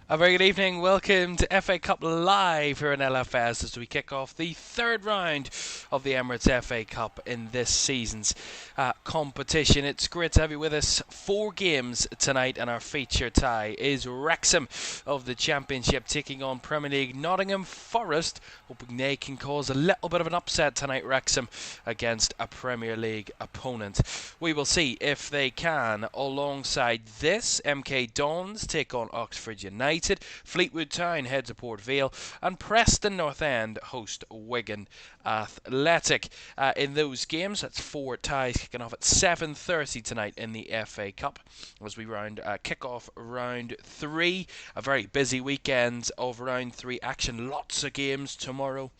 A very good evening. Welcome to FA Cup Live here in LFS as we kick off the third round of the Emirates FA Cup in this season's competition. It's great to have you with us. 4 games tonight, and our feature tie is Wrexham of the Championship taking on Premier League Nottingham Forest, hoping they can cause a little bit of an upset tonight, Wrexham, against a Premier League opponent. We will see if they can. Alongside this, MK Dons take on Oxford United. Fleetwood Town head to Port Vale, and Preston North End host Wigan Athletic. In those games, that's 4 ties kicking off at 7:30 tonight in the FA Cup as we kick off round 3. A very busy weekend of round 3 action. Lots of games tomorrow.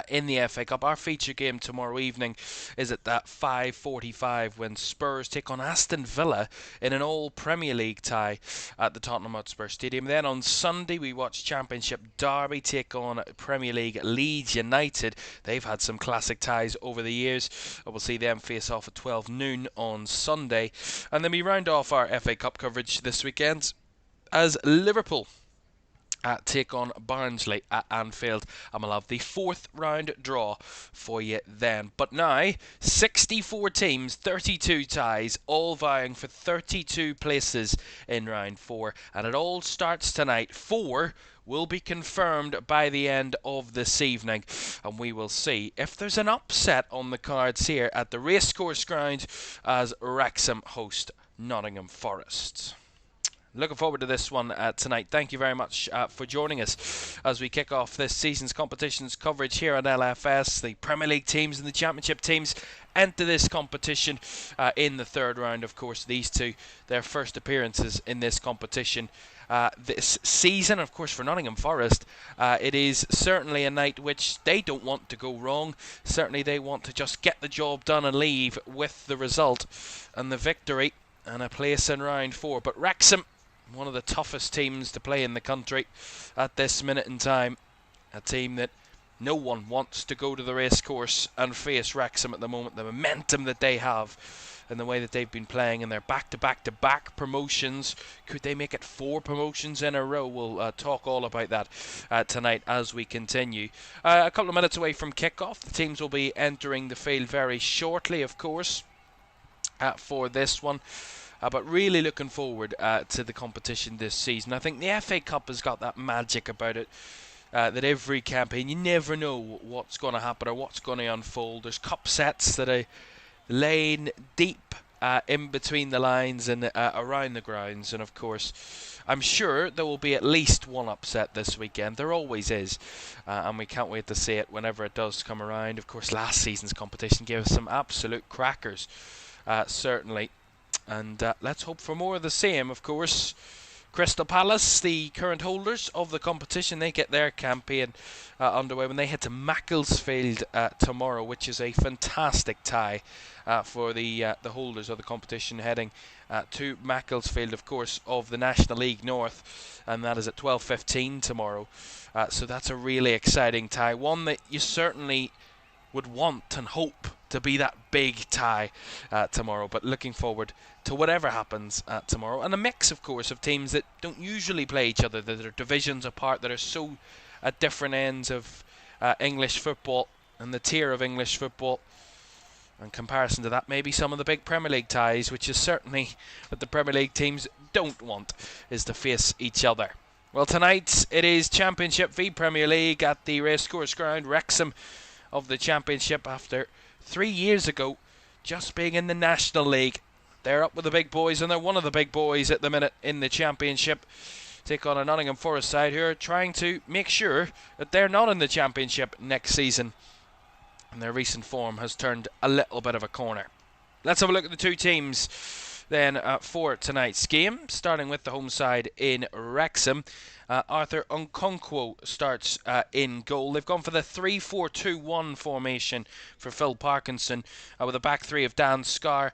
In the FA Cup. Our feature game tomorrow evening is at that 5:45 when Spurs take on Aston Villa in an all Premier League tie at the Tottenham Hotspur Stadium. Then on Sunday we watch Championship Derby take on Premier League Leeds United. They've had some classic ties over the years. We'll see them face off at 12 noon on Sunday. And then we round off our FA Cup coverage this weekend as Liverpool take on Barnsley at Anfield, and we'll have the 4th round draw for you then. But now, 64 teams, 32 ties, all vying for 32 places in round 4, and it all starts tonight. 4 will be confirmed by the end of this evening, and we will see if there's an upset on the cards here at the racecourse ground as Wrexham host Nottingham Forest. Looking forward to this one tonight. Thank you very much for joining us as we kick off this season's competitions coverage here on LFS. The Premier League teams and the Championship teams enter this competition in the third round. Of course, these two, their first appearances in this competition this season. Of course, for Nottingham Forest, it is certainly a night which they don't want to go wrong. Certainly they want to just get the job done and leave with the result and the victory and a place in round 4. But Wrexham, one of the toughest teams to play in the country at this minute in time. A team that no one wants to go to the racecourse and face Wrexham at the moment. The momentum that they have and the way that they've been playing in their back-to-back-to-back promotions. Could they make it 4 promotions in a row? We'll talk all about that tonight as we continue. A couple of minutes away from kick-off. The teams will be entering the field very shortly, of course, for this one. But really looking forward to the competition this season. I think the FA Cup has got that magic about it that every campaign, you never know what's going to happen or what's going to unfold. There's cup sets that are laying deep in between the lines and around the grounds. And of course, I'm sure there will be at least one upset this weekend. There always is. And we can't wait to see it whenever it does come around. Of course, last season's competition gave us some absolute crackers, certainly. And let's hope for more of the same, of course. Crystal Palace, the current holders of the competition, they get their campaign underway when they head to Macclesfield tomorrow, which is a fantastic tie for the holders of the competition, heading to Macclesfield, of course, of the National League North, and that is at 12:15 tomorrow. So that's a really exciting tie, one that you certainly would want and hope to be that big tie tomorrow, but looking forward to whatever happens tomorrow. And a mix, of course, of teams that don't usually play each other, that are divisions apart, that are so at different ends of English football and the tier of English football. In comparison to that, maybe some of the big Premier League ties, which is certainly what the Premier League teams don't want, is to face each other. Well, tonight it is Championship v Premier League at the racecourse ground. Wrexham of the Championship, after 3 years ago just being in the National League. They're up with the big boys, and they're one of the big boys at the minute in the Championship. Take on a Nottingham Forest side who are trying to make sure that they're not in the Championship next season. And their recent form has turned a little bit of a corner. Let's have a look at the two teams then for tonight's game, starting with the home side in Wrexham. Arthur Nkonkwo starts in goal. They've gone for the 3-4-2-1 formation for Phil Parkinson, with a back three of Dan Scarr,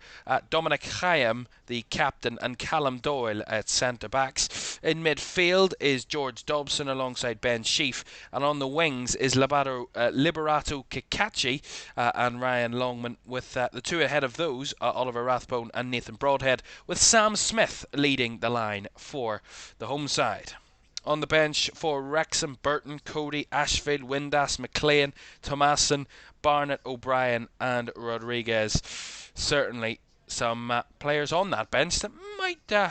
Dominic Chaim, the captain, and Callum Doyle at centre-backs. In midfield is George Dobson alongside Ben Sheaf, and on the wings is Liberato Kikachi and Ryan Longman, with the two ahead of those, Oliver Rathbone and Nathan Broadhead, with Sam Smith leading the line for the home side. On the bench for Wrexham, Burton, Cody, Ashfield, Windass, McLean, Thomason, Barnett, O'Brien and Rodriguez. Certainly some players on that bench that might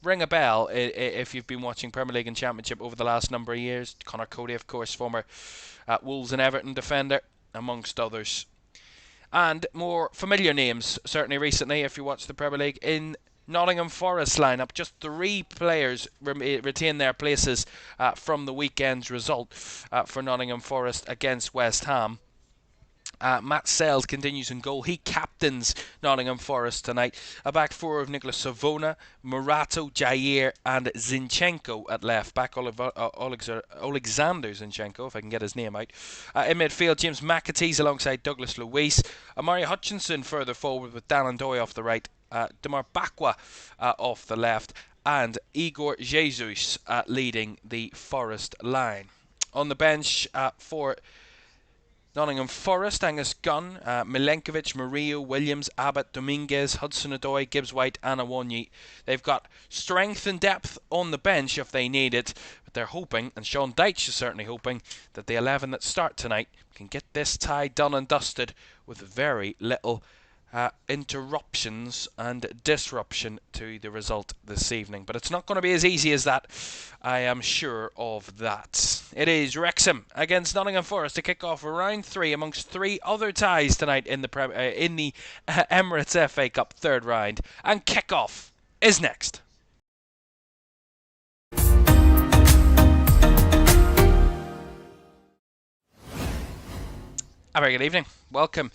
ring a bell if you've been watching Premier League and Championship over the last number of years. Connor Cody, of course, former Wolves and Everton defender, amongst others. And more familiar names, certainly recently, if you watch the Premier League, in Nottingham Forest lineup. Just 3 players retain their places from the weekend's result for Nottingham Forest against West Ham. Matt Sells continues in goal. He captains Nottingham Forest tonight. A back four of Nicolas Savona, Murato, Jair and Zinchenko at left back. Alexander Zinchenko, if I can get his name out. In midfield, James McAtees alongside Douglas Luiz. Amari Hutchinson further forward with Dan Ndoye off the right. Demar Bakwa off the left. And Igor Jesus leading the Forest line. On the bench for Nottingham Forest, Angus Gunn, Milenkovic, Murillo, Williams, Abbott, Dominguez, Hudson-Odoi, Gibbs-White and Awonyi. They've got strength and depth on the bench if they need it, but they're hoping, and Sean Dyche is certainly hoping, that the 11 that start tonight can get this tie done and dusted with very little interruptions and disruption to the result this evening. But it's not going to be as easy as that, I am sure of that. It is Wrexham against Nottingham Forest to kick off round 3 amongst 3 other ties tonight in the Emirates FA Cup third round, and kick-off is next. A very good evening. Welcome.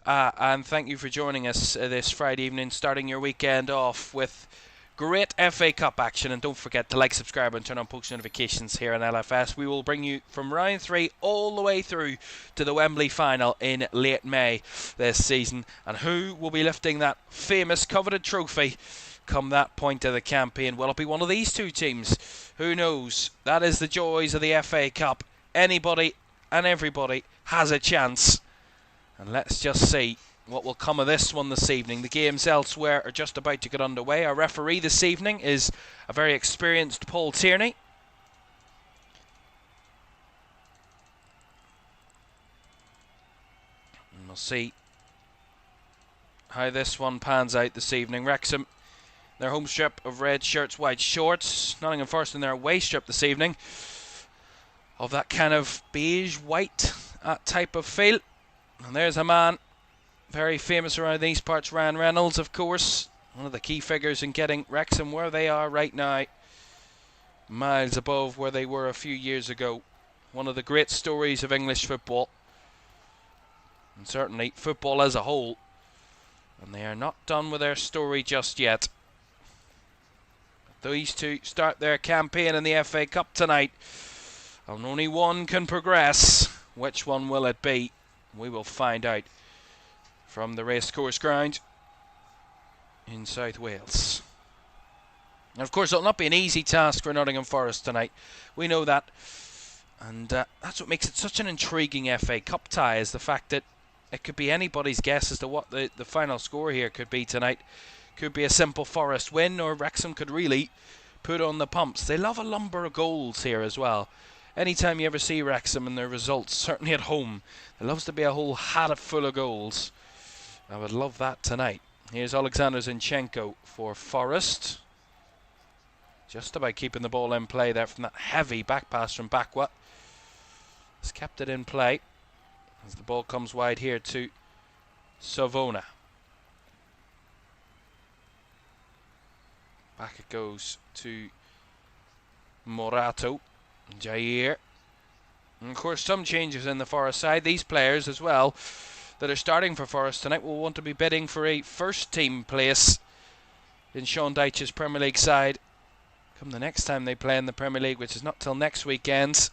And thank you for joining us this Friday evening, starting your weekend off with great FA Cup action. And don't forget to like, subscribe and turn on post notifications here on LFS. We will bring you from round 3 all the way through to the Wembley final in late May this season. And who will be lifting that famous coveted trophy come that point of the campaign? Will it be one of these two teams? Who knows? That is the joys of the FA Cup. Anybody and everybody has a chance. And let's just see what will come of this one this evening. The games elsewhere are just about to get underway. Our referee this evening is a very experienced Paul Tierney. And we'll see how this one pans out this evening. Wrexham, their home strip of red shirts, white shorts. Nottingham Forest in their away strip this evening of that kind of beige white type of feel. And there's a man very famous around these parts, Ryan Reynolds, of course. One of the key figures in getting Wrexham where they are right now. Miles above where they were a few years ago. One of the great stories of English football. And certainly football as a whole. And they are not done with their story just yet. But these two start their campaign in the FA Cup tonight. And only one can progress. Which one will it be? We will find out from the racecourse ground in South Wales. And of course, it'll not be an easy task for Nottingham Forest tonight. We know that. And that's what makes it such an intriguing FA Cup tie, is the fact that it could be anybody's guess as to what the final score here could be tonight. Could be a simple Forest win, or Wrexham could really put on the pumps. They love a lumber of goals here as well. Anytime you ever see Wrexham and their results, certainly at home, there loves to be a whole hat full of goals. I would love that tonight. Here's Alexander Zinchenko for Forest. Just about keeping the ball in play there from that heavy back pass from Bakwa. He's kept it in play as the ball comes wide here to Savona. Back it goes to Murato. Jair. And of course, some changes in the Forest side. These players as well that are starting for Forest tonight will want to be bidding for a first team place in Sean Dyche's Premier League side, come the next time they play in the Premier League, which is not till next weekend.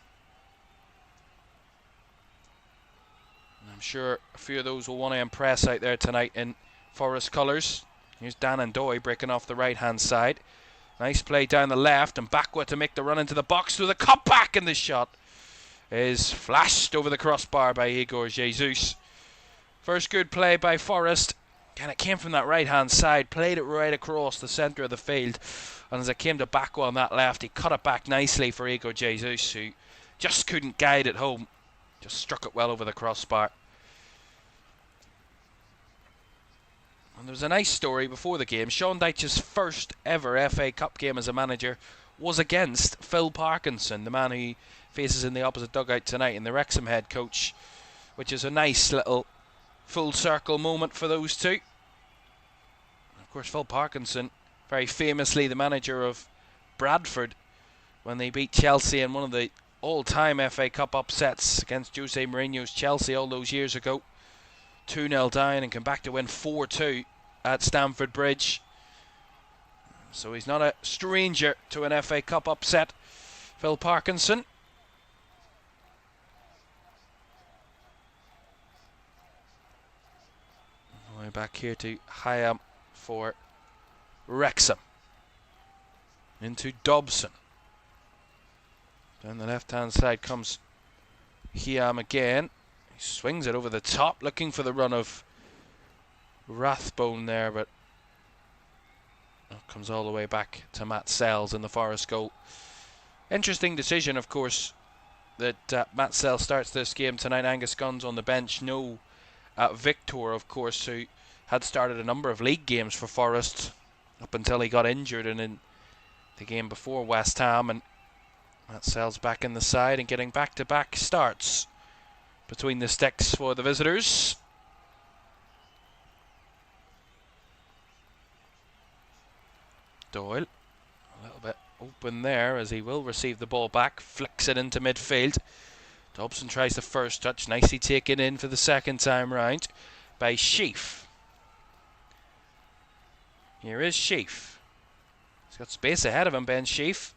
And I'm sure a few of those will want to impress out there tonight in Forest colours. Here's Dan and Doy breaking off the right-hand side. Nice play down the left and backward to make the run into the box through the cutback, and the shot is flashed over the crossbar by Igor Jesus. First good play by Forest. And it came from that right-hand side, played it right across the centre of the field. And as it came to Backwell on that left, he cut it back nicely for Igor Jesus, who just couldn't guide it home. Just struck it well over the crossbar. And there was a nice story before the game. Sean Dyche's first ever FA Cup game as a manager was against Phil Parkinson, the man who he faces in the opposite dugout tonight, and the Wrexham head coach, which is a nice little full circle moment for those two. Of course, Phil Parkinson, very famously the manager of Bradford when they beat Chelsea in one of the all-time FA Cup upsets against Jose Mourinho's Chelsea all those years ago. 2-0 down and come back to win 4-2 at Stamford Bridge. So he's not a stranger to an FA Cup upset, Phil Parkinson. Way back here to Caoimhan for Wrexham. Into Dobson. Down the left-hand side comes Caoimhan again. He swings it over the top, looking for the run of Rathbone there, but it comes all the way back to Matt Sells in the Forest goal. Interesting decision, of course, that Matt Sells starts this game tonight. Angus Gunn's on the bench. No Victor, of course, who had started a number of league games for Forest up until he got injured, and in the game before West Ham. And Matt Sells back in the side and getting back-to-back starts between the sticks for the visitors. Doyle, a little bit open there as he will receive the ball back, flicks it into midfield. Dobson tries the first touch, nicely taken in for the second time round by Sheaf. Here is Sheaf. He's got space ahead of him, Ben Sheaf.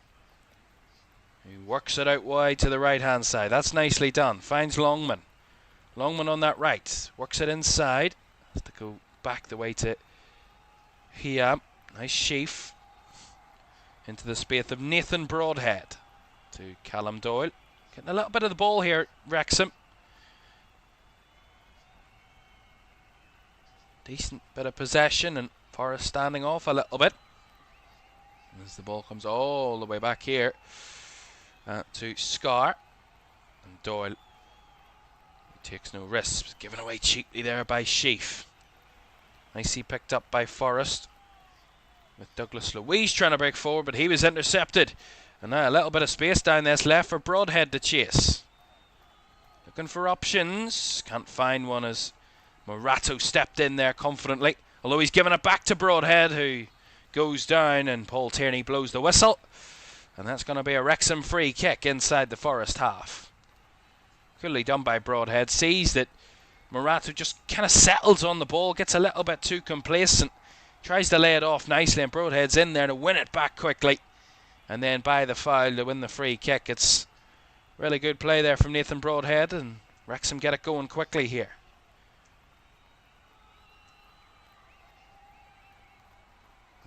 He works it out wide to the right-hand side. That's nicely done. Finds Longman. Longman on that right. Works it inside. Has to go back the way to Caoimhan. Nice Sheaf. Into the space of Nathan Broadhead to Callum Doyle. Getting a little bit of the ball here, Wrexham. Decent bit of possession, and Forest standing off a little bit. As the ball comes all the way back here to Scar. And Doyle, he takes no risks. Given away cheaply there by Sheaf. Nicely picked up by Forest. With Douglas Louise trying to break forward, but he was intercepted. And now a little bit of space down this left for Broadhead to chase. Looking for options. Can't find one as Morato stepped in there confidently. Although he's given it back to Broadhead, who goes down, and Paul Tierney blows the whistle. And that's going to be a Wrexham free kick inside the Forest half. Coolly done by Broadhead. Sees that Morato just kind of settles on the ball, gets a little bit too complacent. Tries to lay it off nicely, and Broadhead's in there to win it back quickly. And then by the foul to win the free kick. It's really good play there from Nathan Broadhead, and Wrexham get it going quickly here.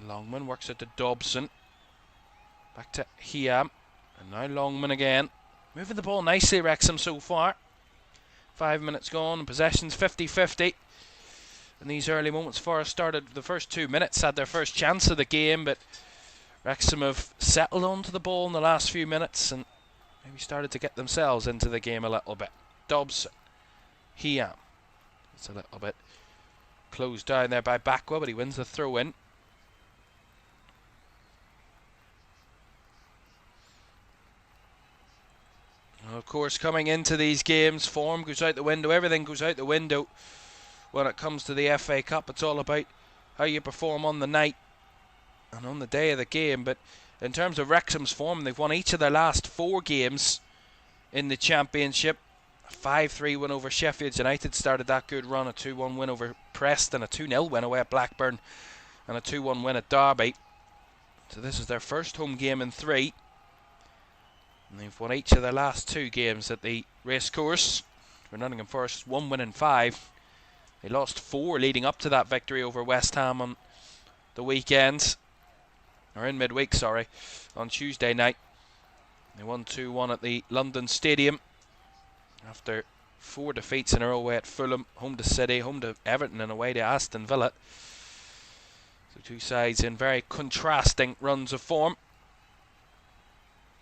Longman works it to Dobson. Back to Caoimhan. And now Longman again. Moving the ball nicely, Wrexham, so far. 5 minutes gone, and possession's 50-50. In these early moments, Forest started the first 2 minutes, had their first chance of the game, but Wrexham have settled onto the ball in the last few minutes and maybe started to get themselves into the game a little bit. Dobson. Caoimhan. It's a little bit closed down there by Backwell, but he wins the throw-in. Of course, coming into these games, form goes out the window, everything goes out the window. When it comes to the FA Cup, it's all about how you perform on the night and on the day of the game. But in terms of Wrexham's form, they've won each of their last 4 games in the Championship. A 5-3 win over Sheffield United started that good run, a 2-1 win over Preston, a 2-0 win away at Blackburn, and a 2-1 win at Derby. So this is their first home game in 3. And they've won each of their last 2 games at the racecourse. For Nottingham Forest, 1 win and 5. They lost 4 leading up to that victory over West Ham on the weekend. Or in midweek, sorry, on Tuesday night. They won 2-1 at the London Stadium after 4 defeats in a row away at Fulham, home to City, home to Everton and away to Aston Villa. So 2 sides in very contrasting runs of form.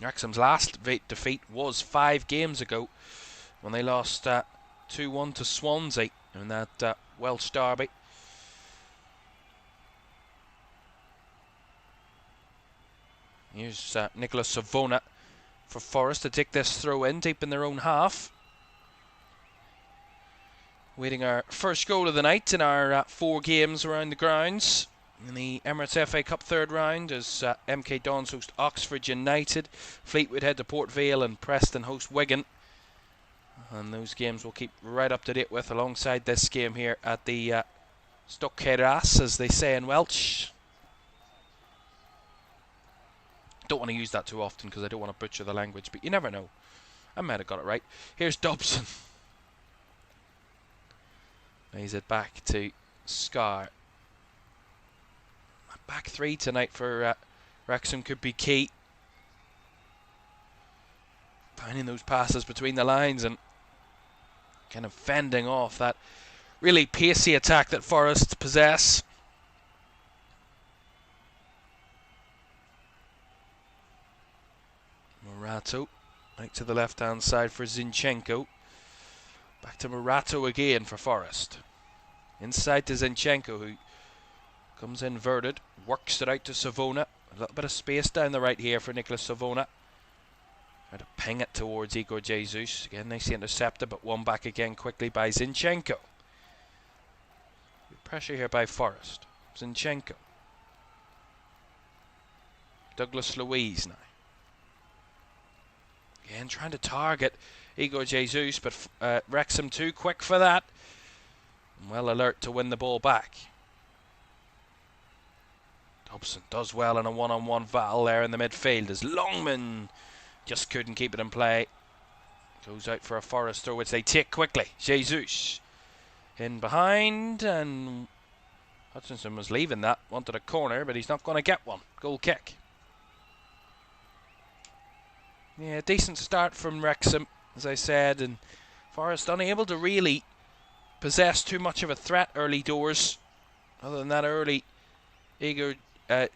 Wrexham's last defeat was 5 games ago when they lost 2-1 to Swansea in that Welsh derby. Here's Nicholas Savona for Forest to take this throw in deep in their own half. Waiting our first goal of the night in our 4 games around the grounds. In the Emirates FA Cup 3rd round as MK Dons host Oxford United, Fleetwood head to Port Vale and Preston host Wigan. And those games we'll keep right up to date with alongside this game here at the Stok Cae Ras, as they say in Welsh. Don't want to use that too often because I don't want to butcher the language, but you never know. I might have got it right. Here's Dobson. Lays it back to Scar. Back 3 tonight for Wrexham could be key. Finding those passes between the lines and kind of fending off that really pacey attack that Forest possess. Morato, right to the left-hand side for Zinchenko. Back to Morato again for Forest. Inside to Zinchenko, who comes inverted, works it out to Savona. A little bit of space down the right here for Nicholas Savona. Try to ping it towards Igor Jesus. Again, nicely intercepted, but won back again quickly by Zinchenko. Good pressure here by Forest. Zinchenko. Douglas Luiz now. Again, trying to target Igor Jesus, but Wrexham too quick for that. And well alert to win the ball back. Dobson does well in a one-on-one battle there in the midfield as Longman just couldn't keep it in play. Goes out for a Forest throw, which they take quickly. Jesus in behind, and Hutchinson was leaving that. Wanted a corner, but he's not going to get one. Goal kick. Yeah, decent start from Wrexham, as I said, and Forest unable to really possess too much of a threat early doors. Other than that early Igor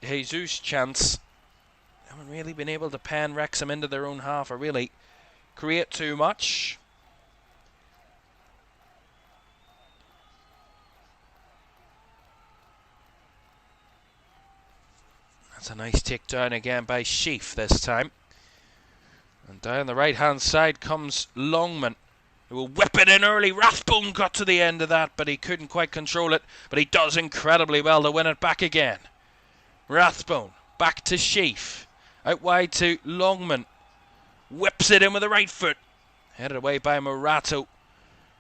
Jesus chance, haven't really been able to pan Wrexham into their own half or really create too much. That's a nice takedown again by Sheaf this time. And down the right hand side comes Longman, who will whip it in early. Rathbone got to the end of that, but he couldn't quite control it. But he does incredibly well to win it back again. Rathbone back to Sheaf, out wide to Longman, whips it in with the right foot, headed away by Morato. It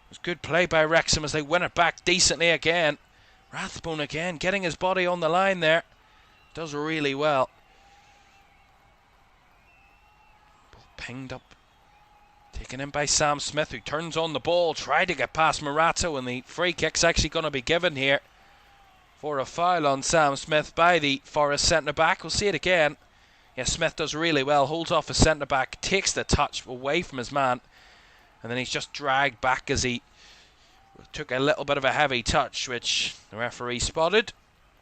was good play by Wrexham as they win it back decently again. Rathbone again getting his body on the line there, does really well. Pinged up, taken in by Sam Smith, who turns on the ball, tried to get past Morato, and the free kick's actually going to be given here for a foul on Sam Smith by the Forest centre-back. We'll see it again. Yeah, Smith does really well, holds off his centre-back, takes the touch away from his man, and then he's just dragged back as he took a little bit of a heavy touch, which the referee spotted,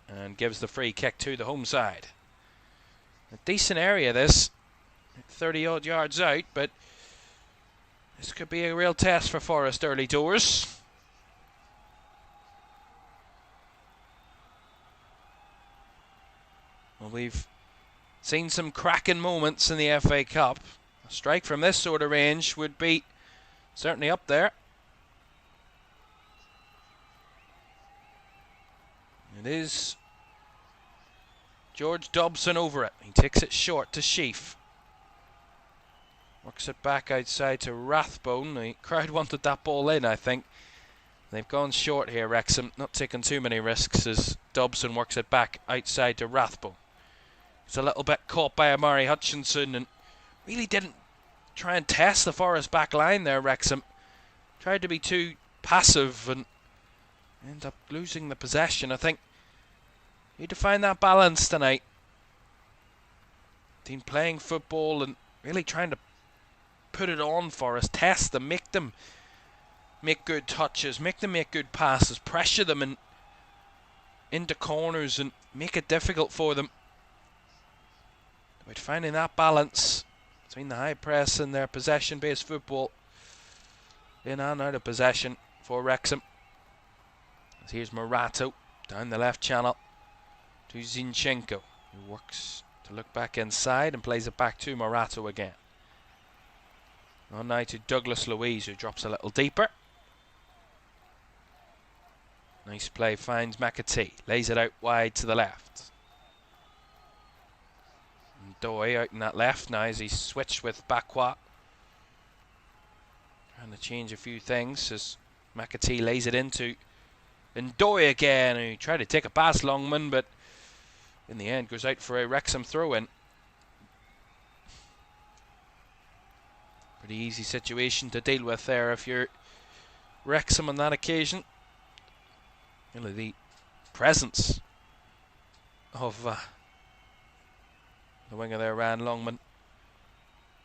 and gives the free kick to the home side. A decent area this, 30 odd yards out, but this could be a real test for Forest early doors. Well, we've seen some cracking moments in the FA Cup. A strike from this sort of range would be certainly up there. It is George Dobson over it. He takes it short to Sheaf. Works it back outside to Rathbone. The crowd wanted that ball in, I think. They've gone short here, Wrexham. Not taking too many risks as Dobson works it back outside to Rathbone. He's a little bit caught by Amari Hutchinson and really didn't try and test the Forest back line there, Wrexham. Tried to be too passive and end up losing the possession. I think need to find that balance tonight. Team playing football and really trying to put it on Forest, test them, make them make good touches, make them make good passes, pressure them into corners and make it difficult for them. About finding that balance between the high press and their possession-based football. In and out of possession for Wrexham. As here's Morato down the left channel to Zinchenko, who works to look back inside and plays it back to Morato again. On now to Douglas Luiz, who drops a little deeper. Nice play, finds McAtee, lays it out wide to the left. And Doy out in that left now as he's switched with Bakwa. Trying to change a few things as McAtee lays it into Doy again, who tried to take a pass Longman, but in the end goes out for a Wrexham throw-in. Pretty easy situation to deal with there if you're Wrexham on that occasion. Really the presence of the winger there, Ryan Longman,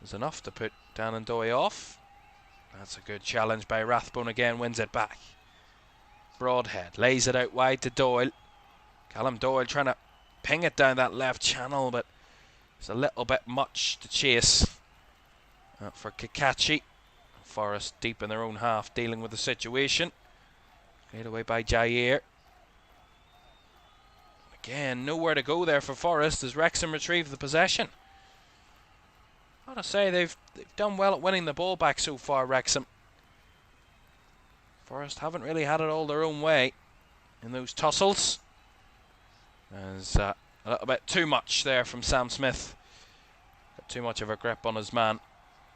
was enough to put Dan and Doy off. That's a good challenge by Rathbone again, wins it back. Broadhead lays it out wide to Doyle. Callum Doyle trying to ping it down that left channel, but it's a little bit much to chase for Kakachi. Forest deep in their own half, dealing with the situation. Laid away by Jair. Again, nowhere to go there for Forest as Wrexham retrieve the possession. Gotta say, they've done well at winning the ball back so far, Wrexham. Forest haven't really had it all their own way in those tussles. There's a little bit too much there from Sam Smith. Got too much of a grip on his man.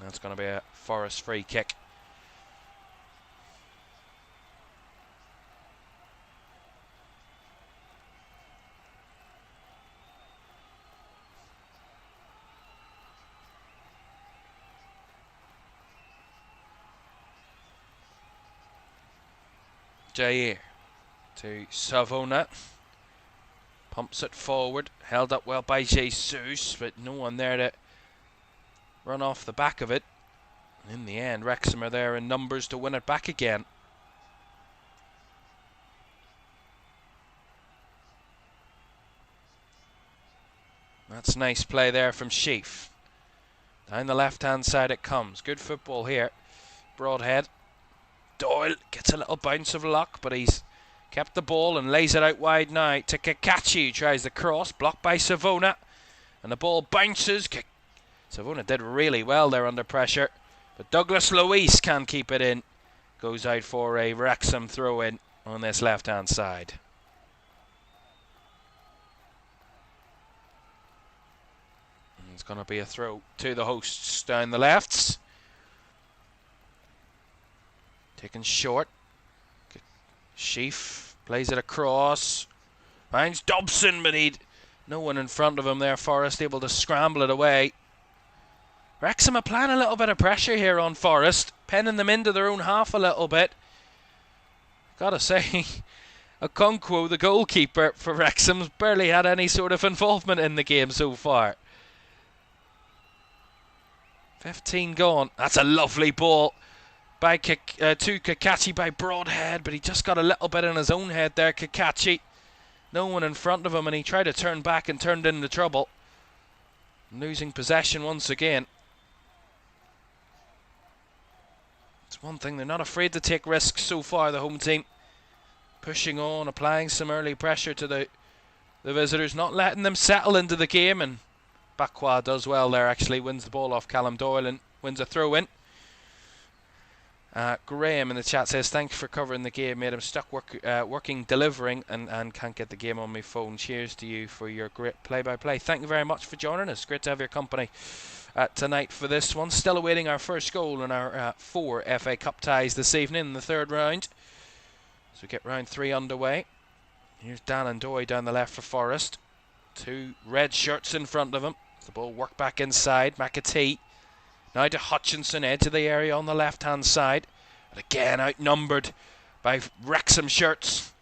That's going to be a Forest free kick. Jair to Savona. Pumps it forward. Held up well by Jesus, but no one there to run off the back of it. In the end, Wrexham are there in numbers to win it back again. That's nice play there from Sheaf. Down the left-hand side it comes. Good football here. Broadhead. Doyle gets a little bounce of luck, but he's kept the ball and lays it out wide now to Kakachi, who tries the cross, blocked by Savona, and the ball bounces. Savona did really well there under pressure, but Douglas Luiz can't keep it in. Goes out for a Wrexham throw-in on this left-hand side. And it's going to be a throw to the hosts down the lefts. Taken short. Sheaf plays it across. Finds Dobson, but he'd no one in front of him there. Forest able to scramble it away. Wrexham applying a little bit of pressure here on Forest, penning them into their own half a little bit. Gotta say, Okonkwo, the goalkeeper for Wrexham's, barely had any sort of involvement in the game so far. 15 gone. That's a lovely ball by to Kakachi by Broadhead, but he just got a little bit in his own head there, Kakachi. No one in front of him, and he tried to turn back and turned into trouble. Losing possession once again. It's one thing, they're not afraid to take risks so far, the home team. Pushing on, applying some early pressure to the visitors, not letting them settle into the game, and Bakwa does well there, actually wins the ball off Callum Doyle and wins a throw-in. Graham in the chat says, thanks for covering the game, mate. I'm stuck working, delivering, and can't get the game on my phone. Cheers to you for your great play-by-play. Thank you very much for joining us. Great to have your company tonight for this one. Still awaiting our first goal in our 4 FA Cup ties this evening in the third round. So we get round 3 underway. Here's Dan and Doy down the left for Forest. Two red shirts in front of him. The ball worked back inside. McAtee. Now to Hutchinson, edge of the area on the left-hand side. And again outnumbered by Wrexham shirts.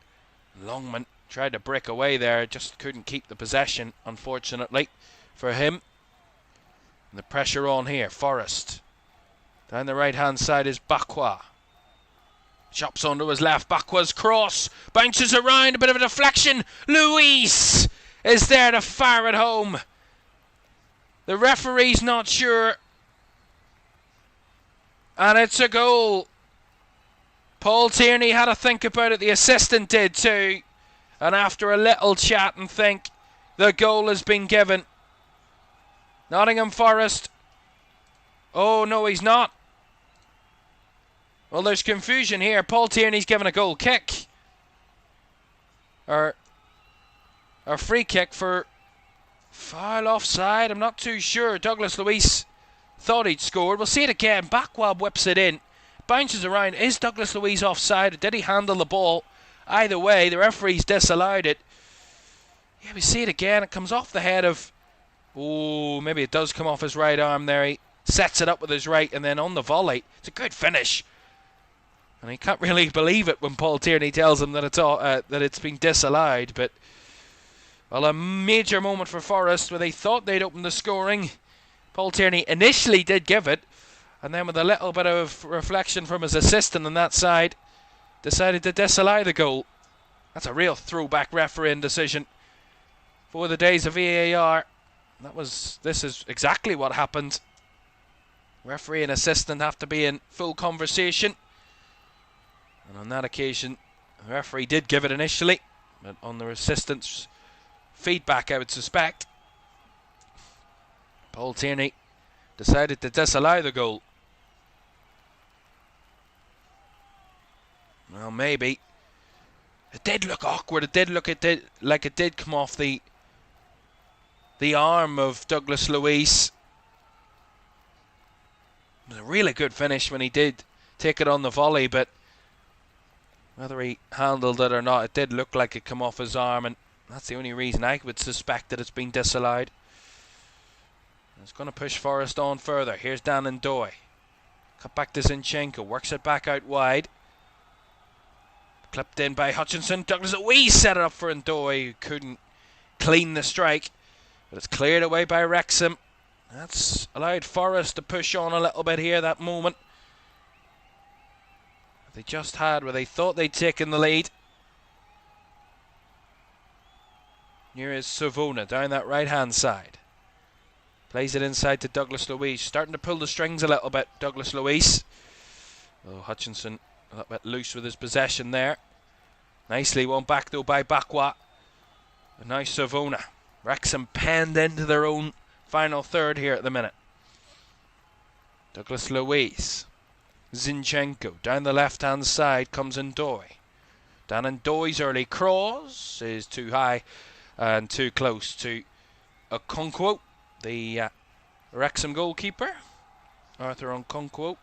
Longman tried to break away there. Just couldn't keep the possession, unfortunately, for him. And the pressure on here. Forest. Down the right-hand side is Bakwa. Chops onto his left. Bakwa's cross. Bounces around. A bit of a deflection. Luis is there to fire it home. The referee's not sure. And it's a goal. Paul Tierney had to think about it. The assistant did too. And after a little chat and think, the goal has been given. Nottingham Forest. Oh, no, he's not. Well, there's confusion here. Paul Tierney's given a goal kick. Or a free kick for foul offside. I'm not too sure. Douglas Luiz thought he'd scored. We'll see it again. Backwab whips it in. Bounces around. Is Douglas Luiz offside? Did he handle the ball? Either way, the referee's disallowed it. Yeah, we see it again. It comes off the head of... Oh, maybe it does come off his right arm there. He sets it up with his right and then on the volley. It's a good finish. And he can't really believe it when Paul Tierney tells him that it's been disallowed. But, well, a major moment for Forest where they thought they'd opened the scoring. Paul Tierney initially did give it. And then with a little bit of reflection from his assistant on that side, decided to disallow the goal. That's a real throwback refereeing decision for the days of VAR. This is exactly what happened. Referee and assistant have to be in full conversation. And on that occasion, the referee did give it initially, but on the assistant's feedback, I would suspect, Paul Tierney decided to disallow the goal. Well, maybe. It did look awkward. It did look like it did come off the arm of Douglas Luiz. It was a really good finish when he did take it on the volley, but whether he handled it or not, it did look like it come off his arm, and that's the only reason I would suspect that it's been disallowed. It's going to push Forest on further. Here's Dan and Doy. Cut back to Zinchenko. Works it back out wide. Clipped in by Hutchinson. Douglas Luiz set it up for Ndoye, who couldn't clean the strike. But it's cleared away by Wrexham. That's allowed Forest to push on a little bit here, that moment they just had where they thought they'd taken the lead. Here is Savona down that right-hand side. Plays it inside to Douglas Luiz. Starting to pull the strings a little bit, Douglas Luiz. Oh, Hutchinson a little bit loose with his possession there. Nicely won back though by Bakwa. And now Savona. Wrexham penned into their own final third here at the minute. Douglas Luiz. Zinchenko down the left-hand side comes Ndoye. Dan Ndoye's early cross is too high and too close to Okonkwo, the Wrexham goalkeeper, Arthur Okonkwo.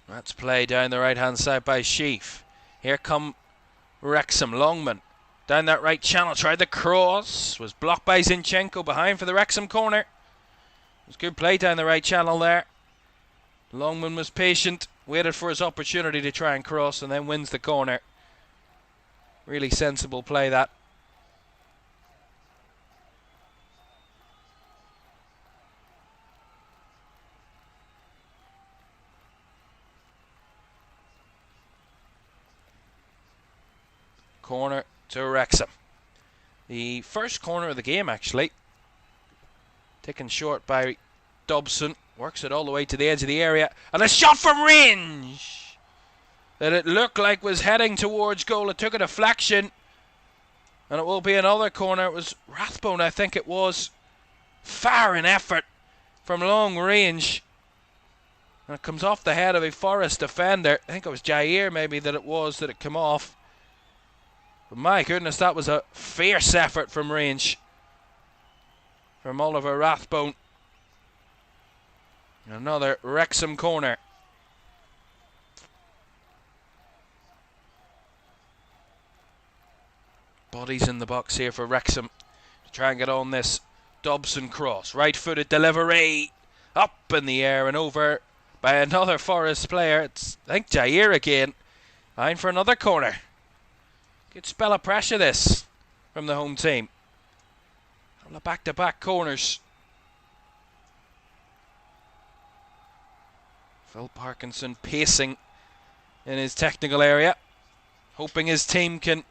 That's play down the right-hand side by Sheaf. Here come Wrexham. Longman down that right channel. Tried the cross. Was blocked by Zinchenko. Behind for the Wrexham corner. It was good play down the right channel there. Longman was patient. Waited for his opportunity to try and cross and then wins the corner. Really sensible play that. Corner to Wrexham. The first corner of the game, actually. Taken short by Dobson. Works it all the way to the edge of the area. And a shot from range that it looked like was heading towards goal. It took a deflection. And it will be another corner. It was Rathbone, I think it was. Far in effort from long range. And it comes off the head of a Forest defender. I think it was Jair maybe that it came off. But my goodness, that was a fierce effort from range from Oliver Rathbone. Another Wrexham corner. Bodies in the box here for Wrexham to try and get on this Dobson cross. Right-footed delivery. Up in the air and over by another Forest player. It's, I think, Jair again. Line for another corner. Good spell of pressure this from the home team. Couple of back-to-back corners. Phil Parkinson pacing in his technical area, hoping his team can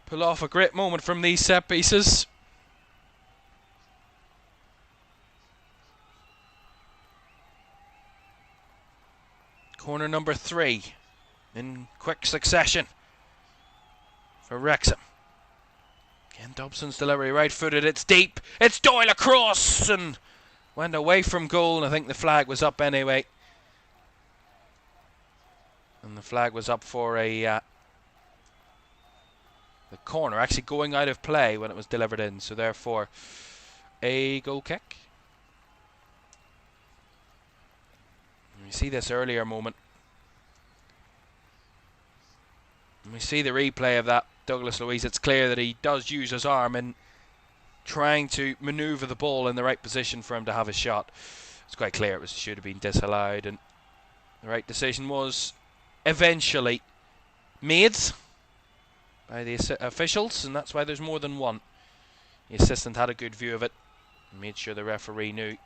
pull off a great moment from these set pieces. Corner number 3 in quick succession for Wrexham. Again, Dobson's delivery, right-footed, it's deep, it's Doyle across and went away from goal, and I think the flag was up anyway. And the flag was up for a the corner actually going out of play when it was delivered in, so therefore a goal kick. And we see this earlier moment. And we see the replay of that Douglas Luiz. It's clear that he does use his arm in trying to manoeuvre the ball in the right position for him to have a shot. It's quite clear it should have been disallowed, and the right decision was eventually made by the officials, and that's why there's more than one. The assistant had a good view of it and made sure the referee knew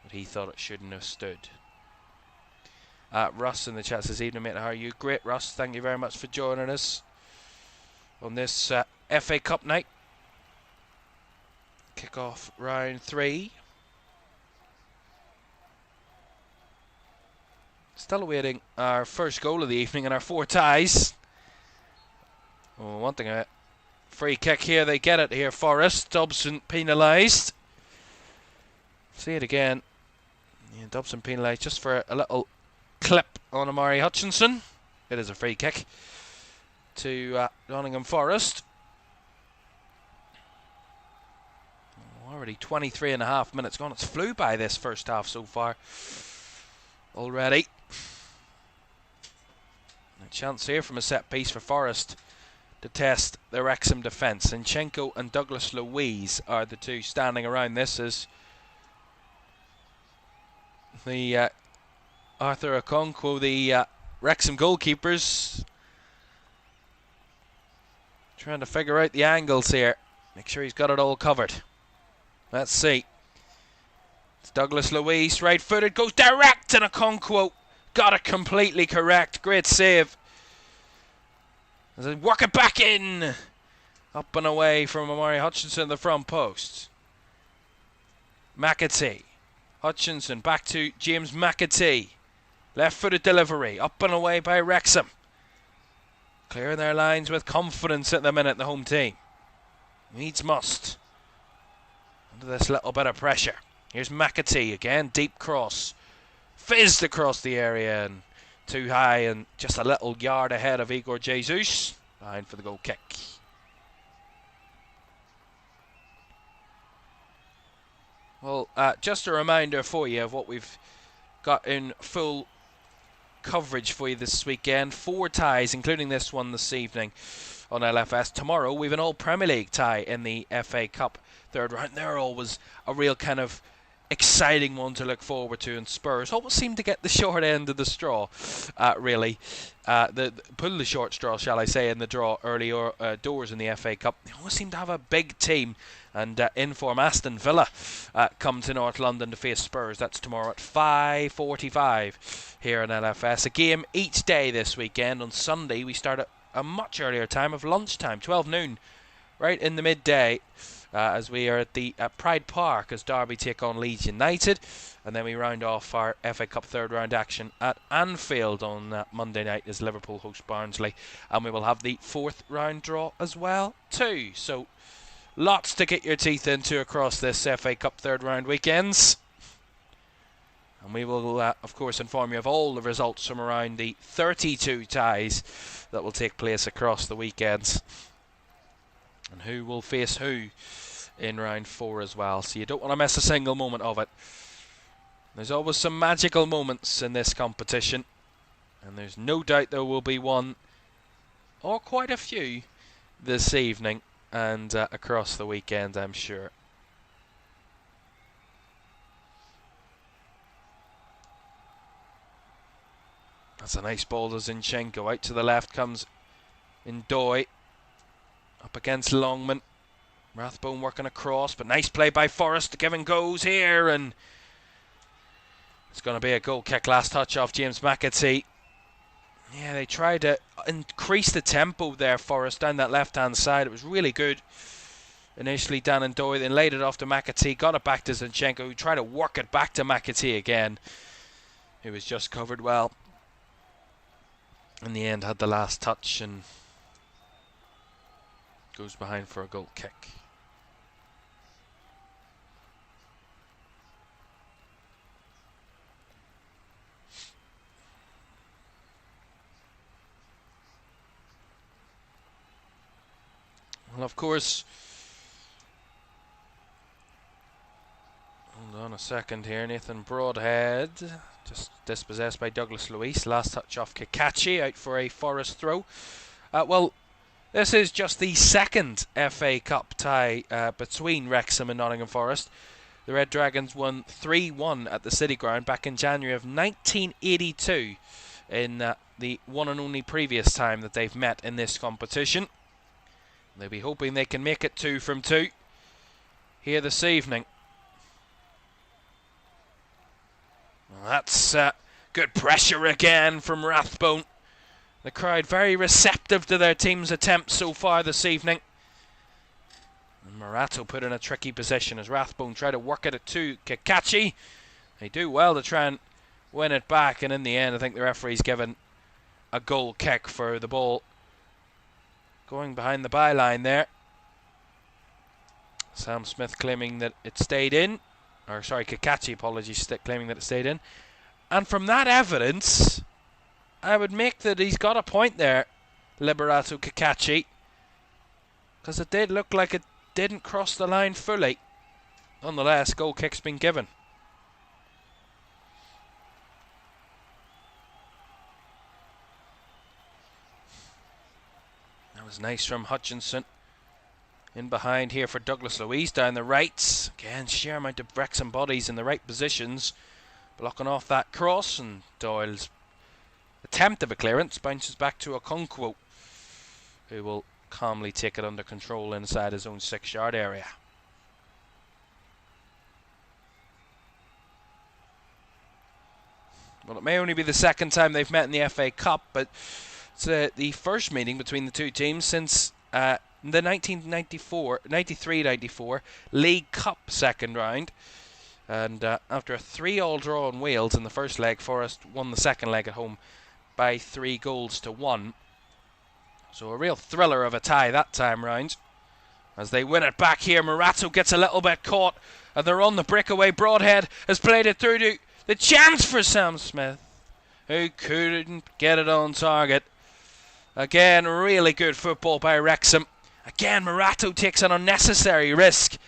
that he thought it shouldn't have stood. Russ in the chat says, evening mate, how are you? Great, Russ, thank you very much for joining us on this FA Cup night. Kick off round 3. Still awaiting our first goal of the evening and our 4 ties. Oh, wanting a free kick here. They get it here, Forest. Dobson penalised. See it again. Yeah, Dobson penalised just for a little clip on Amari Hutchinson. It is a free kick to Nottingham Forest. Already 23.5 minutes gone. It's flew by this first half so far already. A chance here from a set piece for Forest to test the Wrexham defence. Zinchenko and Douglas Luiz are the two standing around this as the Arthur Okonkwo, the Wrexham goalkeepers, trying to figure out the angles here. Make sure he's got it all covered. Let's see. It's Douglas Luiz, right-footed, goes direct, and Okonkwo got it completely correct. Great save. As they work it back in. Up and away from Amari Hutchinson, the front post. McAtee. Hutchinson back to James McAtee. Left-footed delivery. Up and away by Wrexham. Clearing their lines with confidence at the minute, the home team. Needs must. Under this little bit of pressure. Here's McAtee again. Deep cross. Fizzed across the area and too high and just a little yard ahead of Igor Jesus. Behind for the goal kick. Well, just a reminder for you of what we've got in full coverage for you this weekend. 4 ties, including this one this evening on LFS. Tomorrow we've an all-Premier League tie in the FA Cup third round. They're always a real kind of exciting one to look forward to, and Spurs always seem to get the short end of the straw, really. Pull the short straw, shall I say, in the draw early doors in the FA Cup. They always seem to have a big team, and in-form Aston Villa come to North London to face Spurs. That's tomorrow at 5:45 here in LFS. A game each day this weekend. On Sunday we start at a much earlier time of lunchtime, 12 noon, right in the midday. As we are at Pride Park as Derby take on Leeds United, and then we round off our FA Cup third round action at Anfield on Monday night as Liverpool host Barnsley, and we will have the 4th round draw as well too. So lots to get your teeth into across this FA Cup third round weekends, and we will of course inform you of all the results from around the 32 ties that will take place across the weekends, and who will face who in round 4 as well, so you don't want to miss a single moment of it. There's always some magical moments in this competition, and there's no doubt there will be one, or quite a few, this evening and across the weekend, I'm sure. That's a nice ball to Zinchenko. Out to the left comes Ndoye. Up against Longman. Rathbone working across, but nice play by Forest to give him goes here, and it's going to be a goal kick. Last touch off James McAtee. Yeah, they tried to increase the tempo there, Forest, down that left-hand side. It was really good. Initially Dan Ndoye, then laid it off to McAtee, got it back to Zinchenko, who tried to work it back to McAtee again. It was just covered well. In the end, had the last touch and goes behind for a goal kick. Well, of course, hold on a second here. Nathan Broadhead just dispossessed by Douglas Luiz. Last touch off Kakachi, out for a Forest throw. Well, this is just the second FA Cup tie between Wrexham and Nottingham Forest. The Red Dragons won 3-1 at the City Ground back in January of 1982, in the one and only previous time that they've met in this competition. They'll be hoping they can make it 2 from 2 here this evening. Well, that's good pressure again from Rathbone. The crowd very receptive to their team's attempts so far this evening. And Morato put in a tricky position as Rathbone tried to work it to Kakachi. They do well to try and win it back, and in the end I think the referee's given a goal kick for the ball going behind the byline there. Sam Smith claiming that it stayed in. Or sorry, Kakachi, apologies, claiming that it stayed in. And from that evidence, I would make that he's got a point there, Liberato Kakachi. Because it did look like it didn't cross the line fully. Nonetheless, goal kick's been given. That was nice from Hutchinson. In behind here for Douglas Luiz down the right. Again, sheer amount of Wrexham bodies in the right positions. Blocking off that cross, and Doyle's attempt of a clearance bounces back to Okonkwo, who will calmly take it under control inside his own 6-yard area. Well, it may only be the second time they've met in the FA Cup, but it's the first meeting between the two teams since the 1993-94 League Cup second round. And after a 3-3 draw in Wales in the first leg, Forest won the second leg at home by 3-1. So a real thriller of a tie that time round. As they win it back here, Morato gets a little bit caught, and they're on the breakaway. Broadhead has played it through to the chance for Sam Smith, who couldn't get it on target. Again, really good football by Wrexham. Again, Morato takes an unnecessary risk.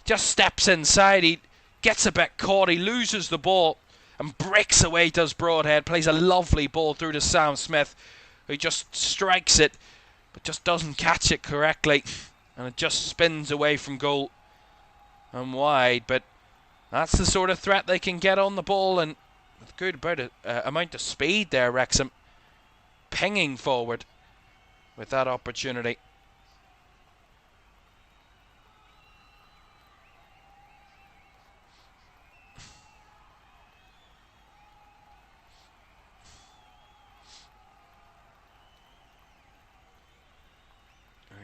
Just steps inside, he gets a bit caught, he loses the ball and breaks away, does Broadhead. Plays a lovely ball through to Sam Smith, who just strikes it, but just doesn't catch it correctly. And it just spins away from goal and wide. But that's the sort of threat they can get on the ball, and with good amount of speed there, Wrexham pinging forward with that opportunity.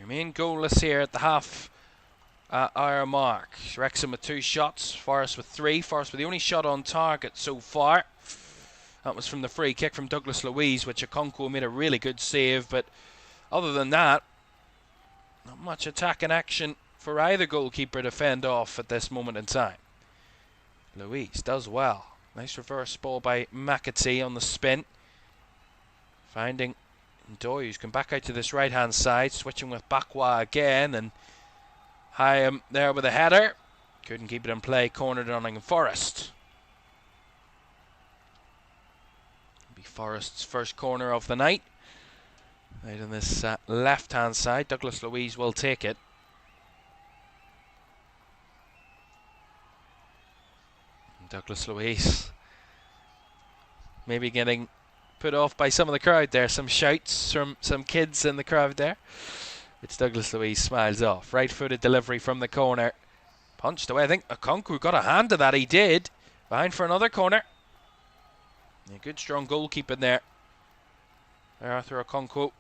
Remain goalless here at the half-hour mark. Wrexham with 2 shots, Forest with 3. Forest with the only shot on target so far. That was from the free kick from Douglas Luiz, which Okonkwo made a really good save. But other than that, not much attack in action for either goalkeeper to fend off at this moment in time. Luiz does well. Nice reverse ball by McAtee on the spin. Finding Ndoye, who's come back out to this right-hand side, switching with Bakwa again, and Hyam there with a header. Couldn't keep it in play, cornered Nottingham Forest. Forest's first corner of the night. Out on this left-hand side, Douglas Luiz will take it. Douglas Luiz maybe getting put off by some of the crowd there. Some shouts from some kids in the crowd there. It's Douglas Luiz smiles off. Right-footed delivery from the corner. Punched away. I think Okonkwo got a hand to that. He did. Behind for another corner. A good strong goalkeeping there. Arthur Okonkwo.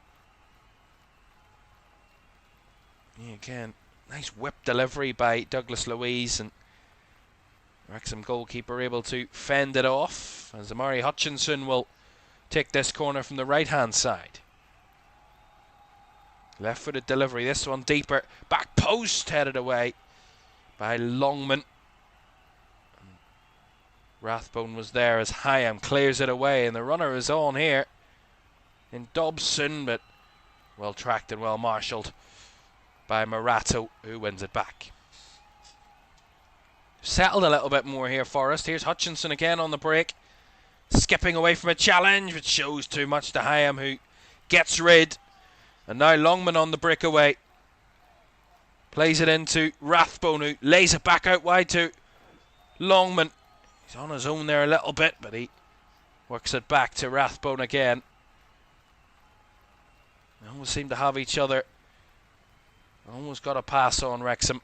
Yeah, again, nice whip delivery by Douglas Luiz, and Wrexham goalkeeper able to fend it off as Amari Hutchinson will take this corner from the right-hand side. Left-footed delivery, this one deeper. Back post headed away by Longman. Rathbone was there as Hyam clears it away, and the runner is on here in Dobson, but well tracked and well marshalled by Morato, who wins it back. Settled a little bit more here, Forest. Here's Hutchinson again on the break. Skipping away from a challenge, which shows too much to Hyam, who gets rid. And now Longman on the breakaway. Plays it into Rathbone, who lays it back out wide to Longman. He's on his own there a little bit, but he works it back to Rathbone again. They almost seem to have each other. Almost got a pass on Wrexham.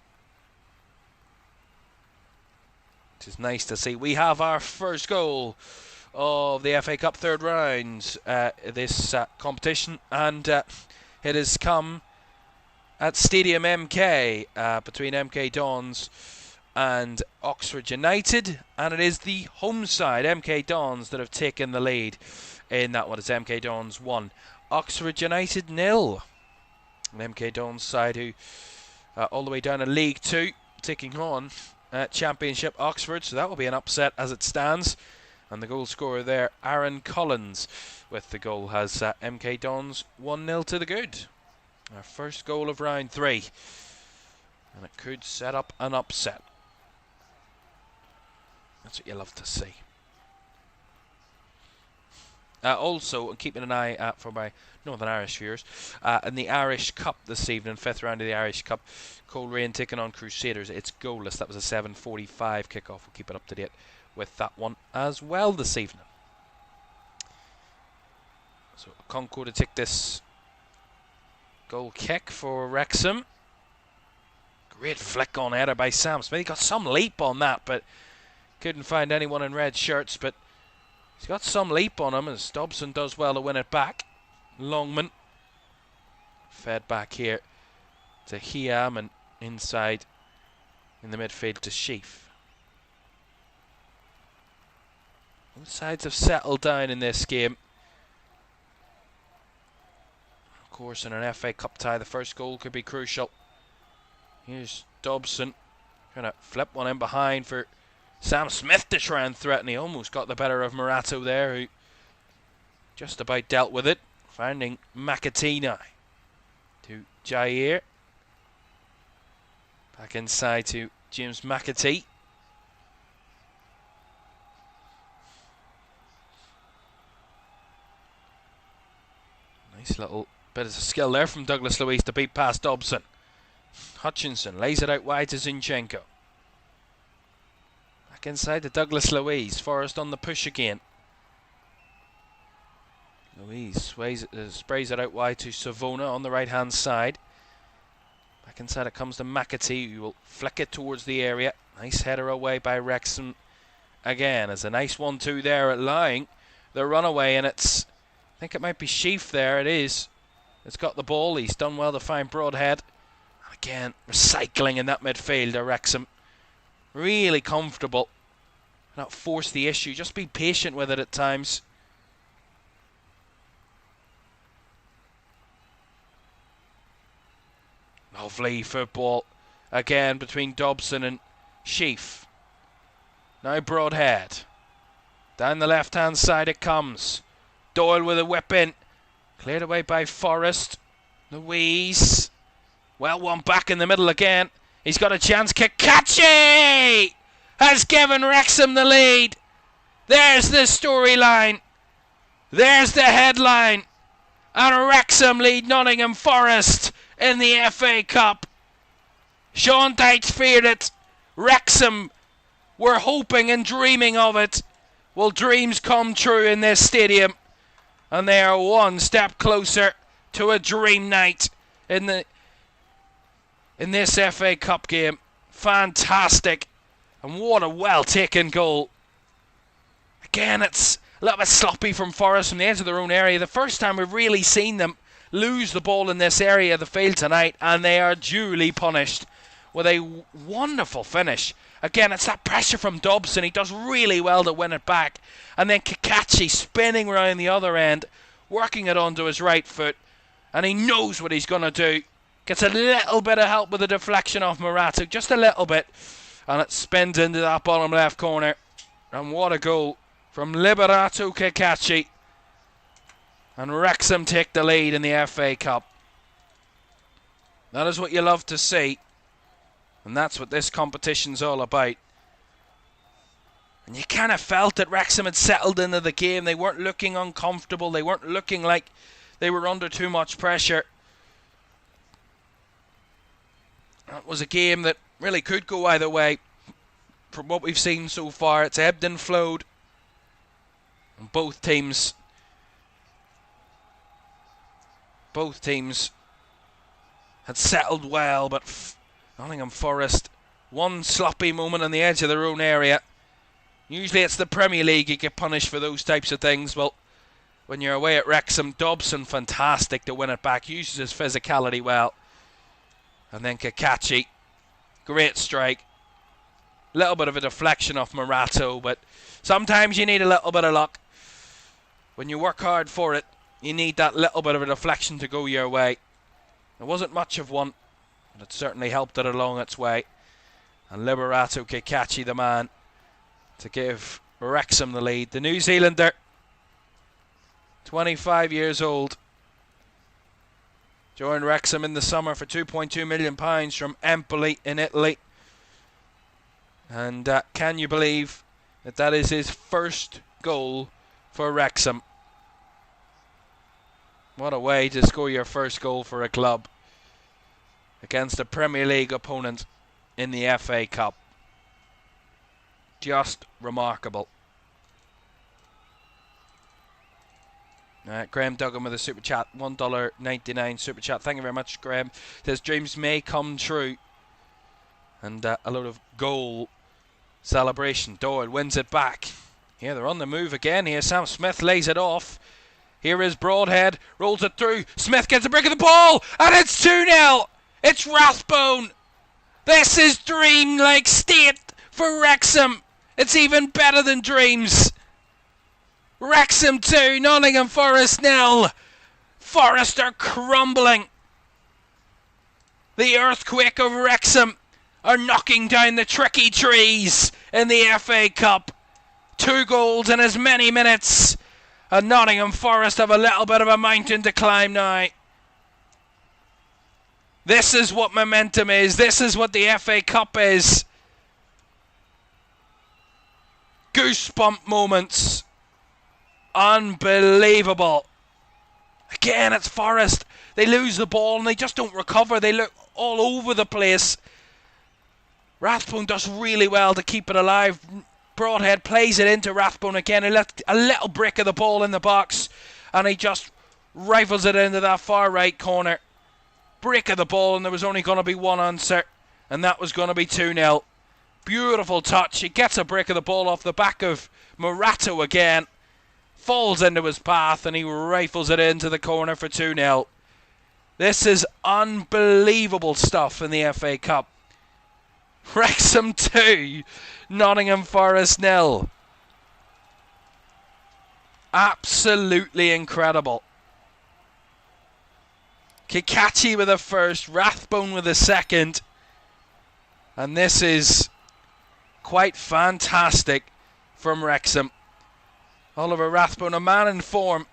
Which is nice to see. We have our first goal of the FA Cup third round this competition, and it has come at Stadium MK between MK Dons and Oxford United, and it is the home side, MK Dons, that have taken the lead in that one. It's MK Dons 1, Oxford United 0. An MK Dons side who all the way down in League 2, taking on Championship Oxford, so that will be an upset as it stands. And the goal scorer there, Aaron Collins, with the goal, has MK Dons 1-0 to the good. Our first goal of round 3, and it could set up an upset. That's what you love to see. Also, keeping an eye out for my Northern Irish viewers, in the Irish Cup this evening, 5th round of the Irish Cup, Coleraine taking on Crusaders. It's goalless. That was a 7:45 kickoff. We'll keep it up to date with that one as well this evening. So Okonkwo to take this goal kick for Wrexham. Great flick on header by Sam Smith. He got some leap on that, but couldn't find anyone in red shirts, but he's got some leap on him as Dobson does well to win it back. Longman fed back here to Hyam, and inside in the midfield to Sheaf. Both sides have settled down in this game. Of course, in an FA Cup tie, the first goal could be crucial. Here's Dobson trying to flip one in behind for Sam Smith to try and threaten. He almost got the better of Morato there, who just about dealt with it. Finding McAtee now to Jair. Back inside to James McAtee. Nice little bit of skill there from Douglas Luiz to beat past Dobson. Hutchinson lays it out wide to Zinchenko. Back inside to Douglas Luiz. Forest on the push again. Luiz sprays it out wide to Savona on the right hand side. Back inside it comes to McAtee, who will flick it towards the area. Nice header away by Wrexham again. There's a nice 1-2 there at Lying. The runaway, and it's, I think it might be Sheaf there. It is. It's got the ball. He's done well to find Broadhead. Again, recycling in that midfield of Wrexham. Really comfortable. Not force the issue. Just be patient with it at times. Lovely football again between Dobson and Sheaf. Now Broadhead. Down the left-hand side it comes. Doyle with a whip in. Cleared away by Forrest. Luiz. Well, one back in the middle again. He's got a chance. Kakachi has given Wrexham the lead. There's the storyline. There's the headline. And Wrexham lead Nottingham Forest in the FA Cup. Sean Dyche feared it. Wrexham were hoping and dreaming of it. Well, dreams come true in this stadium. And they are one step closer to a dream night in this FA Cup game. Fantastic. And what a well-taken goal. Again, it's a little bit sloppy from Forest from the edge of their own area. The first time we've really seen them lose the ball in this area of the field tonight, and they are duly punished with a wonderful finish. Again, it's that pressure from Dobson. He does really well to win it back. And then Caoimhan spinning around the other end, working it onto his right foot. And he knows what he's going to do. Gets a little bit of help with the deflection off Muratu, just a little bit. And it spins into that bottom left corner. And what a goal from Liberato Caoimhan. And Wrexham take the lead in the FA Cup. That is what you love to see. And that's what this competition's all about. And you kind of felt that Wrexham had settled into the game. They weren't looking uncomfortable. They weren't looking like they were under too much pressure. That was a game that really could go either way. From what we've seen so far, it's ebbed and flowed. And both teams had settled well, but Nottingham Forest, one sloppy moment on the edge of their own area. Usually it's the Premier League you get punished for those types of things. Well, when you're away at Wrexham, Dobson fantastic to win it back, uses his physicality well. And then Caoimhan, great strike. Little bit of a deflection off Muratu, but sometimes you need a little bit of luck. When you work hard for it, you need that little bit of a deflection to go your way. There wasn't much of one, but it certainly helped it along its way. And Liberato Caoimhan, the man, to give Wrexham the lead. The New Zealander, 25 years old, joined Wrexham in the summer for £2.2 million from Empoli in Italy. And can you believe that is his first goal for Wrexham? What a way to score your first goal for a club against a Premier League opponent in the FA Cup. Just remarkable. Graham Duggan with a super chat, $1.99 super chat. Thank you very much, Graham. Says dreams may come true. And a load of goal celebration. Doyle wins it back. Here they're on the move again. Here Sam Smith lays it off. Here is Broadhead, rolls it through. Smith gets a break of the ball, and it's 2-0. It's Rathbone. This is dream-like state for Wrexham. It's even better than dreams. Wrexham 2, Nottingham Forest 0. Forest are crumbling. The earthquake of Wrexham are knocking down the tricky trees in the FA Cup. 2 goals in as many minutes. And Nottingham Forest have a little bit of a mountain to climb now. This is what momentum is. This is what the FA Cup is. Goosebump moments. Unbelievable. Again, it's Forest. They lose the ball and they just don't recover. They look all over the place. Rathbone does really well to keep it alive. Broadhead plays it into Rathbone again. A little brick of the ball in the box. And he just rifles it into that far right corner. Brick of the ball, and there was only going to be one answer. And that was going to be 2-0. Beautiful touch. He gets a brick of the ball off the back of Muratu again. Falls into his path, and he rifles it into the corner for 2-0. This is unbelievable stuff in the FA Cup. Wrexham 2, Nottingham Forest 0. Absolutely incredible. Caoimhan with a first, Rathbone with a second. And this is quite fantastic from Wrexham. Oliver Rathbone, a man in form,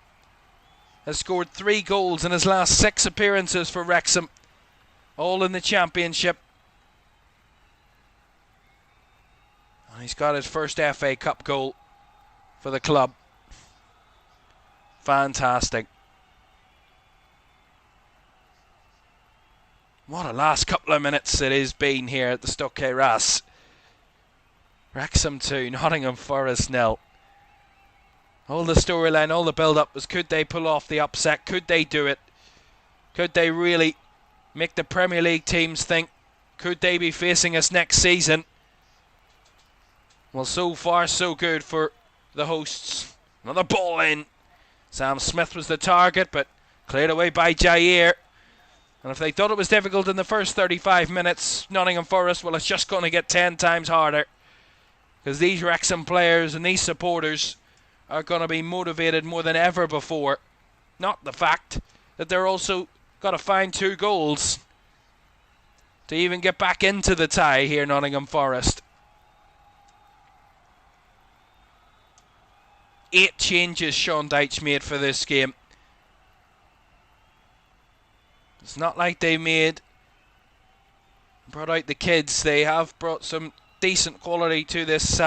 has scored 3 goals in his last 6 appearances for Wrexham, all in the Championship. And he's got his first FA Cup goal for the club. Fantastic. What a last couple of minutes it has been here at the Stok Cae Ras. Wrexham 2, Nottingham Forest 0. All the storyline, all the build-up was, could they pull off the upset? Could they do it? Could they really make the Premier League teams think? Could they be facing us next season? Well, so far so good for the hosts. Another ball in. Sam Smith was the target, but cleared away by Jair. And if they thought it was difficult in the first 35 minutes, Nottingham Forest, well, it's just going to get 10 times harder. Because these Wrexham players and these supporters are going to be motivated more than ever before. Not the fact that they're also got to find 2 goals to even get back into the tie here, Nottingham Forest. 8 changes Sean Dyche made for this game. It's not like they brought out the kids. They have brought some decent quality to this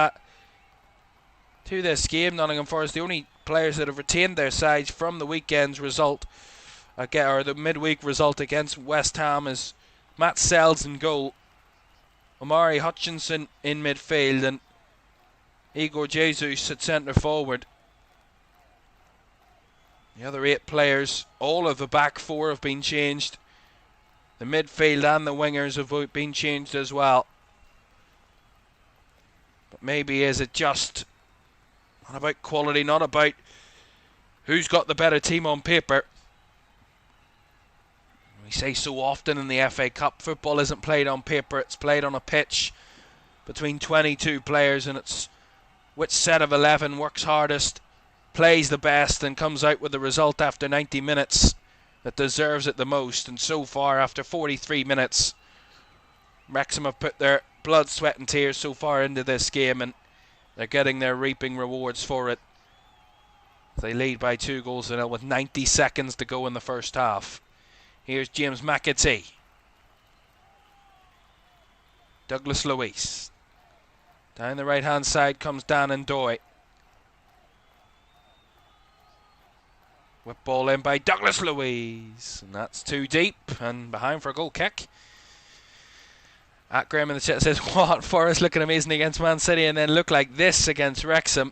game. Nottingham Forest, the only players that have retained their sides from the weekend's result, or the midweek result against West Ham, is Matt Sells in goal, Omari Hutchinson in midfield, and Igor Jesus at centre forward. The other 8 players, all of the back 4 have been changed. The midfield and the wingers have been changed as well. But maybe is it just not about quality, not about who's got the better team on paper. We say so often in the FA Cup, football isn't played on paper, it's played on a pitch between 22 players, and it's which set of 11 works hardest, plays the best, and comes out with the result after 90 minutes that deserves it the most. And so far, after 43 minutes, Wrexham have put their blood, sweat and tears so far into this game, and they're getting their reaping rewards for it. They lead by 2-0 with 90 seconds to go in the first half. Here's James McAtee. Douglas Luiz. Down the right-hand side comes Dan and Doy. Whip ball in by Douglas Luiz. And that's too deep and behind for a goal kick. At Graham in the chat says, what? Forest looking amazing against Man City and then look like this against Wrexham.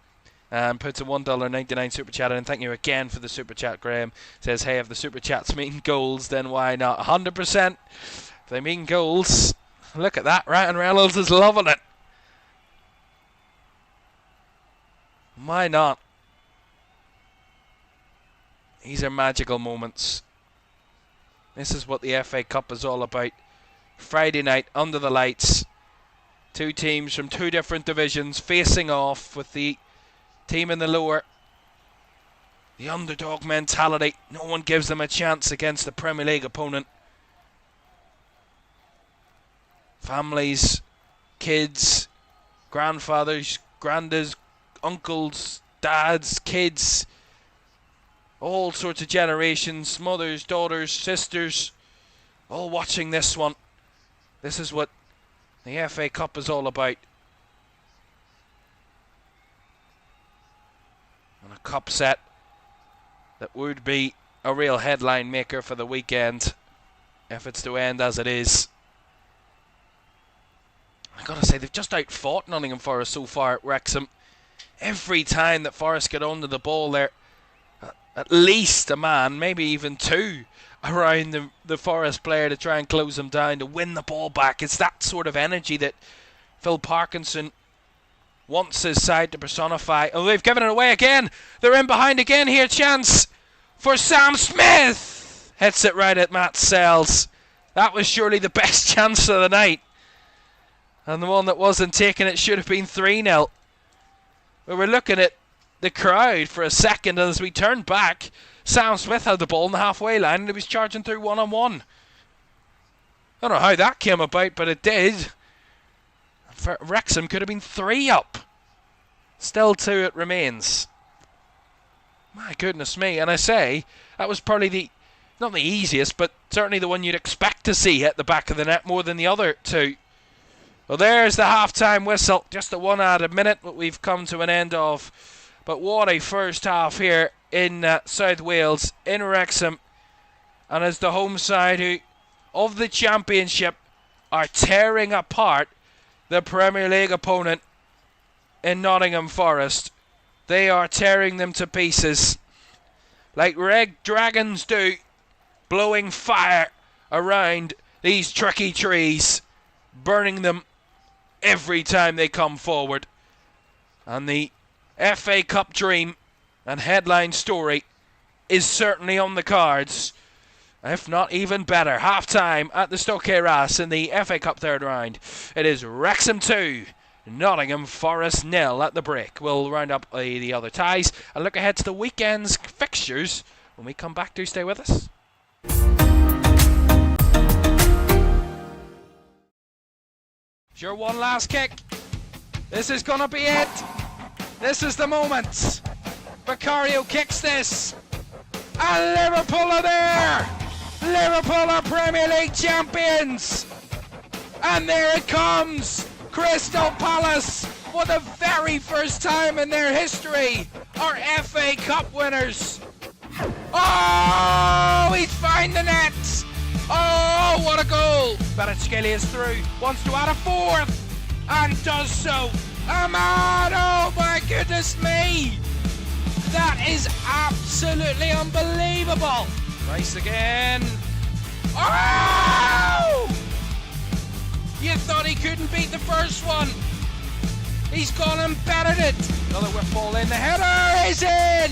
And puts a $1.99 super chat in. Thank you again for the super chat, Graham. Says, hey, if the super chats mean goals, then why not? 100%. If they mean goals, look at that. Ryan Reynolds is loving it. Why not? These are magical moments. This is what the FA Cup is all about. Friday night, under the lights. 2 teams from 2 different divisions facing off with the team in the lower. The underdog mentality. No one gives them a chance against the Premier League opponent. Families, kids, grandfathers, grandas, uncles, dads, kids, all sorts of generations, mothers, daughters, sisters, all watching this one. This is what the FA Cup is all about. And a cup set that would be a real headline maker for the weekend if it's to end as it is. I've got to say, they've just outfought Nottingham Forest so far at Wrexham. Every time that Forest get onto the ball, they're at least a man, maybe even 2, around the Forest player to try and close them down, to win the ball back. It's that sort of energy that Phil Parkinson wants his side to personify. Oh, they've given it away again. They're in behind again here. Chance for Sam Smith. Hits it right at Matt Sells. That was surely the best chance of the night. And the one that wasn't taken, it should have been 3-0. We were looking at the crowd for a second, and as we turned back, Sam Smith had the ball in the halfway line and he was charging through one-on-one. I don't know how that came about, but it did. For Wrexham could have been 3 up. Still 2 it remains. My goodness me. And I say, that was probably not the easiest, but certainly the one you'd expect to see hit the back of the net more than the other 2. Well, there's the half-time whistle. Just the 1 added minute that we've come to an end of. But what a first half here in South Wales, in Wrexham, and as the home side of the Championship are tearing apart the Premier League opponent in Nottingham Forest. They are tearing them to pieces like red dragons do, blowing fire around these tricky trees, burning them every time they come forward. And the FA Cup dream and headline story is certainly on the cards, if not even better. Half time at the Stok Cae Ras in the FA Cup third round. It is Wrexham 2, Nottingham Forest 0 at the break. We'll round up the other ties and look ahead to the weekend's fixtures when we come back. Do stay with us. Sure, one last kick. This is gonna be it. This is the moment. Vicario kicks this, and Liverpool are there. Liverpool are Premier League champions, and there it comes. Crystal Palace, for the very first time in their history, are FA Cup winners. Oh, he's found the net. Oh, what a goal! Kvaratskhelia is through, wants to add a fourth, and does so. Ahmad, oh my goodness me! That is absolutely unbelievable! Rice again. Oh! You thought he couldn't beat the first one. He's gone and bettered it. Another whip ball in. The header is in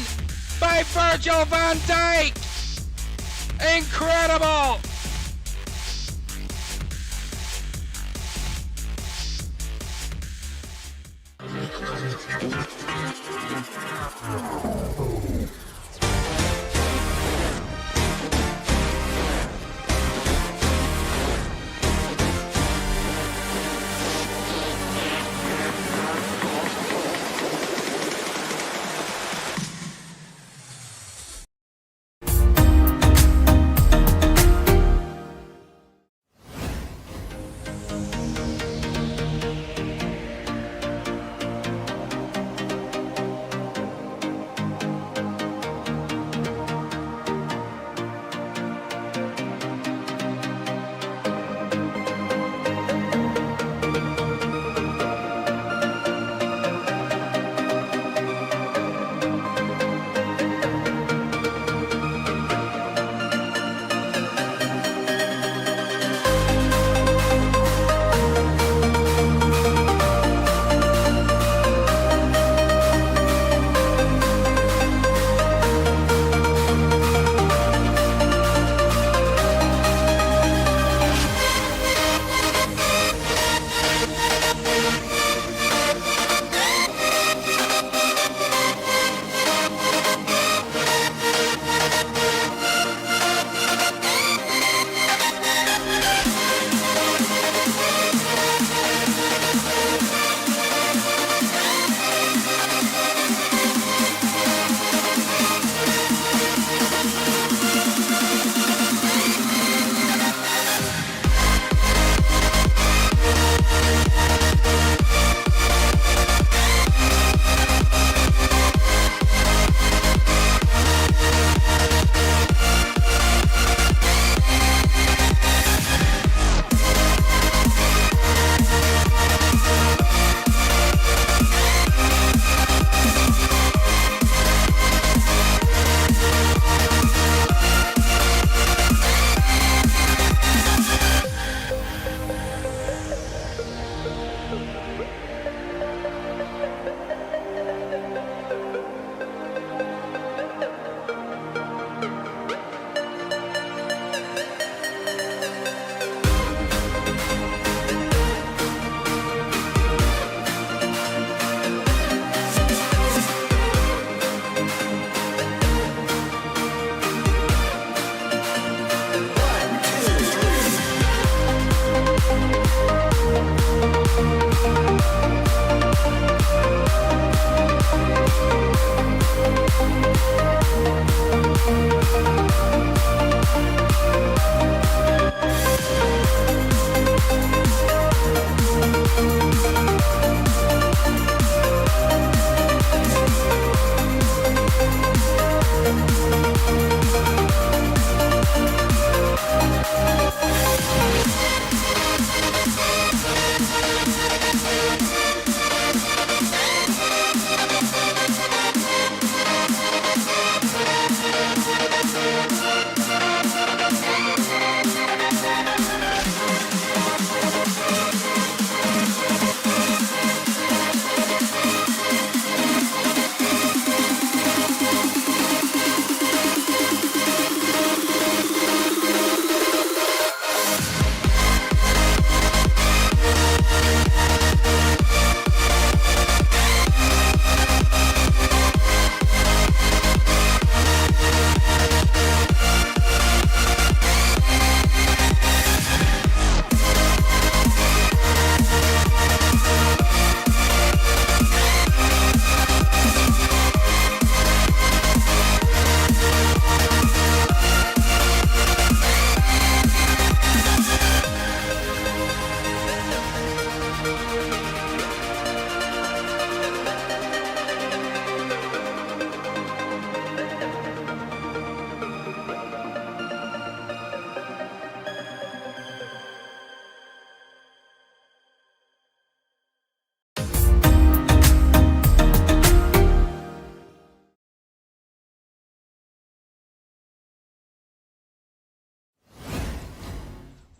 by Virgil van Dijk. Incredible!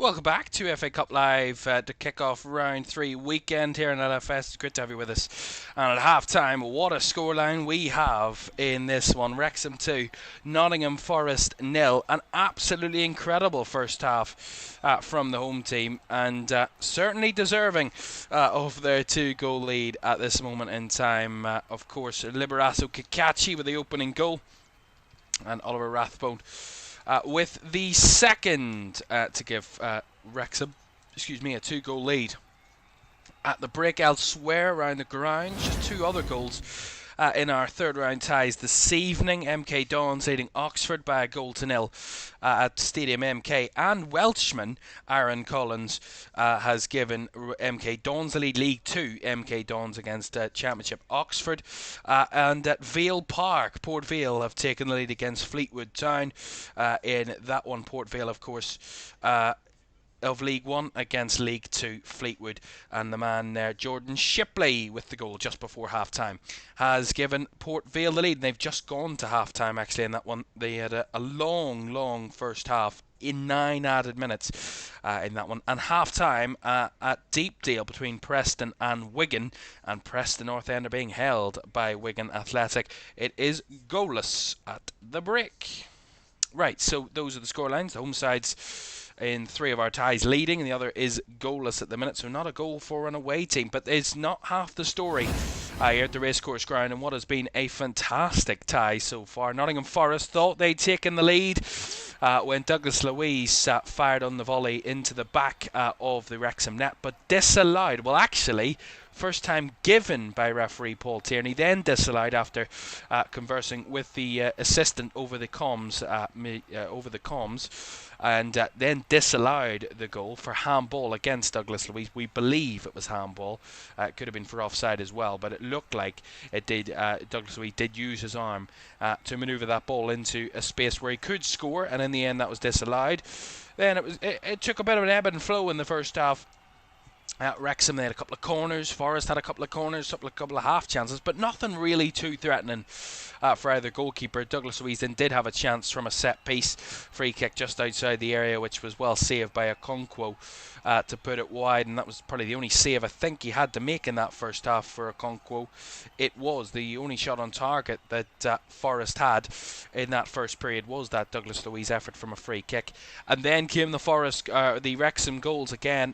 Welcome back to FA Cup Live to kick off round 3 weekend here in LFS. It's great to have you with us. And at half time, what a scoreline we have in this one. Wrexham 2, Nottingham Forest 0. An absolutely incredible first half from the home team, and certainly deserving of their 2-goal lead at this moment in time. Of course, Liberato Cacachi with the opening goal, and Oliver Rathbone with the second to give Wrexham, a 2-goal lead. At the break elsewhere around the ground, just 2 other goals in our third round ties this evening. MK Dons leading Oxford by 1-0 at Stadium MK, and Welshman Aaron Collins has given MK Dons the lead. League 2 MK Dons against Championship Oxford, and at Vale Park, Port Vale have taken the lead against Fleetwood Town in that one. Port Vale, of course, of League 1 against League 2 Fleetwood, and the man there, Jordan Shipley, with the goal just before half-time, has given Port Vale the lead. And they've just gone to half-time actually in that one. They had a long first half in 9 added minutes in that one, and half-time at Deepdale between Preston and Wigan, and Preston North End are being held by Wigan Athletic. It is goalless at the break. Right, so those are the scorelines. The home sides in 3 of our ties leading, and the other is goalless at the minute, so not a goal for an away team. But it's not half the story here at the racecourse ground, and what has been a fantastic tie so far. Nottingham Forest thought they'd taken the lead when Douglas Luiz fired on the volley into the back of the Wrexham net, but disallowed. Well, actually, first time given by referee Paul Tierney, then disallowed after conversing with the assistant over the comms, and then disallowed the goal for handball against Douglas Luiz. We believe it was handball. It could have been for offside as well, but it looked like it did. Douglas Luiz did use his arm to manoeuvre that ball into a space where he could score, and in the end that was disallowed. Then it took a bit of an ebb and flow in the first half. At Wrexham, they had a couple of corners. Forest had a couple of corners, a couple of half chances, but nothing really too threatening for either goalkeeper. Douglas Luiz then did have a chance from a set piece free kick just outside the area, which was well saved by Okonkwo to put it wide, and that was probably the only save I think he had to make in that first half for Okonkwo. It was the only shot on target that Forest had in that first period, was that Douglas Luiz effort from a free kick, and then came the Wrexham goals again.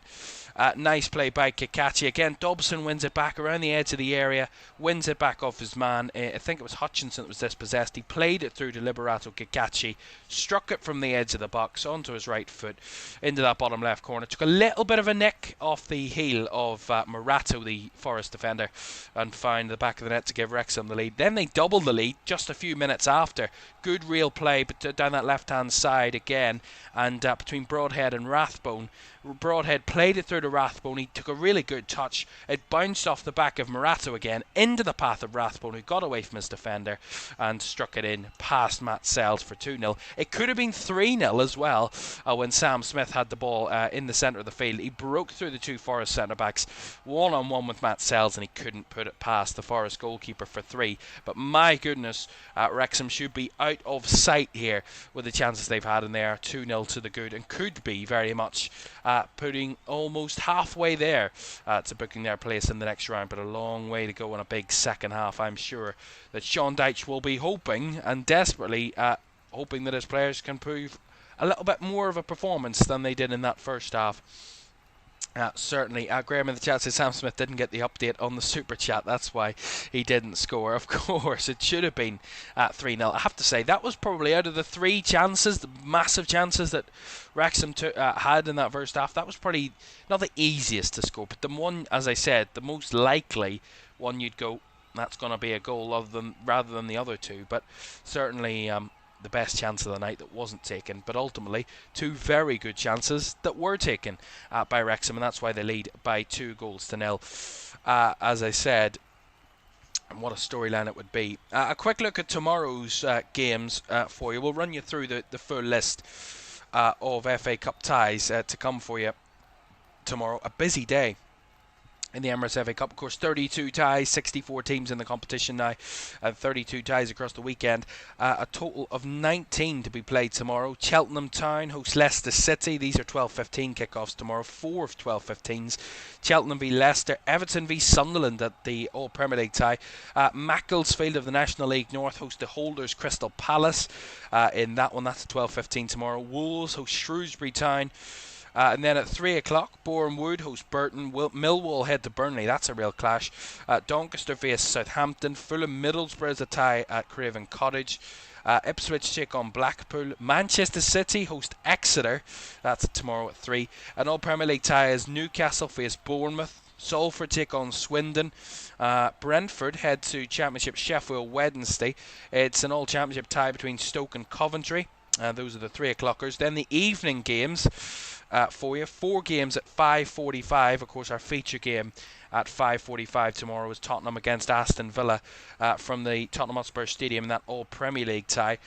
Nice play by Cacachi. Again, Dobson wins it back around the edge of the area, wins it back off his man. I think it was Hutchinson that was dispossessed. He played it through to Liberato Cacachi, struck it from the edge of the box onto his right foot into that bottom left corner. Took a little bit of a nick off the heel of Morato, the Forest defender, and found the back of the net to give Wrexham the lead. Then they doubled the lead just a few minutes after. Good real play but down that left-hand side again, and between Broadhead and Rathbone. Broadhead played it through to Rathbone. He took a really good touch. It bounced off the back of Morato again into the path of Rathbone, who got away from his defender and struck it in past Matt Sells for 2-0. It could have been 3-0 as well when Sam Smith had the ball in the centre of the field. He broke through the 2 Forest centre-backs one-on-one with Matt Sells, and he couldn't put it past the Forest goalkeeper for 3. But my goodness, Wrexham should be out of sight here with the chances they've had, and they are 2-0 to the good, and could be very much putting almost halfway there to booking their place in the next round, but a long way to go in a big second half. I'm sure that Sean Dyche will be hoping, and desperately hoping, that his players can prove a little bit more of a performance than they did in that first half. Certainly, Graham in the chat says Sam Smith didn't get the update on the super chat, that's why he didn't score. Of course, it should have been 3-0. I have to say, that was probably, out of the 3 chances, the massive chances that Wrexham had in that first half, that was probably not the easiest to score, but the one, as I said, the most likely one you'd go, that's going to be a goal rather than the other 2. But certainly the best chance of the night that wasn't taken, but ultimately 2 very good chances that were taken by Wrexham, and that's why they lead by 2-0. As I said, and what a storyline it would be. A quick look at tomorrow's games for you. We'll run you through the full list of FA Cup ties to come for you tomorrow. A busy day in the Emirates FA Cup. Of course, 32 ties, 64 teams in the competition now, and 32 ties across the weekend. A total of 19 to be played tomorrow. Cheltenham Town host Leicester City. These are 12:15 kickoffs tomorrow, 4 of 12:15s. Cheltenham v Leicester, Everton v Sunderland at the All Premier League tie. Macclesfield of the National League North host the holders Crystal Palace in that one. That's at 12:15 tomorrow. Wolves host Shrewsbury Town. And then at 3 o'clock, Boreham Wood host Burton. Millwall head to Burnley. That's a real clash. Doncaster vs Southampton. Fulham Middlesbrough is a tie at Craven Cottage. Ipswich take on Blackpool. Manchester City host Exeter. That's tomorrow at 3. An All Premier League tie is Newcastle vs Bournemouth. Salford take on Swindon. Brentford head to Championship Sheffield Wednesday. It's an all-championship tie between Stoke and Coventry. Those are the 3 o'clockers. Then the evening games for you. 4 games at 5:45. Of course, our feature game at 5:45 tomorrow is Tottenham against Aston Villa from the Tottenham Hotspur Stadium in that All Premier League tie.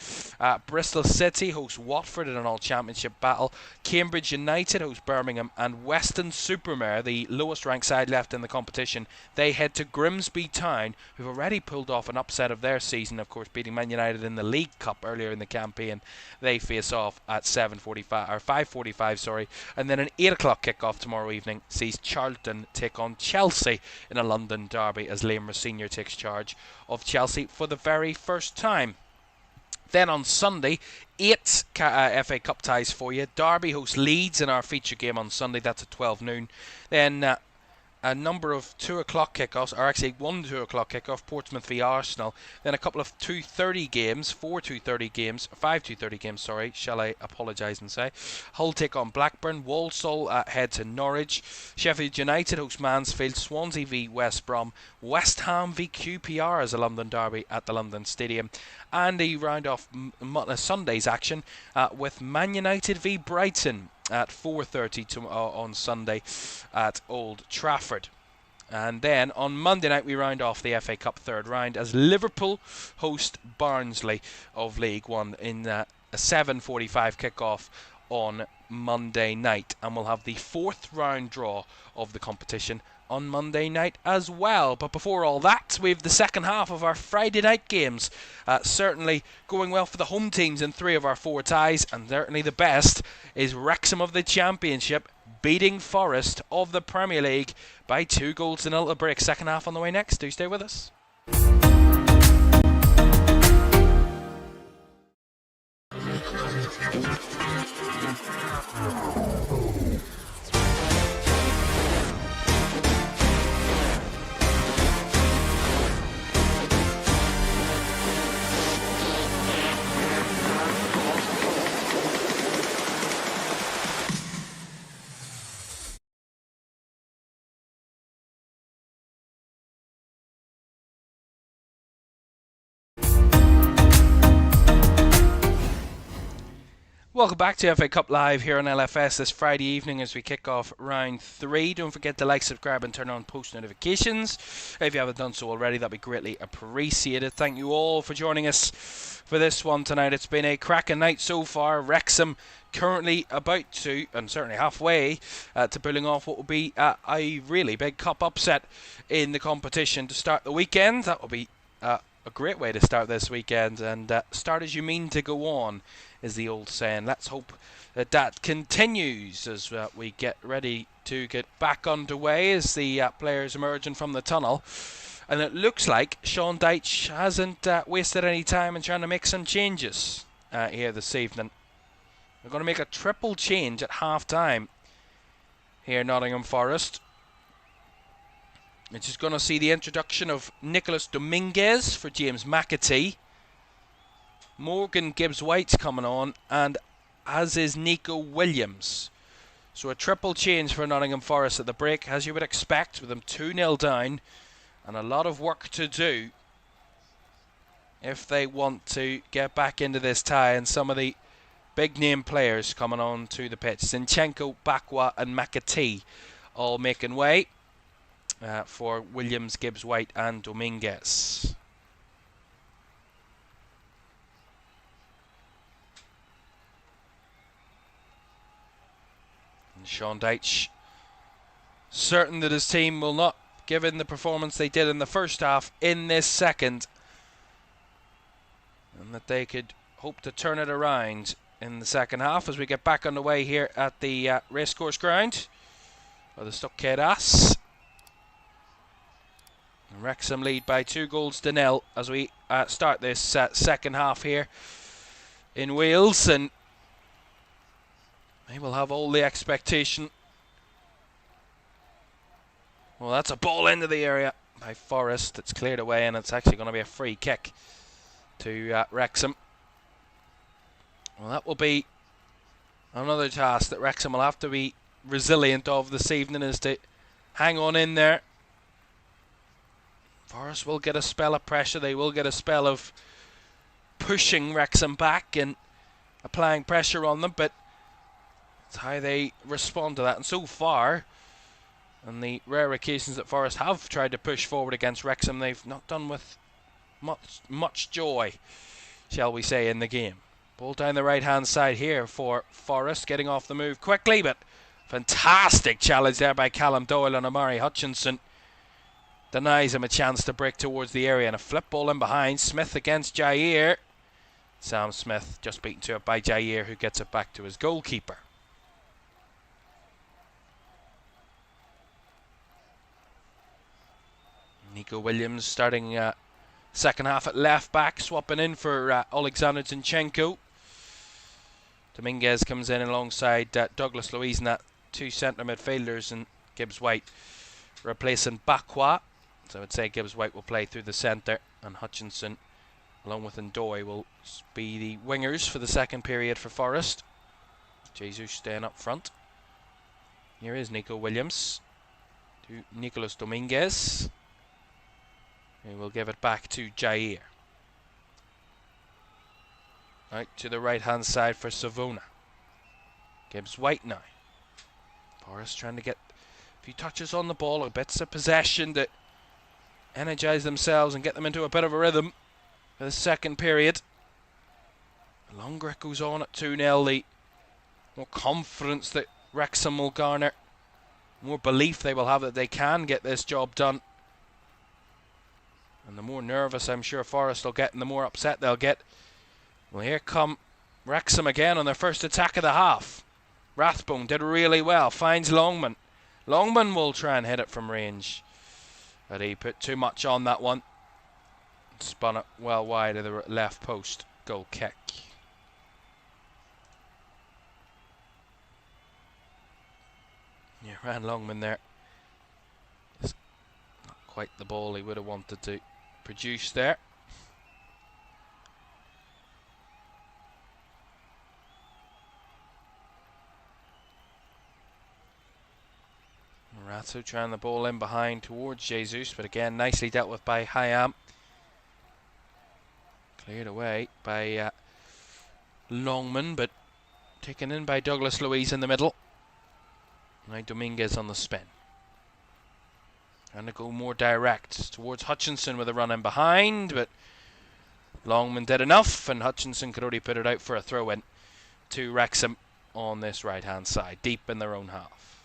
Bristol City host Watford in an All Championship battle. Cambridge United host Birmingham, and Weston-super-Mare, the lowest ranked side left in the competition, they head to Grimsby Town, who've already pulled off an upset of their season, of course, beating Man United in the League Cup earlier in the campaign. They face off at 7:45 or 5:45, sorry, and then an 8 o'clock kickoff tomorrow evening sees Charlton take on Chelsea in a London derby as Liam Rossignol takes charge of Chelsea for the very first time. Then on Sunday, 8 FA Cup ties for you. Derby hosts Leeds in our feature game on Sunday. That's at 12 noon. Then a number of 2 o'clock kickoffs, or actually one 2 o'clock kickoff, Portsmouth v Arsenal. Then a couple of 2:30 games, 4 2:30 games, 5 2:30 games, sorry, shall I apologise and say. Hull take on Blackburn, Walsall head to Norwich, Sheffield United host Mansfield, Swansea v West Brom, West Ham v QPR as a London derby at the London Stadium. And they round off Sunday's action with Man United v Brighton at 4:30 on Sunday at Old Trafford. And then on Monday night we round off the FA Cup third round as Liverpool host Barnsley of League One in a 7:45 kickoff on Monday night, and we'll have the 4th round draw of the competition on Monday night as well. But before all that, we have the second half of our Friday night games. Certainly going well for the home teams in 3 of our 4 ties, and certainly the best is Wrexham of the Championship beating Forest of the Premier League by 2 goals to 0 to break. Second half on the way next. Do stay with us. Welcome back to FA Cup Live here on LFS this Friday evening as we kick off round 3. Don't forget to like, subscribe and turn on post notifications. If you haven't done so already, that'd be greatly appreciated. Thank you all for joining us for this one tonight. It's been a cracking night so far. Wrexham currently about to, and certainly halfway, to pulling off what will be a really big cup upset in the competition to start the weekend. That will be a great way to start this weekend, and start as you mean to go on is the old saying. Let's hope that that continues as we get ready to get back underway as the players emerging from the tunnel. And it looks like Sean Dyche hasn't wasted any time in trying to make some changes here this evening. We're going to make a triple change at half-time here, Nottingham Forest, which is going to see the introduction of Nicholas Dominguez for James McAtee. Morgan Gibbs-White's coming on, and as is Nico Williams. So a triple change for Nottingham Forest at the break, as you would expect, with them 2-0 down, and a lot of work to do if they want to get back into this tie. And some of the big name players coming on to the pitch. Zinchenko, Bakwa and McAtee all making way for Williams, Gibbs-White and Dominguez. And Sean Dyche certain that his team will not give in the performance they did in the first half in this second, and that they could hope to turn it around in the second half as we get back underway here at the racecourse ground, or the Stok Cae Ras. Wrexham lead by 2-0 as we start this second half here in Wales, and they will have all the expectation. Well, that's a ball into the area by Forest. It's cleared away, and it's actually going to be a free kick to Wrexham. Well, that will be another task that Wrexham will have to be resilient of this evening, is to hang on in there. Forest will get a spell of pressure. They will get a spell of pushing Wrexham back and applying pressure on them, but it's how they respond to that. And so far, on the rare occasions that Forest have tried to push forward against Wrexham, they've not done with much joy, shall we say, in the game. Ball down the right-hand side here for Forest, getting off the move quickly, but fantastic challenge there by Callum Doyle on Amari Hutchinson. Denies him a chance to break towards the area, and a flip ball in behind. Smith against Jair. Sam Smith just beaten to it by Jair, who gets it back to his goalkeeper. Nico Williams starting second half at left back, swapping in for Alexander Zinchenko. Dominguez comes in alongside Douglas Luiz, and that two centre midfielders, and Gibbs White replacing Bakwa. So I would say Gibbs White will play through the centre, and Hutchinson along with Ndoye will be the wingers for the second period for Forest. Jesus staying up front. Here is Nico Williams to Nicolas Dominguez. He will give it back to Jair. Out to the right hand side for Savona. Gibbs White now. Forest trying to get a few touches on the ball, or bits of possession to energise themselves and get them into a bit of a rhythm for the second period. The longer it goes on at 2-0, the more confidence that Wrexham will garner, more belief they will have that they can get this job done. And the more nervous I'm sure Forest will get, and the more upset they'll get. Well, here come Wrexham again on their first attack of the half. Rathbone did really well, finds Longman. Longman will try and hit it from range, but he put too much on that one. Spun it well wide of the left post. Goal kick. Yeah, ran Longman there. It's not quite the ball he would have wanted to produce there. Morato trying the ball in behind towards Jesus, but again nicely dealt with by Hayam. Cleared away by Longman, but taken in by Douglas Luiz in the middle. Now Dominguez on the spin. Trying to go more direct towards Hutchinson with a run in behind, but Longman did enough, and Hutchinson could only put it out for a throw-in to Wrexham on this right-hand side, deep in their own half.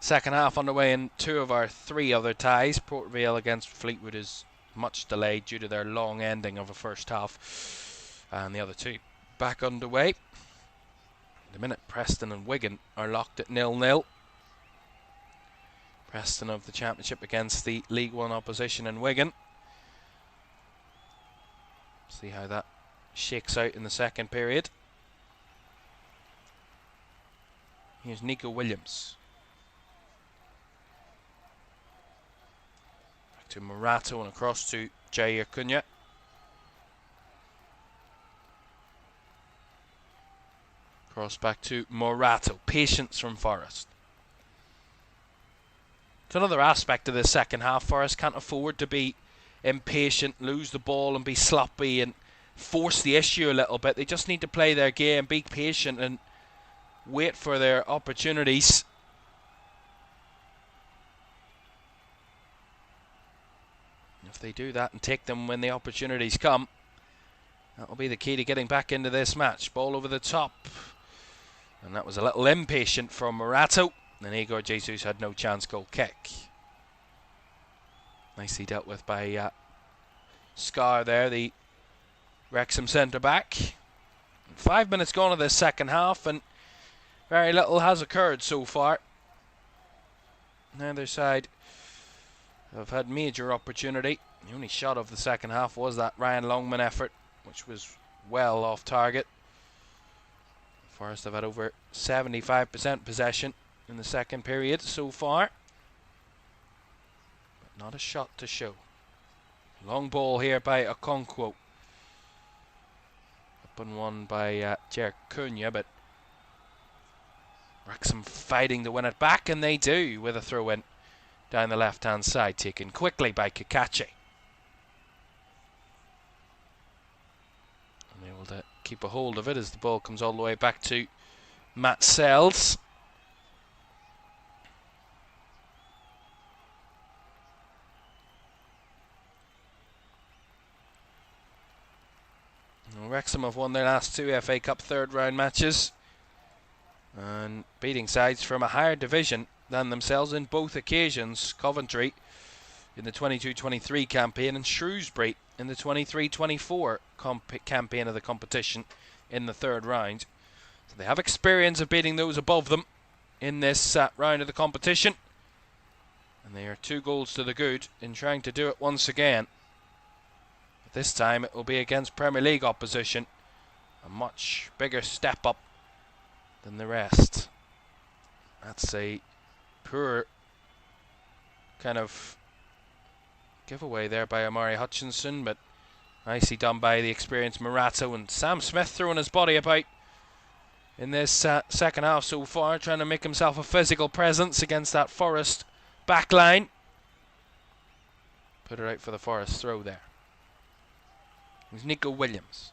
Second half underway in two of our three other ties. Port Vale against Fleetwood is much delayed due to their long ending of a first half, and the other two back underway. At the minute, Preston and Wigan are locked at 0-0. Preston of the Championship against the League One opposition in Wigan. See how that shakes out in the second period. Here's Nico Williams. Back to Morato and across to Jair Cunha. Cross back to Morato. Patience from Forest. It's another aspect of the second half. Forest can't afford to be impatient, lose the ball and be sloppy and force the issue a little bit. They just need to play their game, be patient and wait for their opportunities. If they do that and take them when the opportunities come, that will be the key to getting back into this match. Ball over the top. And that was a little impatient from Morato. And Igor Jesus had no chance goal kick. Nicely dealt with by Scar there, the Wrexham centre-back. 5 minutes gone of this second half, and very little has occurred so far. Neither side have had major opportunity. The only shot of the second half was that Ryan Longman effort, which was well off target. Forest have had over 75% possession in the second period so far. But not a shot to show. Long ball here by Okonkwo. Up and one by Jer Cunha, but Wrexham fighting to win it back, and they do with a throw-in down the left-hand side, taken quickly by Kakachi. And able to keep a hold of it as the ball comes all the way back to Matt Sells. Wrexham have won their last 2 FA Cup third round matches and beating sides from a higher division than themselves in both occasions. Coventry in the 22-23 campaign and Shrewsbury in the 23-24 campaign of the competition in the third round. So they have experience of beating those above them in this round of the competition, and they are 2 goals to the good in trying to do it once again. This time it will be against Premier League opposition, a much bigger step up than the rest. That's a poor kind of giveaway there by Amari Hutchinson, but nicely done by the experienced Morato, and Sam Smith throwing his body about in this second half so far, trying to make himself a physical presence against that Forest back line. Put it out for the Forest throw there. It's Nico Williams.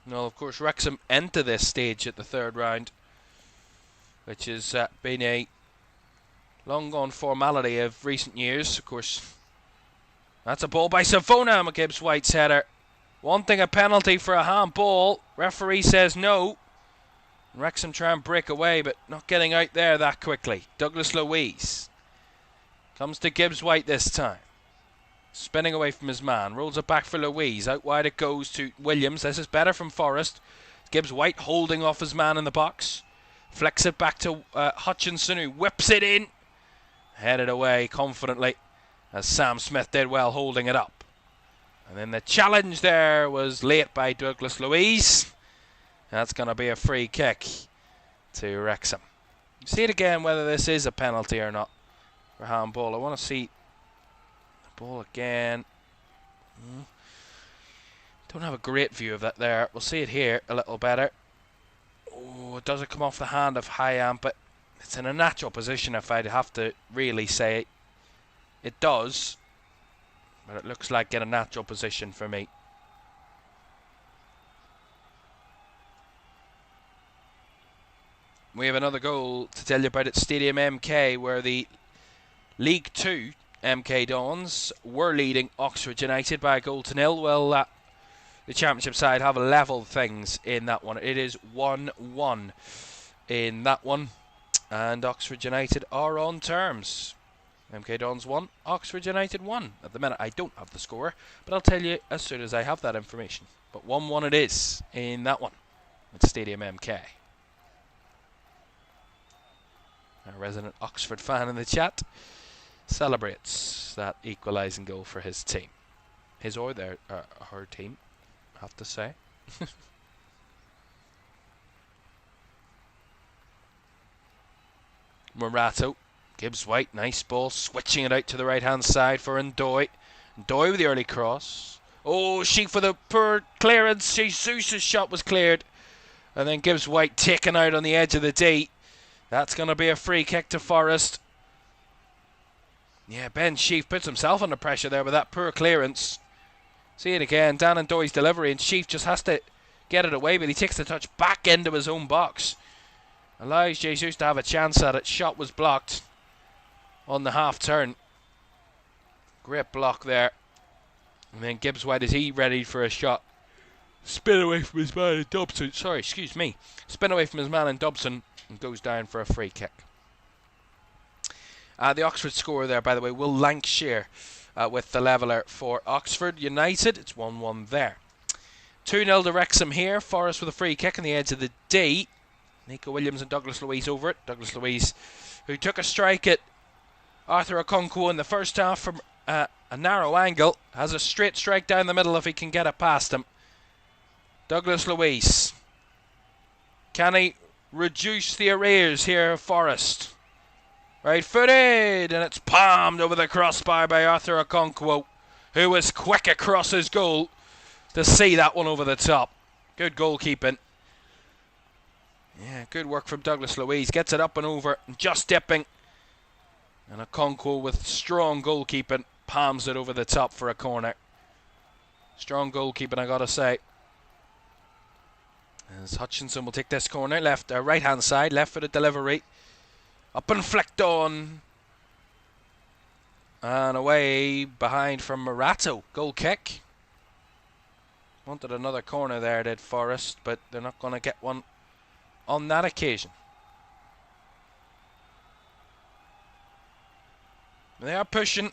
Now, of course, Wrexham enter this stage at the third round, which has been a long-gone formality of recent years. Of course, that's a ball by Savona, McGibbs-White's header. Wanting a penalty for a handball. Referee says no. Wrexham try and break away, but not getting out there that quickly. Douglas Luiz comes to Gibbs-White this time. Spinning away from his man. Rolls it back for Luiz. Out wide it goes to Williams. This is better from Forest. Gibbs-White holding off his man in the box. Flicks it back to Hutchinson, who whips it in. Headed away confidently, as Sam Smith did well holding it up. And then the challenge there was late by Douglas Luiz. That's going to be a free kick to Wrexham. See it again whether this is a penalty or not for handball. I want to see the ball again. Don't have a great view of that there. We'll see it here a little better. Oh, it doesn't come off the hand of Hayam, but it's in a natural position if I'd have to really say it. It does, but it looks like in a natural position for me. We have another goal to tell you about at Stadium MK, where the League 2 MK Dons were leading Oxford United by a goal to nil. Well, the Championship side have levelled things in that one. It is 1-1 in that one, and Oxford United are on terms. MK Dons 1, Oxford United 1. At the minute, I don't have the score, but I'll tell you as soon as I have that information. But 1-1 it is in that one at Stadium MK. A resident Oxford fan in the chat celebrates that equalising goal for his team. His or their her team, I have to say. Morato, Gibbs-White, nice ball, switching it out to the right-hand side for Ndoye. Ndoye with the early cross. Oh, Sheaf with a poor clearance. Jesus' shot was cleared. And then Gibbs-White taken out on the edge of the D. That's going to be a free kick to Forest. Yeah, Ben Sheaf puts himself under pressure there with that poor clearance. See it again, Dan Ndoye's delivery, and Sheaf just has to get it away, but he takes the touch back into his own box. Allows Jesus to have a chance at it. Shot was blocked. on the half turn. Great block there. And then Gibbs White, is he ready for a shot? Spin away from his man and Dobson. Sorry, excuse me. Spin away from his man and Dobson and goes down for a free kick. The Oxford score there, by the way, Will Lancashire with the leveller for Oxford United. It's 1-1 there. 2-0 to Wrexham here. Forest with a free kick on the edge of the D. Nico Williams and Douglas Luiz over it. Douglas Luiz, who took a strike at Arthur Okonkwo in the first half from a narrow angle, has a straight strike down the middle if he can get it past him. Douglas Luiz. Can he reduce the arrears here of Forest? Right footed, and it's palmed over the crossbar by Arthur Okonkwo, who was quick across his goal to see that one over the top. Good goalkeeping. Yeah, good work from Douglas Luiz. Gets it up and over, just dipping. And Okonkwo with strong goalkeeping palms it over the top for a corner. Strong goalkeeping, I gotta say. As Hutchinson will take this corner, right hand side, left footed delivery. Up and flicked on. And away behind from Murato. Goal kick. Wanted another corner there, did Forest, but they're not going to get one on that occasion. They are pushing.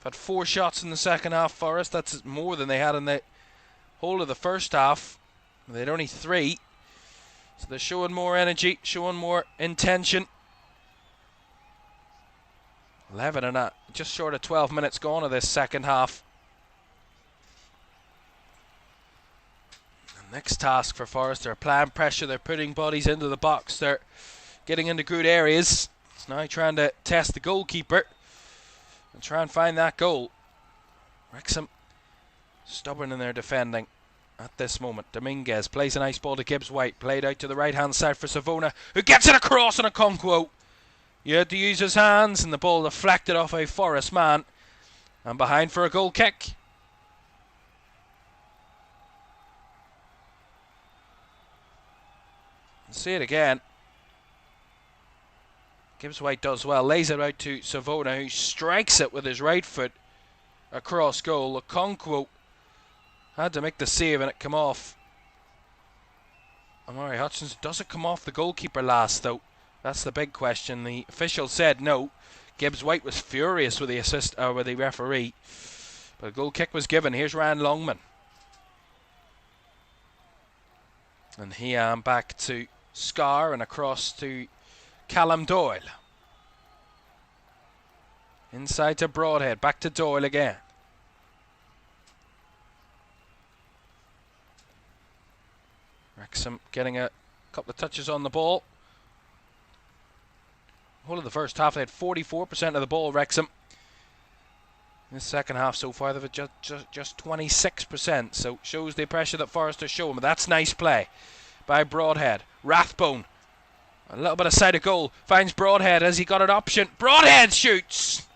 Had 4 shots in the second half, Forest. That's more than they had in the whole of the first half. They had only 3. So they're showing more energy, showing more intention. 11 and just short of 12 minutes gone of this second half. The next task for Forest, they're applying pressure, they're putting bodies into the box, they're getting into good areas. It's now trying to test the goalkeeper and try and find that goal. Wrexham stubborn in their defending at this moment. Dominguez plays a nice ball to Gibbs White, played out to the right hand side for Savona, who gets it across on a Okonkwo. He had to use his hands and the ball deflected off a Forest man and behind for a goal kick. See it again. Gibbs White does well, lays it out to Savona, who strikes it with his right foot across goal. Okonkwo had to make the save and it come off. Amari Hutchinson, does it come off the goalkeeper last though? That's the big question. The official said no. Gibbs White was furious with the with the referee, but a goal kick was given. Here's Ryan Longman, and he back to Scar and across to Callum Doyle. Inside to Broadhead, back to Doyle again. Wrexham getting a couple of touches on the ball. Whole of the first half, they had 44% of the ball, Wrexham. In the second half so far, they've had just 26%. So shows the pressure that Forest are showing. But that's nice play by Broadhead. Rathbone, a little bit of side of goal, finds Broadhead as he got an option. Broadhead shoots!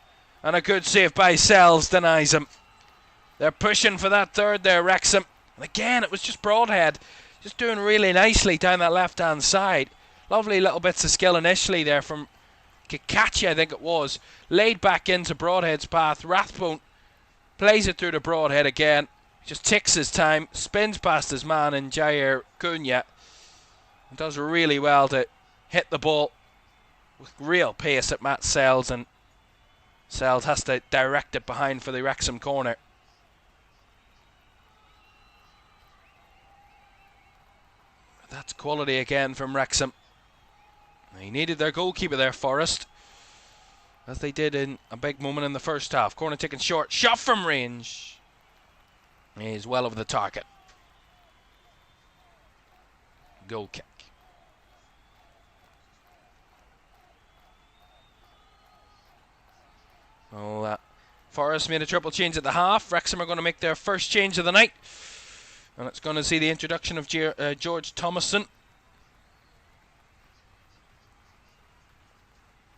And a good save by Sells denies him. They're pushing for that third there, Wrexham. And again, it was just Broadhead just doing really nicely down that left-hand side. Lovely little bits of skill initially there from Kakachi, I think it was. Laid back into Broadhead's path. Rathbone plays it through to Broadhead again. Just ticks his time. Spins past his man in Jair Cunha. And does really well to hit the ball with real pace at Matt Sells. And Sells has to direct it behind for the Wrexham corner. That's quality again from Wrexham. They needed their goalkeeper there, Forest, as they did in a big moment in the first half. Corner taken short. Shot from range. He's well over the target. Goal kick. Well, Forest made a triple change at the half. Wrexham are going to make their first change of the night. And it's going to see the introduction of George Thomason.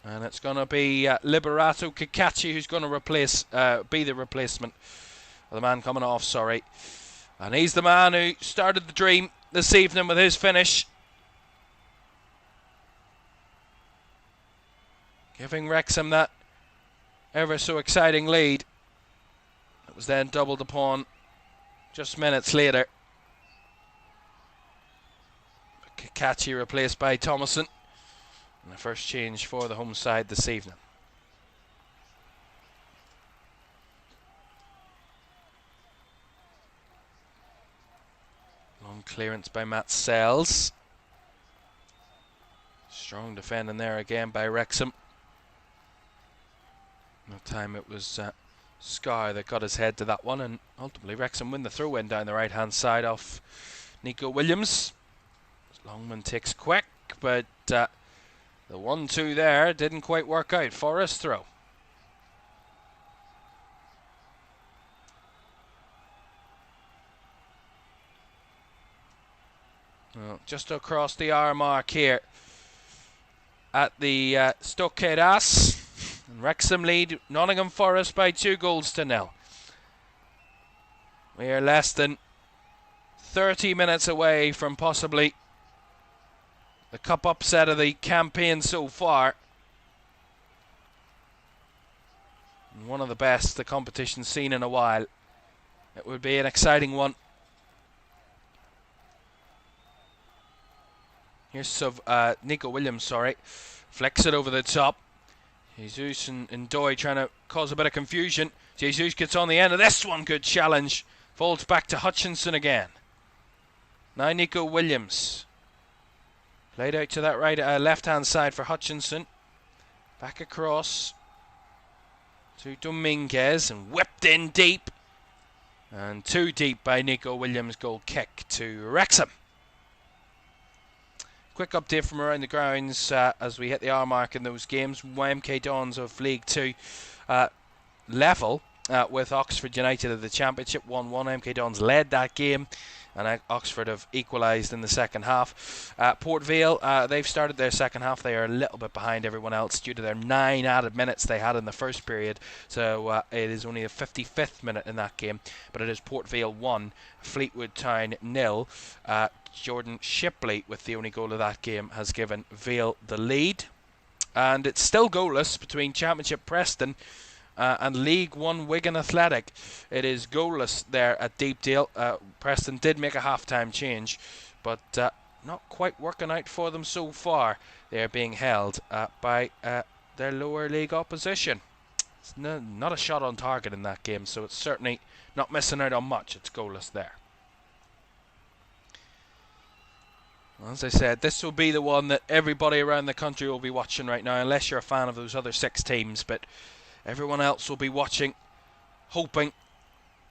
And it's going to be Liberato Kakachi who's going to be the replacement. Or the man coming off, sorry. And he's the man who started the dream this evening with his finish. giving Wrexham that ever so exciting lead. It was then doubled upon just minutes later. Caoimhan replaced by Thomason. And the first change for the home side this evening. Long clearance by Matt Sells. Strong defending there again by Wrexham. No time it was Scar that got his head to that one, and ultimately Wrexham win the throw-in down the right-hand side off Nico Williams. Longman takes quick, but the 1-2 there didn't quite work out. Forest throw. Well, just across the hour mark here at the Stok Cae Ras. And Wrexham lead Nottingham Forest by 2-0. We are less than 30 minutes away from possibly the cup upset of the campaign so far. And one of the best the competition's seen in a while. It would be an exciting one. Here's Nico Williams, flicks it over the top. Jesus and Doy trying to cause a bit of confusion. Jesus gets on the end of this one. Good challenge. Folds back to Hutchinson again. Now Nico Williams. Played out to that left-hand side for Hutchinson. Back across to Dominguez and whipped in deep. And too deep by Nico Williams. Goal kick to Wrexham. Quick update from around the grounds as we hit the hour mark in those games. YMK Dons of League 2 level with Oxford United of the Championship 1-1. MK Dons led that game, and Oxford have equalised in the second half. Port Vale, they've started their second half. They are a little bit behind everyone else due to their 9 added minutes they had in the first period. So it is only the 55th minute in that game, but it is Port Vale 1, Fleetwood Town 0. Jordan Shipley, with the only goal of that game, has given Vale the lead. And it's still goalless between Championship Preston and League 1 Wigan Athletic. It is goalless there at Deepdale. Preston did make a half-time change, but not quite working out for them so far. They are being held by their lower league opposition. It's not a shot on target in that game, so it's certainly not missing out on much. It's goalless there. As I said, this will be the one that everybody around the country will be watching right now, unless you're a fan of those other 6 teams. But everyone else will be watching, hoping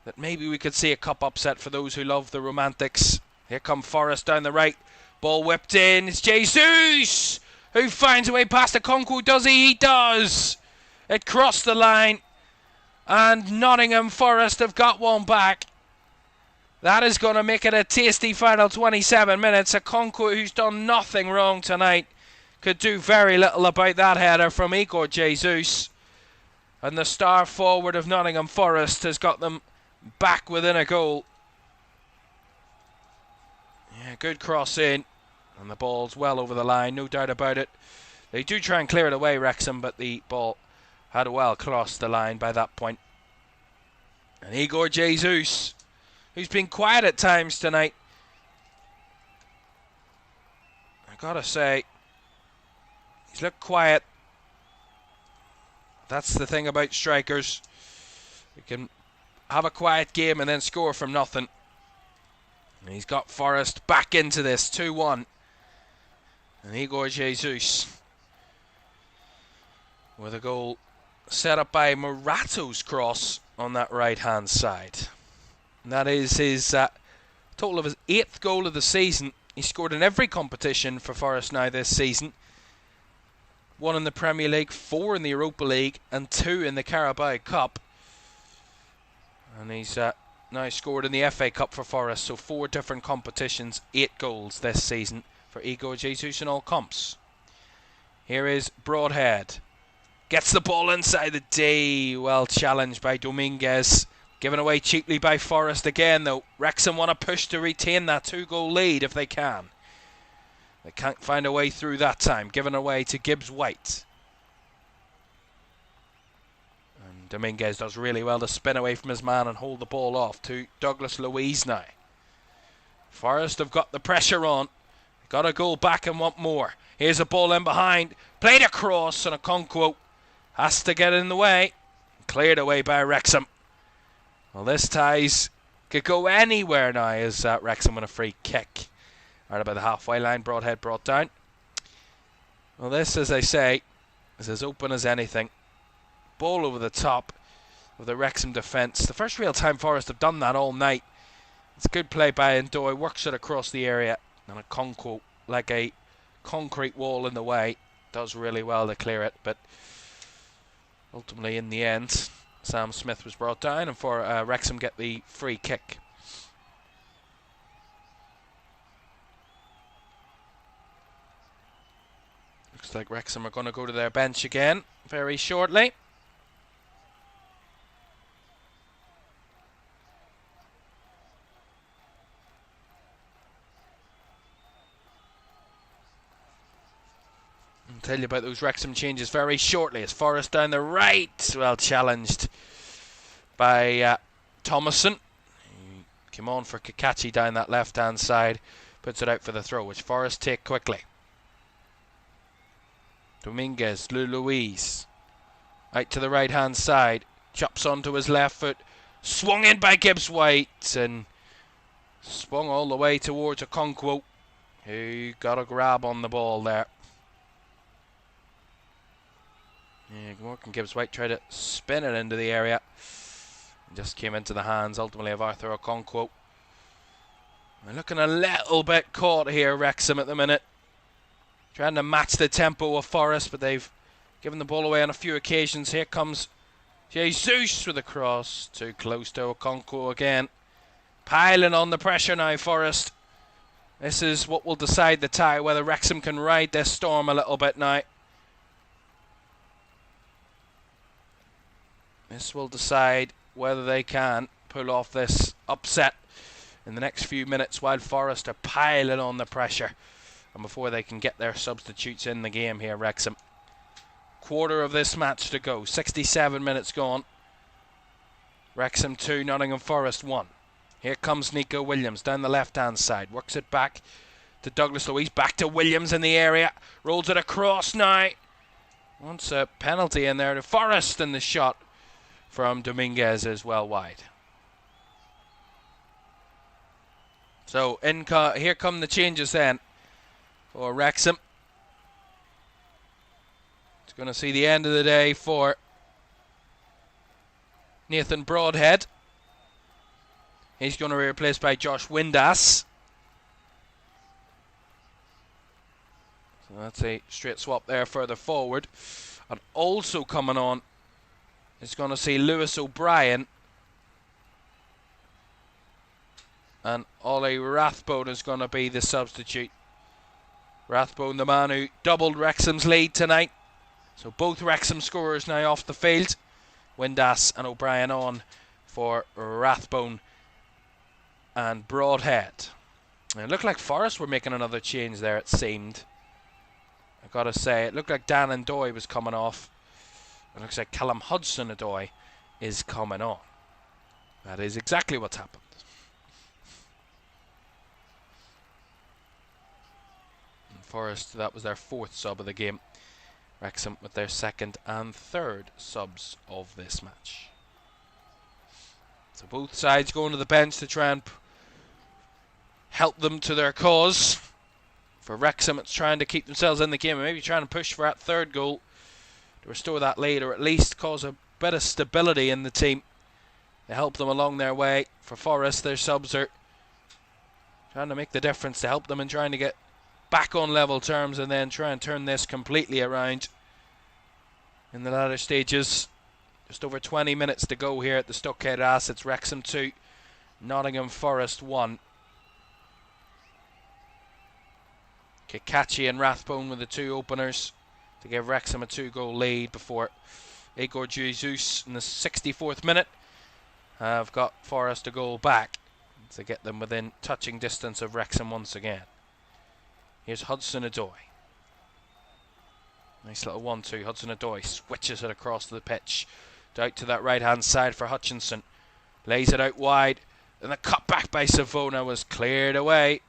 that maybe we could see a cup upset for those who love the romantics. Here come Forest down the right. Ball whipped in. It's Jesus who finds a way past the Okonkwo. Does he? He does. It crossed the line. And Nottingham Forest have got one back. That is going to make it a tasty final 27 minutes. Okonkwo, who's done nothing wrong tonight, could do very little about that header from Igor Jesus. And the star forward of Nottingham Forest has got them back within a goal. Yeah, good cross in. And the ball's well over the line, no doubt about it. They do try and clear it away, Wrexham, but the ball had well crossed the line by that point. And Igor Jesus, who's been quiet at times tonight, I gotta say, he's looked quiet. That's the thing about strikers. You can have a quiet game and then score from nothing. And he's got Forest back into this, 2-1. And Igor Jesus with a goal set up by Morato's cross on that right-hand side. And that is his total of his 8th goal of the season. He scored in every competition for Forest now this season. 1 in the Premier League, 4 in the Europa League, and 2 in the Carabao Cup. And he's now scored in the FA Cup for Forest, so 4 different competitions, 8 goals this season for Igor Jesus in all comps. Here is Broadhead. Gets the ball inside the D. Well challenged by Dominguez. Given away cheaply by Forest again, though. Wrexham want to push to retain that 2-goal lead if they can. They can't find a way through that time. Given away to Gibbs-White. Dominguez does really well to spin away from his man and hold the ball off to Douglas Luiz now. Forest have got the pressure on. Got a goal back and want more. Here's a ball in behind. Played across, and Okonkwo has to get in the way. Cleared away by Wrexham. Well, this ties could go anywhere now as Wrexham win a free kick. Right about the halfway line, Broadhead brought down. Well, this, as I say, is as open as anything. Ball over the top of the Wrexham defence. The first real time Forest have done that all night. It's good play by Ndoye, works it across the area, and Okonkwo, like a concrete wall in the way, does really well to clear it, but ultimately in the end Sam Smith was brought down, and for Wrexham get the free kick. Looks like Wrexham are going to go to their bench again very shortly. I'll tell you about those Wrexham changes very shortly. As Forest down the right, well challenged by Thomason. He came on for Kakachi down that left hand side, puts it out for the throw, which Forest take quickly. Dominguez, Luiz, out to the right hand side, chops onto his left foot, swung in by Gibbs White, and swung all the way towards Okonkwo, who got a grab on the ball there. Yeah, Morgan Gibbs White tried to spin it into the area. Just came into the hands ultimately of Arthur Okonkwo. They're looking a little bit caught here, Wrexham, at the minute. Trying to match the tempo of Forest, but they've given the ball away on a few occasions. Here comes Jesus with a cross. Too close to Okonkwo again. Piling on the pressure now, Forest. This is what will decide the tie, whether Wrexham can ride this storm a little bit now. This will decide whether they can pull off this upset in the next few minutes while Forest are piling on the pressure, and before they can get their substitutes in the game here, Wrexham. Quarter of this match to go. 67 minutes gone. Wrexham 2, Nottingham Forest 1. Here comes Nico Williams down the left-hand side. Works it back to Douglas Luiz. Back to Williams in the area. Rolls it across now. Wants a penalty in there to Forest, and the shot from Dominguez is well wide. So here come the changes then for Wrexham. It's going to see the end of the day for Nathan Broadhead. He's going to be replaced by Josh Windass. So that's a straight swap there further forward. And also coming on, it's going to see Lewis O'Brien, and Ollie Rathbone is going to be the substitute. Rathbone, the man who doubled Wrexham's lead tonight. So both Wrexham scorers now off the field. Windass and O'Brien on for Rathbone and Broadhead. And it looked like Forest were making another change there, it seemed. I've got to say, it looked like Dan Ndoye was coming off. It looks like Callum Hudson-Odoi is coming on. That is exactly what's happened. And Forest, that was their fourth sub of the game. Wrexham with their second and third subs of this match. So both sides going to the bench to try and help them to their cause. For Wrexham, it's trying to keep themselves in the game and maybe trying to push for that third goal to restore that lead, or at least cause a bit of stability in the team to help them along their way. For Forest, their subs are trying to make the difference to help them in trying to get back on level terms and then try and turn this completely around in the latter stages. Just over 20 minutes to go here at the Stok Cae Ras. It's Wrexham 2, Nottingham Forest 1. Kakachi and Rathbone with the two openers to give Wrexham a 2-goal lead before Igor Jesus in the 64th minute have got Forest a goal back to get them within touching distance of Wrexham once again. Here's Hudson-Odoi. Nice little 1-2. Hudson-Odoi switches it across the pitch Out to that right-hand side for Hutchinson. Lays it out wide. And the cut back by Savona was cleared away.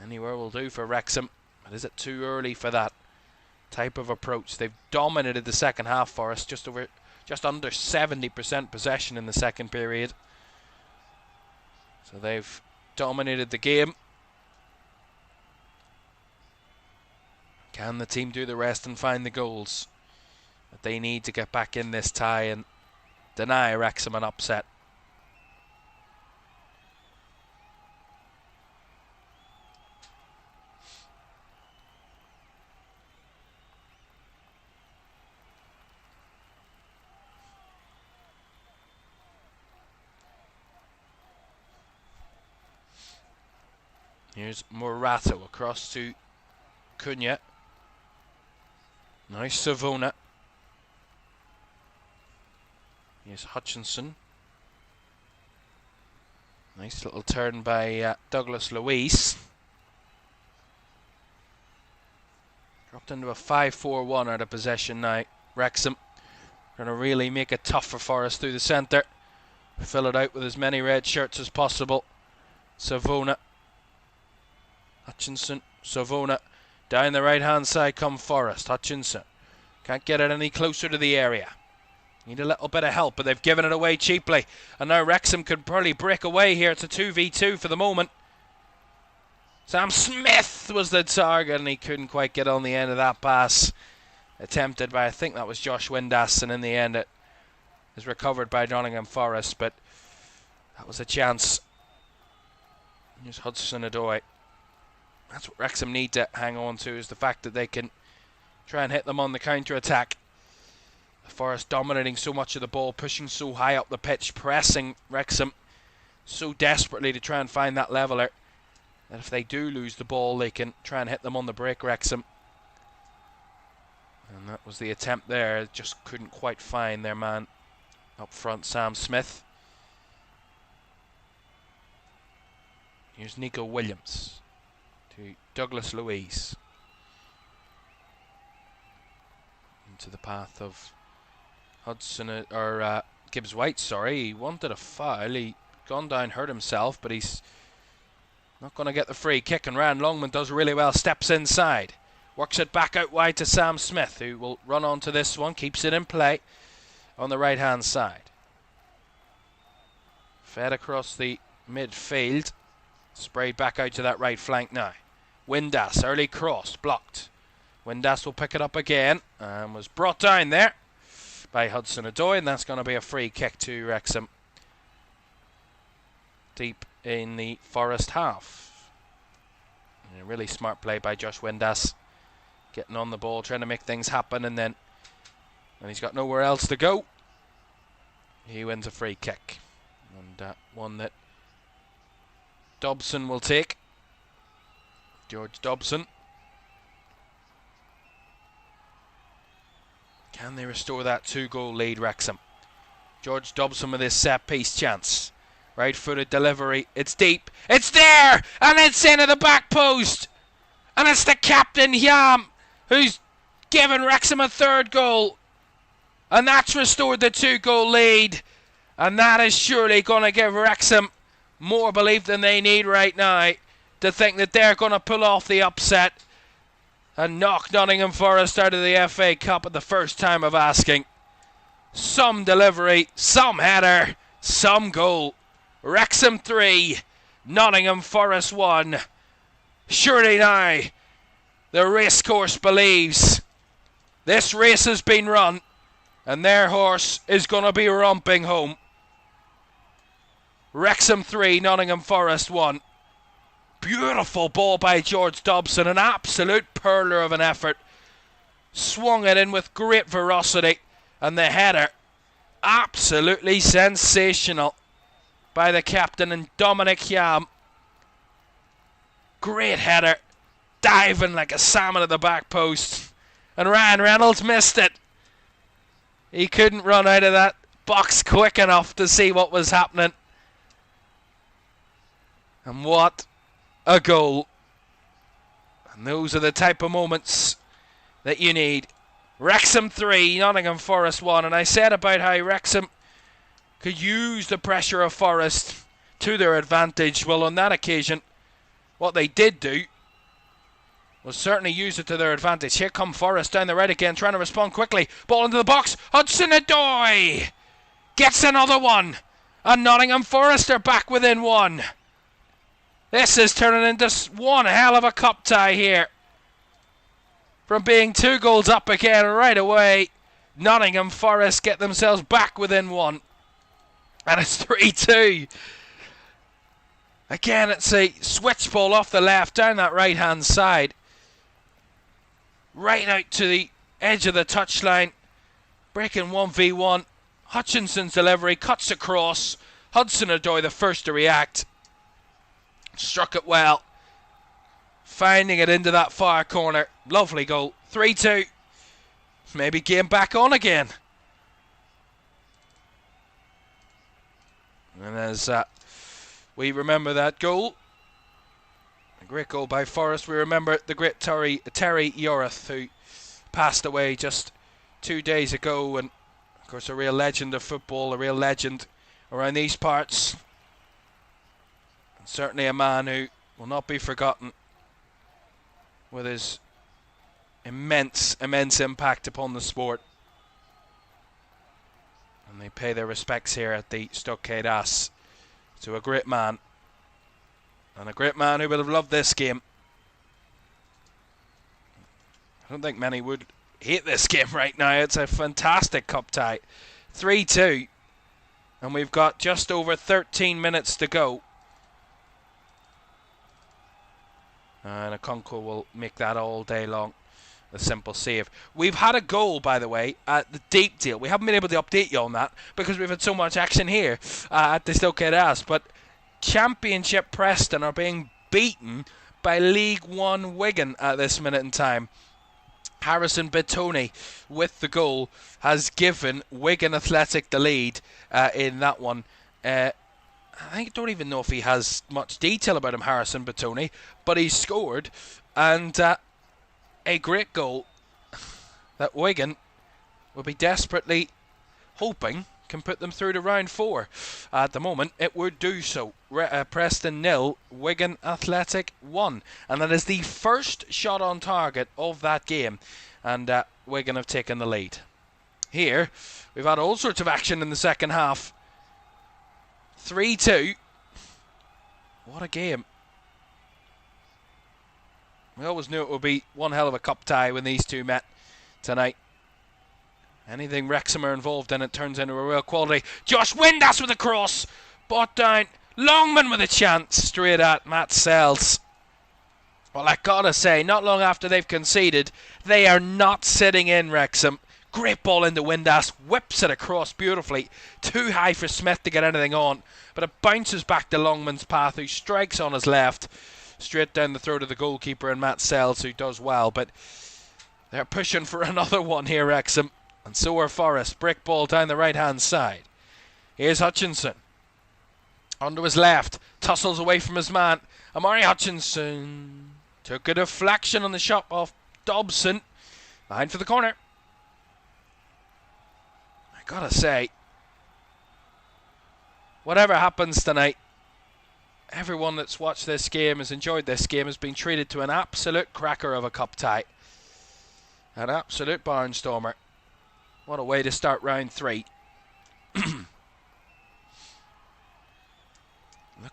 Anywhere will do for Wrexham. But is it too early for that type of approach? They've dominated the second half for us. Just under 70% possession in the second period. So they've dominated the game. Can the team do the rest and find the goals that they need to get back in this tie and deny Wrexham an upset? Here's Morato across to Cunha. Nice Savona. Here's Hutchinson. Nice little turn by Douglas Luiz. Dropped into a 5-4-1 out of possession now. Wrexham going to really make it tough for Forest through the centre. Fill it out with as many red shirts as possible. Savona. Hutchinson. Savona. Down the right-hand side come Forest. Hutchinson. Can't get it any closer to the area. Need a little bit of help, but they've given it away cheaply. And now Wrexham could probably break away here. It's a 2v2 for the moment. Sam Smith was the target, and he couldn't quite get on the end of that pass. Attempted by, I think that was Josh Windass, and in the end it is recovered by Nottingham Forest, but that was a chance. Here's Hudson-Odoi. That's what Wrexham need to hang on to, is the fact that they can try and hit them on the counter-attack. Forest dominating so much of the ball, pushing so high up the pitch, pressing Wrexham so desperately to try and find that leveller, that if they do lose the ball, they can try and hit them on the break, Wrexham. And that was the attempt there. Just couldn't quite find their man up front, Sam Smith. Here's Nico Williams to Douglas Luiz. Into the path of Hudson, or Gibbs White, sorry. He wanted a foul. He gone down, hurt himself, but he's not going to get the free kick. And Ryan Longman does really well. Steps inside. Works it back out wide to Sam Smith, who will run on to this one. Keeps it in play on the right-hand side. Fed across the midfield. Sprayed back out to that right flank now. Windass, early cross, blocked. Windass will pick it up again and was brought down there by Hudson-Odoi, and that's going to be a free kick to Wrexham deep in the Forest half. And a really smart play by Josh Windass, getting on the ball, trying to make things happen, and then when he's got nowhere else to go, he wins a free kick, and one that Dobson will take. George Dobson. Can they restore that 2-goal lead, Wrexham? George Dobson with his set-piece chance. Right-footed delivery. It's deep. It's there! And it's into the back post! And it's the captain, Caoimhan, who's given Wrexham a third goal. And that's restored the 2-goal lead. And that is surely going to give Wrexham more belief than they need right now to think that they're going to pull off the upset and knock Nottingham Forest out of the FA Cup at the first time of asking. Some delivery, some header, some goal. Wrexham 3, Nottingham Forest 1. Surely now the racecourse believes this race has been run and their horse is going to be romping home. Wrexham 3, Nottingham Forest 1. Beautiful ball by George Dobson, an absolute perler of an effort. Swung it in with great ferocity, and the header, absolutely sensational by the captain and Dominic Caoimhan. Great header, diving like a salmon at the back post, and Ryan Reynolds missed it. He couldn't run out of that box quick enough to see what was happening. And what a goal. And those are the type of moments that you need. Wrexham 3, Nottingham Forest 1. And I said about how Wrexham could use the pressure of Forest to their advantage. Well, on that occasion, what they did do was certainly use it to their advantage. Here come Forest down the right again, trying to respond quickly. Ball into the box. Hudson-Odoi gets another one. And Nottingham Forest are back within one. This is turning into one hell of a cup tie here. From being 2 goals up again right away, Nottingham Forest get themselves back within one. And it's 3-2. Again, it's a switch ball off the left, down that right-hand side. Right out to the edge of the touchline. Breaking 1v1. Hutchinson's delivery cuts across. Hudson-Odoi the first to react. Struck it well. Finding it into that far corner. Lovely goal. 3-2. Maybe game back on again. And as we remember that goal, a great goal by Forest, we remember the great Terry Yorath, who passed away just 2 days ago, and of course a real legend of football, a real legend around these parts, and certainly a man who will not be forgotten with his immense impact upon the sport. And they pay their respects here at the Stok Cae Ras to a great man. And a great man who would have loved this game. I don't think many would hate this game right now. It's a fantastic cup tie. 3-2. And we've got just over 13 minutes to go. And Okonkwo will make that all day long. A simple save. We've had a goal, by the way, at the deep deal. We haven't been able to update you on that because we've had so much action here at the Stok Cae Ras. But Championship Preston are being beaten by League One Wigan at this minute in time. Harrison Bitoni with the goal has given Wigan Athletic the lead in that one. I don't even know if he has much detail about him, Harrison Bitoni, but he's scored, and a great goal that Wigan will be desperately hoping can put them through to round 4. At the moment, it would do so. Preston 0, Wigan Athletic 1. And that is the first shot on target of that game. And Wigan have taken the lead. Here, we've had all sorts of action in the second half. 3-2. What a game. We always knew it would be one hell of a cup tie when these two met tonight. Anything Wrexham are involved in, it turns into a real quality. Josh Windass with a cross. Brought down. Longman with a chance. Straight at Matt Sells. Well, I gotta say, not long after they've conceded, they are not sitting in, Wrexham. Great ball into Windass. Whips it across beautifully. Too high for Smith to get anything on. But it bounces back to Longman's path, who strikes on his left. Straight down the throat of the goalkeeper and Matt Sells, who does well. But they're pushing for another one here, Wrexham. And so are Forest. Brick ball down the right-hand side. Here's Hutchinson. Onto his left. Tussles away from his man. Amari Hutchinson took a deflection on the shot off Dobson. Behind for the corner. I gotta say, whatever happens tonight, everyone that's watched this game, has enjoyed this game, has been treated to an absolute cracker of a cup tie. An absolute barnstormer. What a way to start round 3. Look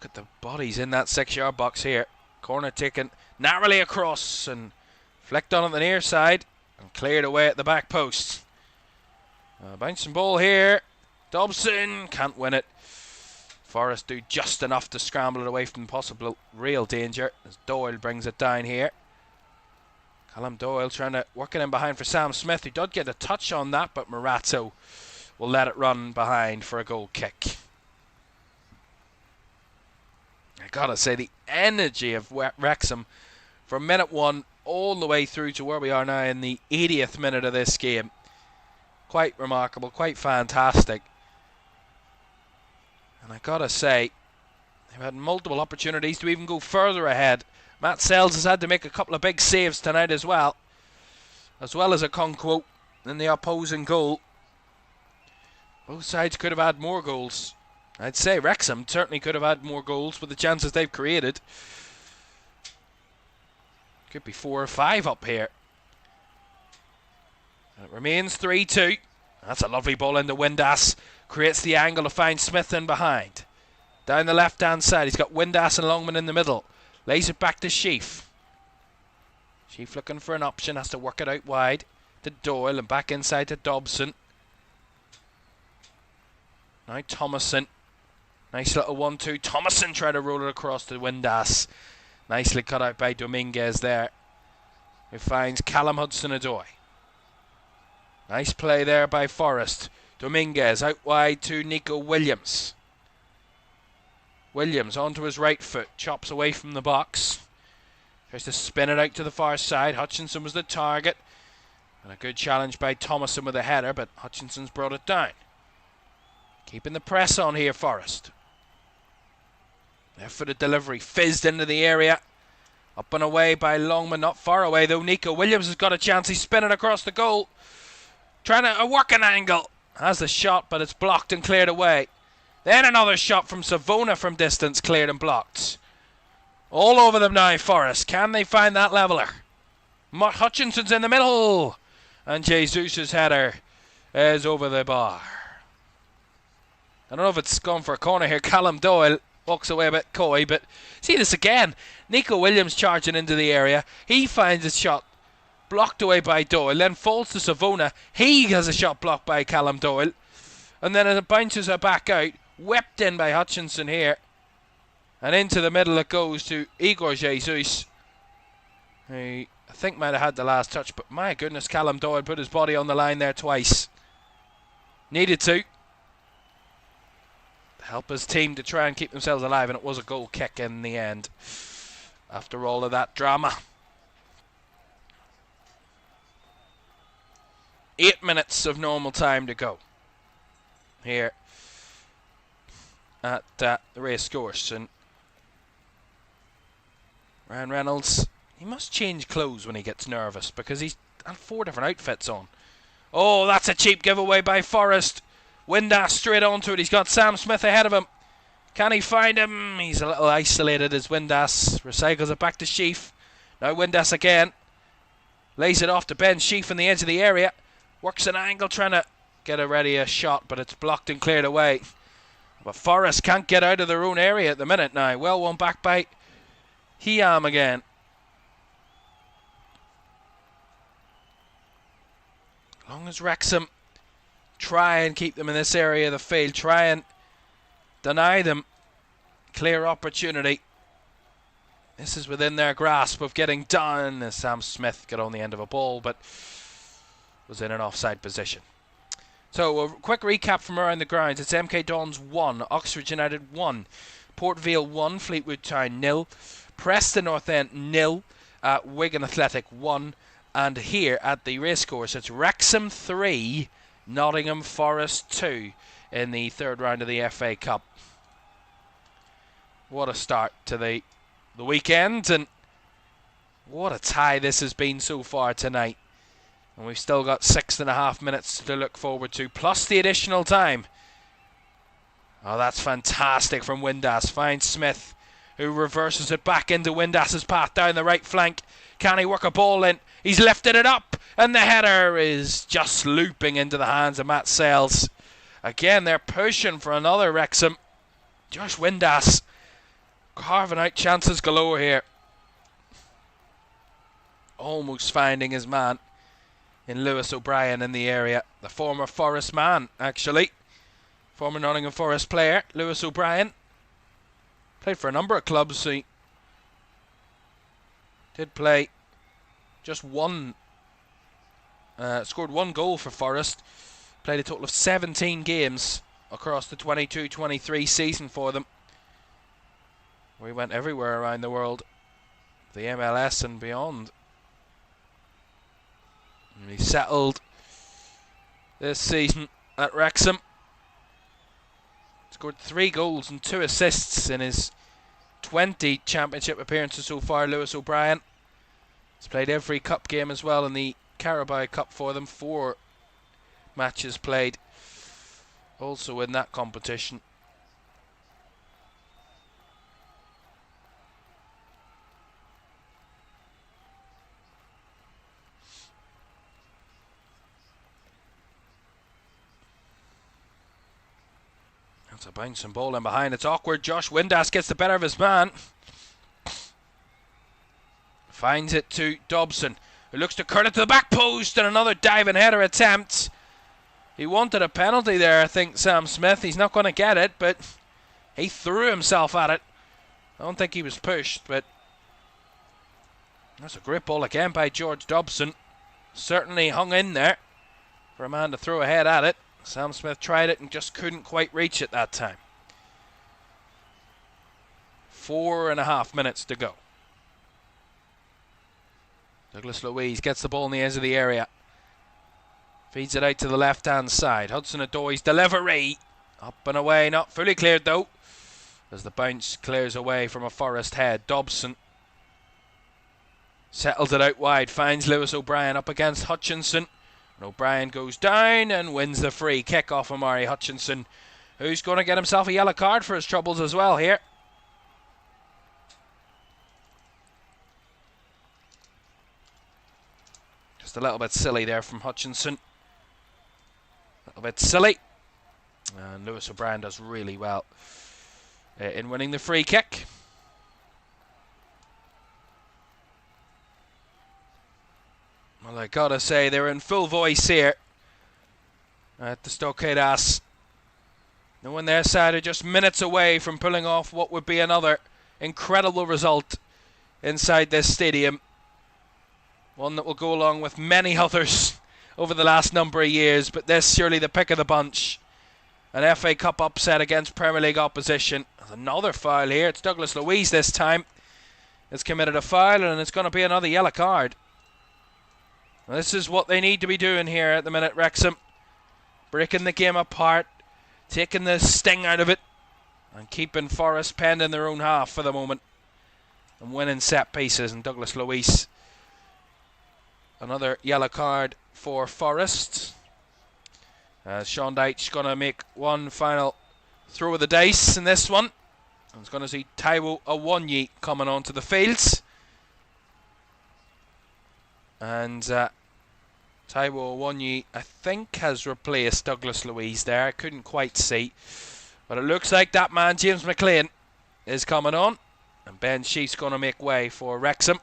at the bodies in that 6-yard box here. Corner taken narrowly across and flicked on at the near side and cleared away at the back post. Bouncing ball here. Dobson can't win it. Forest do just enough to scramble it away from possible real danger as Doyle brings it down here. Callum Doyle trying to work it in behind for Sam Smith, who did get a touch on that, but Morato will let it run behind for a goal kick. I gotta say, the energy of Wrexham from minute 1 all the way through to where we are now in the 80th minute of this game. Quite remarkable, quite fantastic. And I gotta say, they've had multiple opportunities to even go further ahead. Matt Sells has had to make a couple of big saves tonight as well as Okonkwo. in the opposing goal. Both sides could have had more goals. I'd say Wrexham certainly could have had more goals with the chances they've created. Could be 4 or 5 up here. And it remains 3-2. That's a lovely ball into Windass. Creates the angle to find Smith in behind. Down the left-hand side, he's got Windass and Longman in the middle. Lays it back to Sheaf. Sheaf looking for an option, has to work it out wide to Doyle and back inside to Dobson. Now Thomason. Nice little 1-2. Thomason tried to roll it across to Windass. Nicely cut out by Dominguez there, who finds Callum Hudson-Odoi. Nice play there by Forest. Dominguez out wide to Nico Williams. Williams onto his right foot, chops away from the box. Tries to spin it out to the far side. Hutchinson was the target. And a good challenge by Thomason with a header, but Hutchinson's brought it down. Keeping the press on here, Forest. There for the delivery. Fizzed into the area. Up and away by Longman, not far away though. Nico Williams has got a chance. He's spinning across the goal. Trying to work an angle. Has the shot, but it's blocked and cleared away. Then another shot from Savona from distance, cleared and blocked. All over them now, Forest. Can they find that leveller? Hutchinson's in the middle. And Jesus' header is over the bar. I don't know if it's gone for a corner here. Callum Doyle walks away a bit coy, but see this again. Nico Williams charging into the area. He finds a shot blocked away by Doyle, then falls to Savona. He has a shot blocked by Callum Doyle. And then it bounces her back out. Whipped in by Hutchinson here. And into the middle it goes to Igor Jesus. Who I think might have had the last touch, but my goodness, Callum Doyle put his body on the line there twice. Needed to help his team to try and keep themselves alive, and it was a goal kick in the end after all of that drama. 8 minutes of normal time to go here at the racecourse, and Ryan Reynolds, he must change clothes when he gets nervous because he's had 4 different outfits on. Oh, that's a cheap giveaway by Forest. Windass straight onto it. He's got Sam Smith ahead of him. Can he find him? He's a little isolated as Windass recycles it back to Sheaf. Now Windass again. Lays it off to Ben Sheaf in the edge of the area. Works an angle trying to get a shot, but it's blocked and cleared away. But Forest can't get out of their own area at the minute now. Well won back by Hiam again. As long as Wrexham try and keep them in this area of the field, try and deny them clear opportunity. This is within their grasp of getting done as Sam Smith got on the end of a ball, but was in an offside position. So a quick recap from around the grounds. It's MK Dons 1, Oxford United 1, Port Vale 1, Fleetwood Town 0, Preston North End 0, Wigan Athletic 1, and here at the racecourse it's Wrexham 3, Nottingham Forest 2 in the third round of the FA Cup. What a start to the weekend, and what a tie this has been so far tonight. And we've still got 6.5 minutes to look forward to, plus the additional time. Oh, that's fantastic from Windass. Finds Smith, who reverses it back into Windass's path down the right flank. Can he work a ball in? He's lifted it up, and the header is just looping into the hands of Matt Sales. Again, they're pushing for another Wrexham. Josh Windass carving out chances galore here. Almost finding his man in Lewis O'Brien in the area. The former Forest man, actually. Former Nottingham Forest player, Lewis O'Brien. Played for a number of clubs. He did play just one, scored 1 goal for Forest. Played a total of 17 games across the 22-23 season for them. We went everywhere around the world, the MLS and beyond. And he settled this season at Wrexham. Scored 3 goals and 2 assists in his 20 championship appearances so far, Lewis O'Brien. He's played every cup game as well in the Carabao Cup for them. 4 matches played also in that competition. That's a bouncing ball in behind. It's awkward. Josh Windass gets the better of his man. Finds it to Dobson, who looks to curl it to the back post, and another diving header attempt. He wanted a penalty there, I think, Sam Smith. He's not going to get it, but he threw himself at it. I don't think he was pushed, but that's a great ball again by George Dobson. Certainly hung in there for a man to throw ahead at it. Sam Smith tried it and just couldn't quite reach it that time. 4.5 minutes to go. Douglas Luiz gets the ball in the edge of the area. Feeds it out to the left-hand side. Hudson-Odoi's delivery. Up and away, not fully cleared though, as the bounce clears away from a Forest head. Dobson settles it out wide, finds Lewis O'Brien up against Hutchinson. And O'Brien goes down and wins the free kick off Amari Hutchinson, who's going to get himself a yellow card for his troubles as well here. Just a little bit silly there from Hutchinson. A little bit silly. And Lewis O'Brien does really well in winning the free kick. Well, I gotta say, they're in full voice here at the Stok Cae Ras. And when their side are just minutes away from pulling off what would be another incredible result inside this stadium. One that will go along with many others over the last number of years, but this surely the pick of the bunch. An FA Cup upset against Premier League opposition. There's another foul here. It's Douglas Luiz this time. It's committed a foul, and it's going to be another yellow card. This is what they need to be doing here at the minute, Wrexham. Breaking the game apart, taking the sting out of it, and keeping Forest penned in their own half for the moment. And winning set pieces, and Douglas Luiz. Another yellow card for Forest. Sean Dyche's going to make one final throw of the dice in this one. And it's going to see Taiwo Awoniyi coming onto the fields. And Taiwo Awoniyi, I think, has replaced Douglas Luiz there. I couldn't quite see. But it looks like that man, James McLean, is coming on. And Ben Sheaf's going to make way for Wrexham.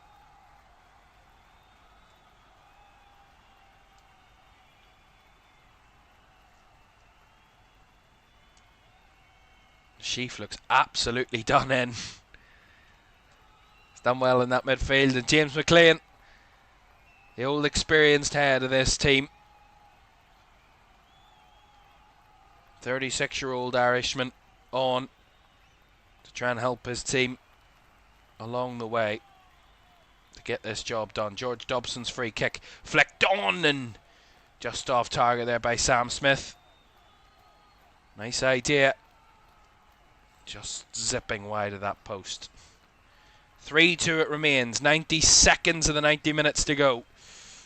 Sheaf looks absolutely done in. He's done well in that midfield. And James McLean, the old experienced head of this team. 36-year-old Irishman on to try and help his team along the way to get this job done. George Dobson's free kick flicked on and just off target there by Sam Smith. Nice idea. Just zipping wide of that post. 3-2 it remains. 90 seconds of the 90 minutes to go.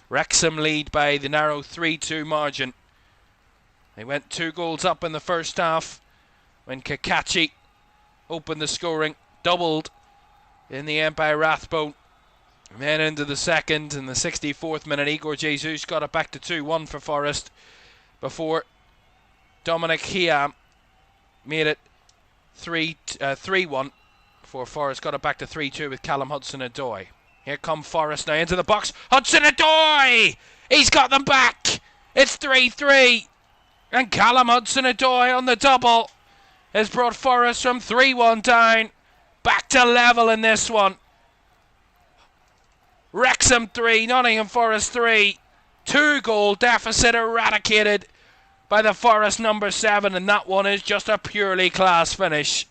Wrexham lead by the narrow 3-2 margin. They went 2 goals up in the first half when Kakachi opened the scoring, doubled in the end by Rathbone. And then into the second, in the 64th minute, Igor Jesus got it back to 2-1 for Forest before Dominic Hiam made it 3-1 before Forest got it back to 3-2 with Callum Hudson-Odoi. Here come Forest now into the box. Hudson-Odoi! He's got them back! It's 3-3. And Callum Hudson-Odoi on the double has brought Forest from 3-1 down back to level in this one. Wrexham 3, Nottingham Forest 3. 2-goal deficit eradicated by the Forest number 7, and that one is just a purely class finish.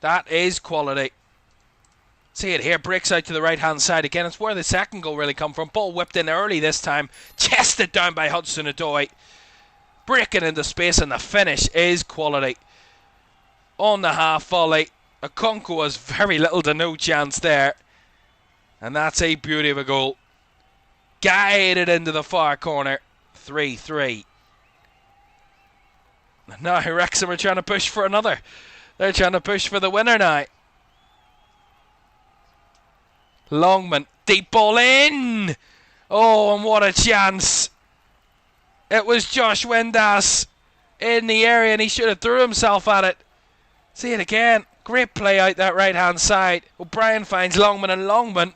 That is quality. See it here, breaks out to the right hand side again. It's where the second goal really come from. Ball whipped in early this time, chested down by Hudson-Odoi, breaking into space, and the finish is quality. On the half volley, Okonkwo has very little to no chance there, and that's a beauty of a goal. guided into the far corner. 3-3. Now Wrexham are trying to push for another. They're trying to push for the winner now. Longman, deep ball in. Oh, and what a chance. It was Josh Windass in the area, and he should have threw himself at it. See it again. Great play out that right-hand side. O'Brien finds Longman, and Longman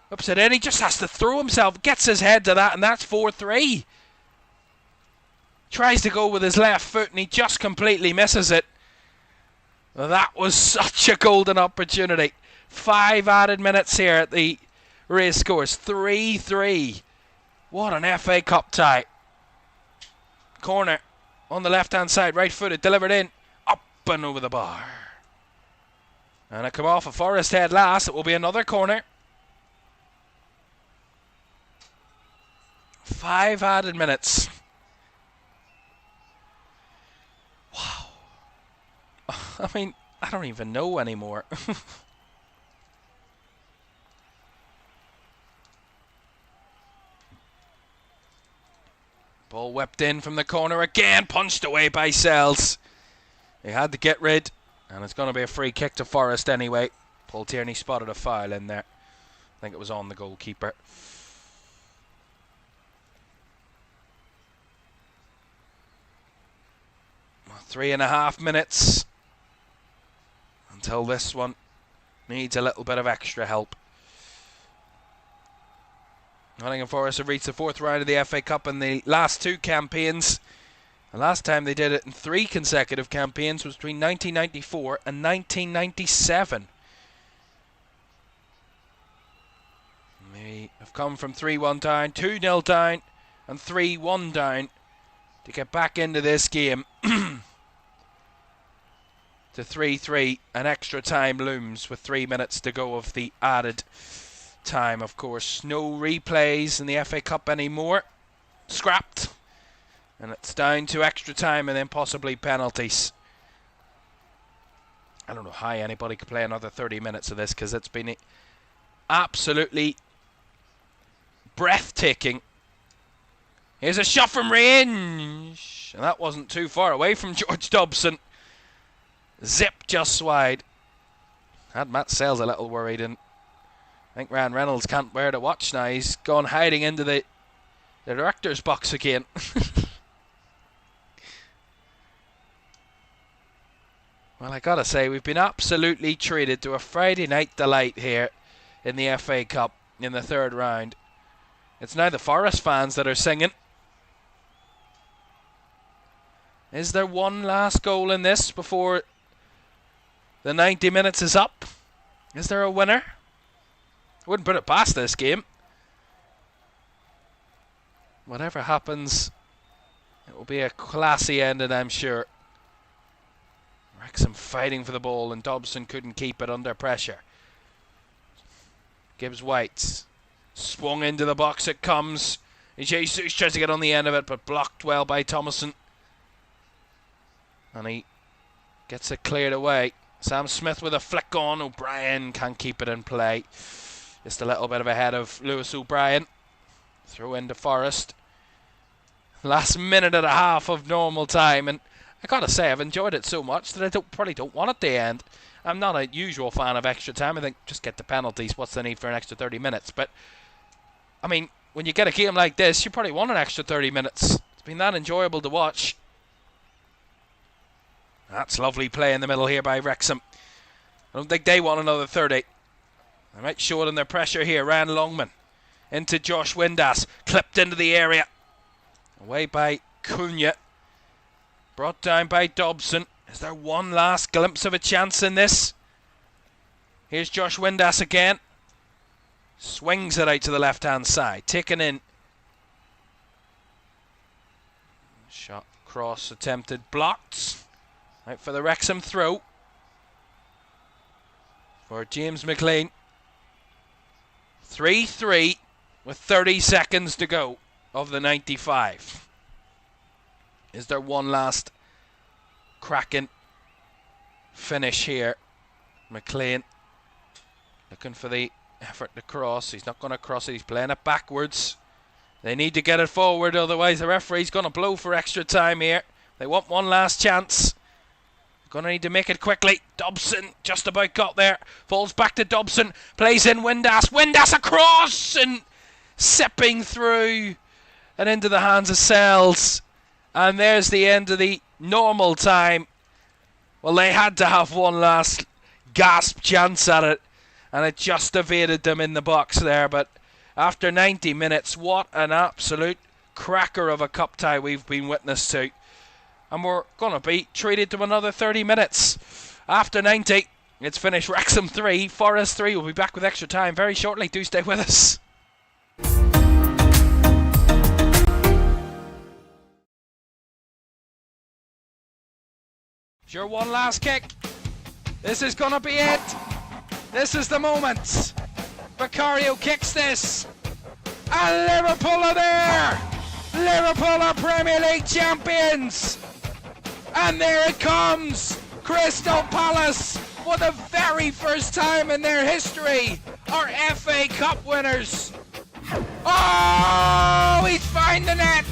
whips it in. He just has to throw himself, gets his head to that, and that's 4-3. Tries to go with his left foot, and he just completely misses it. That was such a golden opportunity. 5 added minutes here at the racecourse. 3-3. What an FA Cup tie. Corner on the left-hand side, right-footed, delivered in, up and over the bar. And a come off a Forest head last. It will be another corner. 5 added minutes. Wow. I mean, I don't even know anymore. Ball whipped in from the corner again, punched away by Sells. He had to get rid, and it's going to be a free kick to Forest anyway. Paul Tierney spotted a foul in there. I think it was on the goalkeeper. Well, 3.5 minutes until this one needs a little bit of extra help. Nottingham Forest have reached the 4th round of the FA Cup in the last 2 campaigns. The last time they did it in 3 consecutive campaigns was between 1994 and 1997. They have come from 3-1 down, 2-0 down, and 3-1 down to get back into this game. To 3-3, and extra time looms with 3 minutes to go of the added time, of course. No replays in the FA Cup anymore. Scrapped. And it's down to extra time and then possibly penalties. I don't know how anybody could play another 30 minutes of this, because it's been absolutely breathtaking. Here's a shot from range. And that wasn't too far away from George Dobson. Zip just wide. Had Matt Sells a little worried, and I think Ryan Reynolds can't bear to watch now. He's gone hiding into the director's box again. Well, I gotta say, we've been absolutely treated to a Friday night delight here in the FA Cup in the 3rd round. It's now the Forest fans that are singing. Is there one last goal in this before the 90 minutes is up? Is there a winner? I wouldn't put it past this game. Whatever happens, it will be a classy ending, I'm sure. Wrexham fighting for the ball, and Dobson couldn't keep it under pressure. Gibbs White swung into the box. It comes. Jesus tries to get on the end of it, but blocked well by Thomason. And he gets it cleared away. Sam Smith with a flick on. O'Brien can't keep it in play. Just a little bit of ahead of Lewis O'Brien. Throw into Forest. Last minute and a half of normal time, and I gotta say, I've enjoyed it so much that I probably don't want it to end. I'm not a usual fan of extra time. I think just get the penalties. What's the need for an extra 30 minutes? But I mean, when you get a game like this, you probably want an extra 30 minutes. It's been that enjoyable to watch. That's lovely play in the middle here by Wrexham. I don't think they want another 30. They might show it in their pressure here. Ryan Longman into Josh Windass. Clipped into the area. Away by Cunha. Brought down by Dobson. Is there one last glimpse of a chance in this? Here's Josh Windass again. Swings it out to the left-hand side. Taken in. Shot cross attempted. Blocked. Out for the Wrexham throw. For James McLean. 3-3 with 30 seconds to go of the 95. Is there one last cracking finish here? McLean looking for the effort to cross. He's not going to cross it. He's playing it backwards. They need to get it forward, otherwise the referee's going to blow for extra time here. They want one last chance. Going to need to make it quickly. Dobson just about got there. Falls back to Dobson. Plays in Windass. Windass across and sipping through and into the hands of Sells. And there's the end of the normal time. Well, they had to have one last gasp chance at it. And it just evaded them in the box there. But after 90 minutes, what an absolute cracker of a cup tie we've been witness to. And we're going to be treated to another 30 minutes. After 90, it's finished Wrexham 3, Forest 3. We'll be back with extra time very shortly. Do stay with us. Sure, one last kick. This is going to be it. This is the moment. Vicario kicks this. And Liverpool are there. Liverpool are Premier League champions. And there it comes! Crystal Palace, for the very first time in their history, are FA Cup winners. Oh, he's found the net!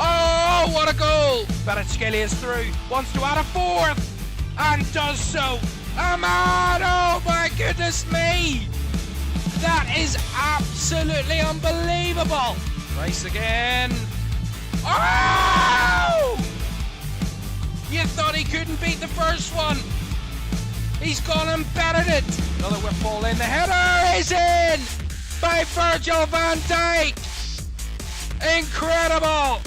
Oh, what a goal! Kvaratskhelia is through, wants to add a fourth, and does so. Ahmad, oh my goodness me! That is absolutely unbelievable! Nice again. Oh! You thought he couldn't beat the first one. He's gone and bettered it. Another whip ball in. The header is in by Virgil van Dijk. Incredible.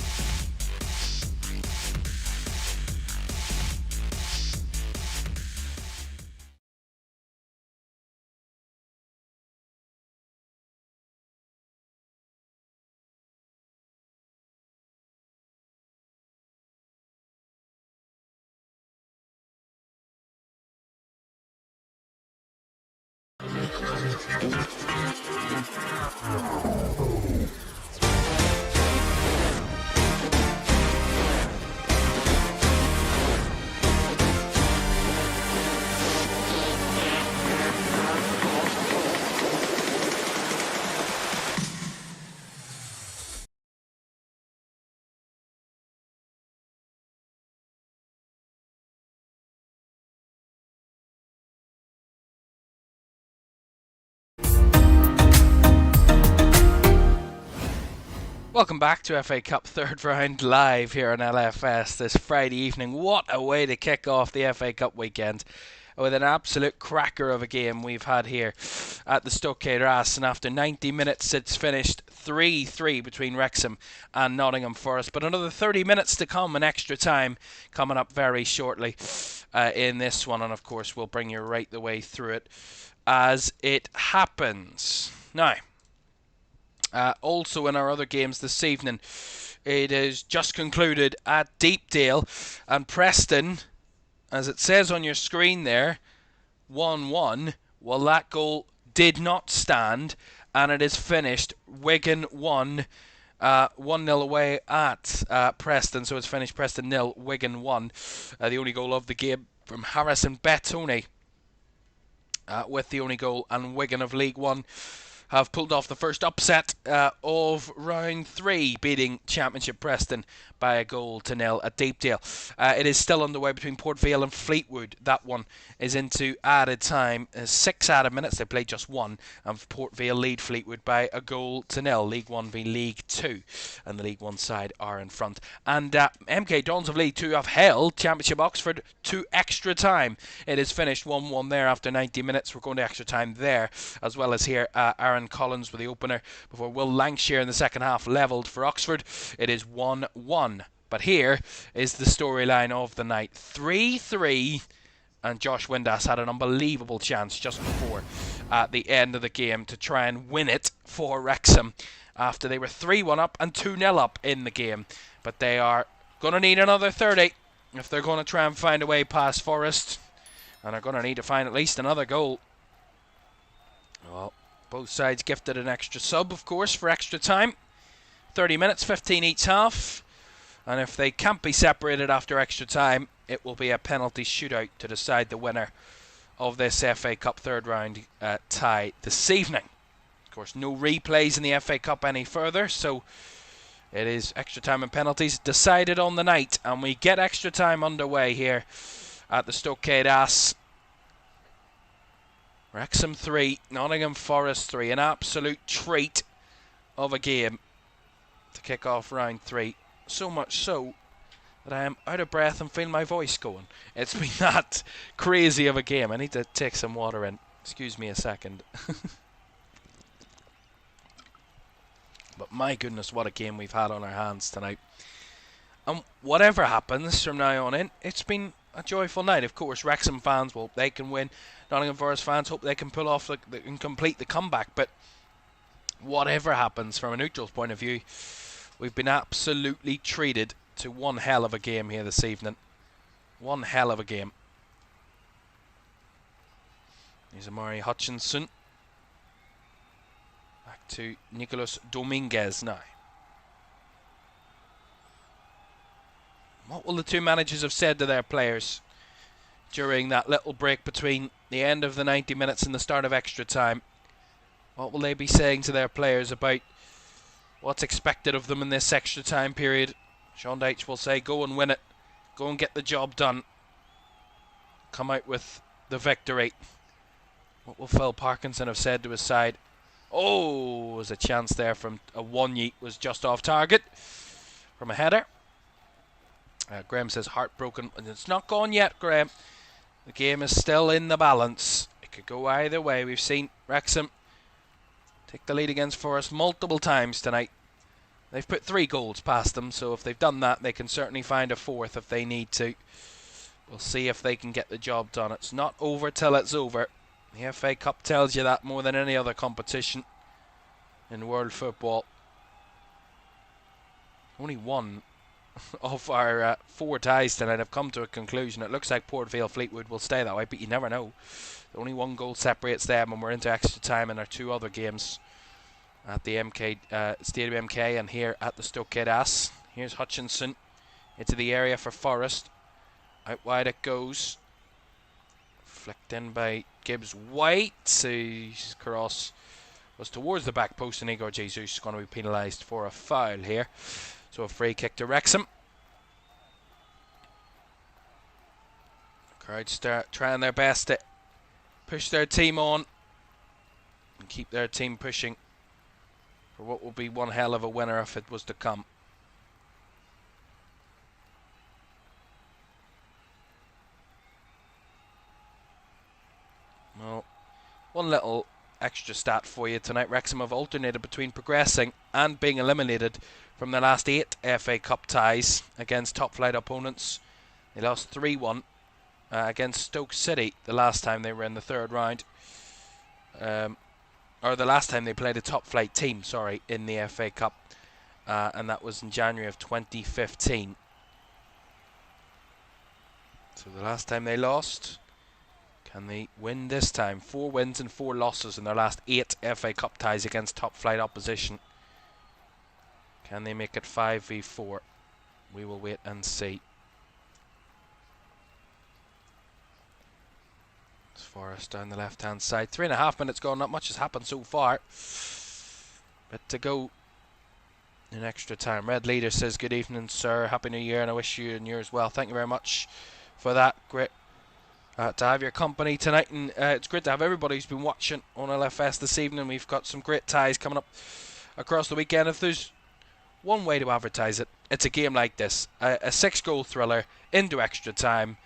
Welcome back to FA Cup third round live here on LFS this Friday evening. What a way to kick off the FA Cup weekend with an absolute cracker of a game we've had here at the Stok Cae Ras. And after 90 minutes it's finished 3-3 between Wrexham and Nottingham Forest. But another 30 minutes to come and extra time coming up very shortly in this one. And of course we'll bring you right the way through it as it happens. Now, also in our other games this evening, it is just concluded at Deepdale, and Preston, as it says on your screen there, 1-1. Well, that goal did not stand, and it is finished Wigan 1, 1-0 away at Preston. So it's finished Preston 0, Wigan 1. The only goal of the game from Harrison Bettoni with the only goal, and Wigan of League One have pulled off the first upset of round 3, beating Championship Preston by a goal to 0 at Deepdale. It is still underway between Port Vale and Fleetwood. That one is into added time. 6 added minutes. They played just 1, and Port Vale lead Fleetwood by a goal to 0. League 1 v League 2, and the League 1 side are in front. And MK Dons of League 2 have held Championship Oxford to extra time. It is finished 1-1 there after 90 minutes. We're going to extra time there, as well as here Aaron Collins with the opener before Will Lancashire in the second half levelled for Oxford. It is 1-1. But here is the storyline of the night. 3-3, and Josh Windass had an unbelievable chance just before at the end of the game to try and win it for Wrexham after they were 3-1 up and 2-0 up in the game. But they are going to need another 30 if they're going to try and find a way past Forest, and are going to need to find at least another goal. Well, both sides gifted an extra sub, of course, for extra time. 30 minutes, 15 each half. And if they can't be separated after extra time, it will be a penalty shootout to decide the winner of this FA Cup third round tie this evening. Of course, no replays in the FA Cup any further, so it is extra time and penalties decided on the night, and we get extra time underway here at the Stok Cae Ras. Wrexham 3, Nottingham Forest 3. An absolute treat of a game to kick off round 3. So much so that I am out of breath and feel my voice going. It's been that crazy of a game. I need to take some water in. Excuse me a second. But my goodness, what a game we've had on our hands tonight. And whatever happens from now on in, it's been a joyful night. Of course, Wrexham fans, well, they can win. Nottingham Forest fans hope they can pull off and complete the comeback. But whatever happens from a neutral's point of view, we've been absolutely treated to one hell of a game here this evening. One hell of a game. Here's Amari Hutchinson. Back to Nicolas Dominguez now. What will the two managers have said to their players during that little break between the end of the 90 minutes and the start of extra time? What will they be saying to their players about what's expected of them in this extra time period? Sean Dyche will say, go and win it. Go and get the job done. Come out with the victory. What will Phil Parkinson have said to his side? Oh, there's a chance there from a Wonyi, was just off target from a header. Graham says heartbroken, and it's not gone yet, Graham. The game is still in the balance. It could go either way. We've seen Wrexham take the lead against Forest multiple times tonight. They've put 3 goals past them, so if they've done that, they can certainly find a 4th if they need to. We'll see if they can get the job done. It's not over till it's over. The FA Cup tells you that more than any other competition in world football. Only one of our 4 ties tonight have come to a conclusion. It looks like Port Vale Fleetwood will stay that way, but you never know. Only 1 goal separates them, and we're into extra time in our 2 other games at the Stadium MK and here at the Stok Cae Ras. Here's Hutchinson into the area for Forest. Out wide it goes. Flicked in by Gibbs White. His cross was towards the back post, and Igor Jesus is going to be penalised for a foul here. So a free kick to Wrexham. The crowd start trying their best to push their team on and keep their team pushing for what will be one hell of a winner if it was to come. Well, one little extra stat for you tonight. Wrexham have alternated between progressing and being eliminated from the last 8 FA Cup ties against top flight opponents. They lost 3-1 against Stoke City the last time they were in the 3rd round. Or the last time they played a top flight team, sorry, in the FA Cup. And that was in January of 2015. So the last time they lost. Can they win this time? 4 wins and 4 losses in their last 8 FA Cup ties against top flight opposition. Can they make it 5v4? We will wait and see. It's Forest down the left hand side. 3.5 minutes gone. Not much has happened so far. But to go in extra time. Red Leader says, good evening, sir. Happy New Year, and I wish you and yours well. Thank you very much for that. Great to have your company tonight, and it's great to have everybody who's been watching on LFS this evening. We've got some great ties coming up across the weekend. If there's one way to advertise it, it's a game like this, a 6-goal thriller into extra time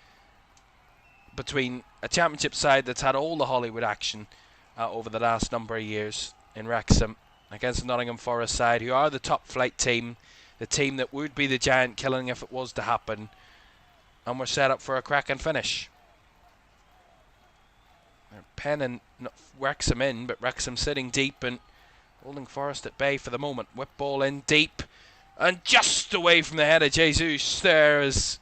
between a championship side that's had all the Hollywood action over the last number of years in Wrexham against the Nottingham Forest side, who are the top flight team, the team that would be the giant killing if it was to happen, and we're set up for a cracking finish. They're penning Wrexham in, but Wrexham sitting deep and holding Forest at bay for the moment. Whip ball in deep and just away from the head of Jesus. There is,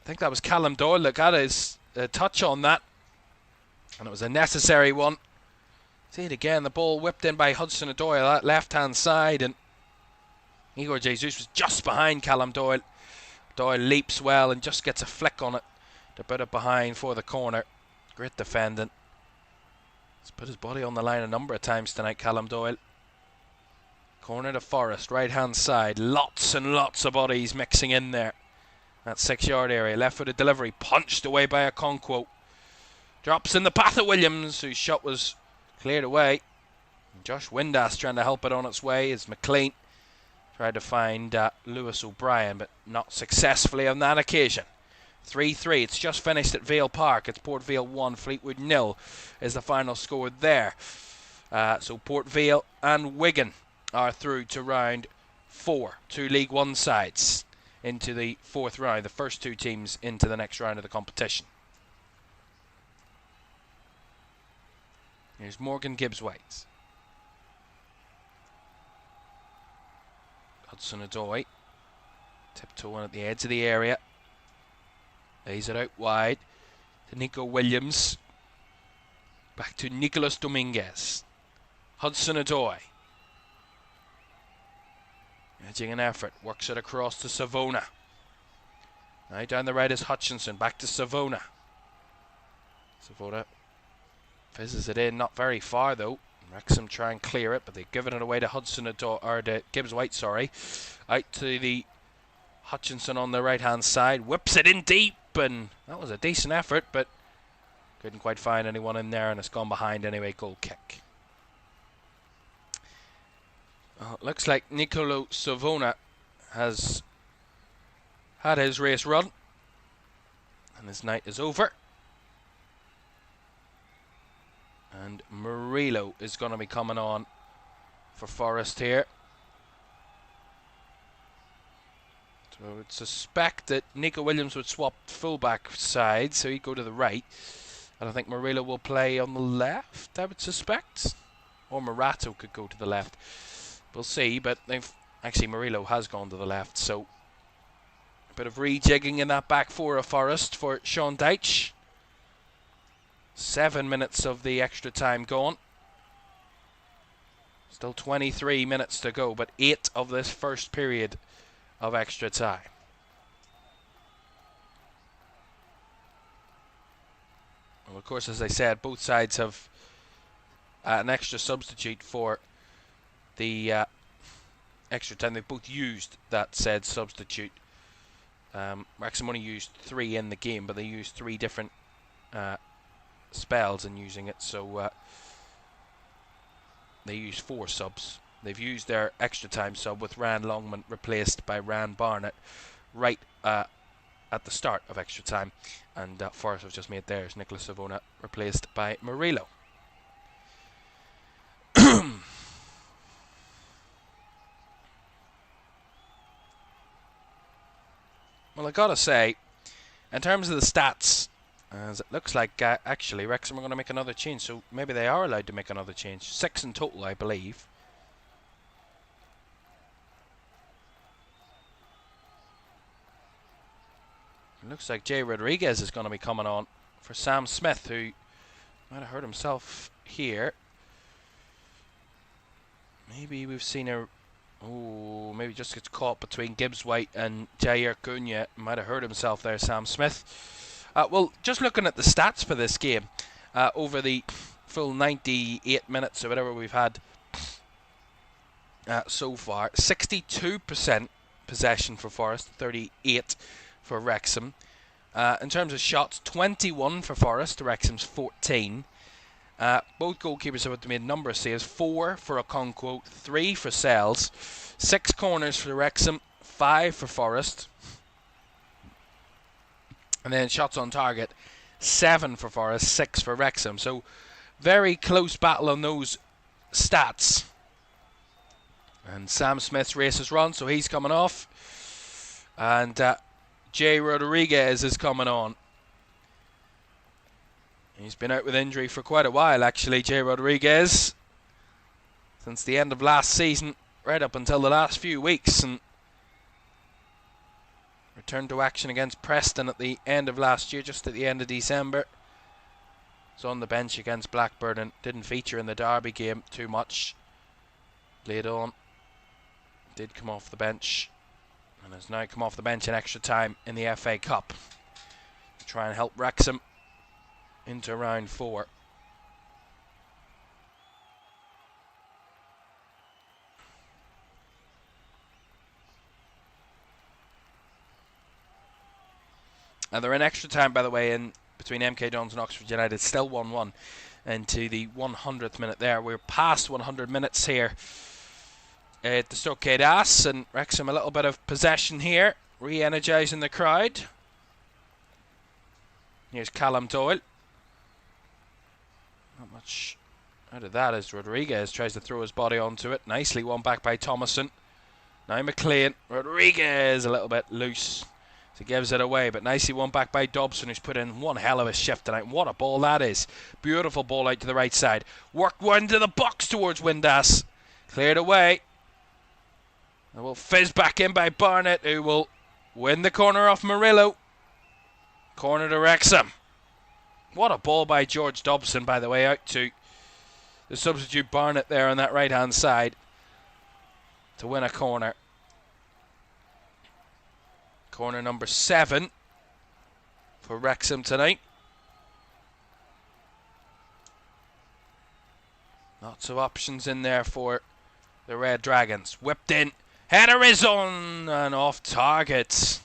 I think that was Callum Doyle. Look at his touch on that, and it was a necessary one. See it again, the ball whipped in by Hudson-Odoi, that left hand side, and Igor Jesus was just behind Callum Doyle. Doyle leaps well and just gets a flick on it to put it behind for the corner. Great defending. Put his body on the line a number of times tonight, Callum Doyle. Corner to Forest, right hand side. Lots and lots of bodies mixing in there. That 6-yard area. Left-footed delivery, punched away by Okonkwo. Drops in the path of Williams, whose shot was cleared away. And Josh Windass trying to help it on its way as McLean tried to find Lewis O'Brien, but not successfully on that occasion. 3-3. It's just finished at Vale Park. It's Port Vale 1, Fleetwood 0 is the final score there. So Port Vale and Wigan are through to round 4. 2 League One sides into the 4th round. The first 2 teams into the next round of the competition. Here's Morgan Gibbs-White. Hudson-Odoi. Tiptoeing at the edge of the area. Lays it out wide to Nico Williams. Back to Nicholas Dominguez. Hudson-Odoi. Edging an effort. Works it across to Savona. Now down the right is Hutchinson. Back to Savona. Savona fizzes it in. Not very far though. Wrexham try and clear it, but they've given it away to Hudson-Odoi, or to Gibbs-White, sorry. Out to the Hutchinson on the right hand side. Whips it in deep. And that was a decent effort, but couldn't quite find anyone in there, and it's gone behind anyway. Goal kick. Looks like Nicolo Savona has had his race run, and his night is over. And Murillo is going to be coming on for Forest here. So I would suspect that Nico Williams would swap fullback side, so he'd go to the right. And I think Murillo will play on the left, I would suspect. Or Morato could go to the left. We'll see, but they've actually Murillo has gone to the left, so a bit of rejigging in that back 4 of Forest for Sean Dyche. 7 minutes of the extra time gone. Still 23 minutes to go, but 8 of this first period of extra time. Well, of course, as I said, both sides have an extra substitute for the extra time. They've both used that said substitute. Wrexham only used 3 in the game, but they used 3 different spells in using it, so they used 4 subs. They've used their extra time sub with Rand Longman replaced by Rand Barnett right at the start of extra time, and Forrest was just made theirs. Nicholas Savona replaced by Murillo. Well, I gotta say, in terms of the stats, as it looks like actually Wrexham are going to make another change, so maybe they are allowed to make another change. 6 in total, I believe. It looks like Jay Rodriguez is going to be coming on for Sam Smith, who might have hurt himself here. Maybe we've seen a... Oh, maybe just gets caught between Gibbs-White and Jair Cunha. Might have hurt himself there, Sam Smith. Well, just looking at the stats for this game, over the full 98 minutes or whatever we've had so far, 62% possession for Forest, 38 for Wrexham. In terms of shots, 21 for Forest, Wrexham's 14. Both goalkeepers have made a number of saves. 4 for Okonkwo, 3 for Sells, 6 corners for Wrexham, 5 for Forest. And then shots on target, 7 for Forest, 6 for Wrexham. So very close battle on those stats. And Sam Smith's race is run, so he's coming off. And Jay Rodriguez is coming on. He's been out with injury for quite a while, actually, Jay Rodriguez. Since the end of last season, right up until the last few weeks. And returned to action against Preston at the end of last year, just at the end of December. Was on the bench against Blackburn and didn't feature in the Derby game too much. Laid on. Did come off the bench. And has now come off the bench in extra time in the FA Cup. To try and help Wrexham into round 4. And they're in extra time, by the way, in between MK Dons and Oxford United, still 1-1 into the 100th minute there. We're past 100 minutes here at the Stok Cae Ras, and Wrexham a little bit of possession here, re-energising the crowd. Here's Callum Doyle. Not much out of that as Rodriguez tries to throw his body onto it. Nicely won back by Thomason. Now McLean. Rodriguez a little bit loose. So gives it away, but nicely won back by Dobson, who's put in one hell of a shift tonight. What a ball that is. Beautiful ball out to the right side. Worked one to the box towards Windass. Cleared away. And will fizz back in by Barnett, who will win the corner off Murillo. Corner to Wrexham. What a ball by George Dobson, by the way, out to the substitute Barnett there on that right-hand side to win a corner. Corner number 7 for Wrexham tonight. Lots of options in there for the Red Dragons. Whipped in. Header is on and off target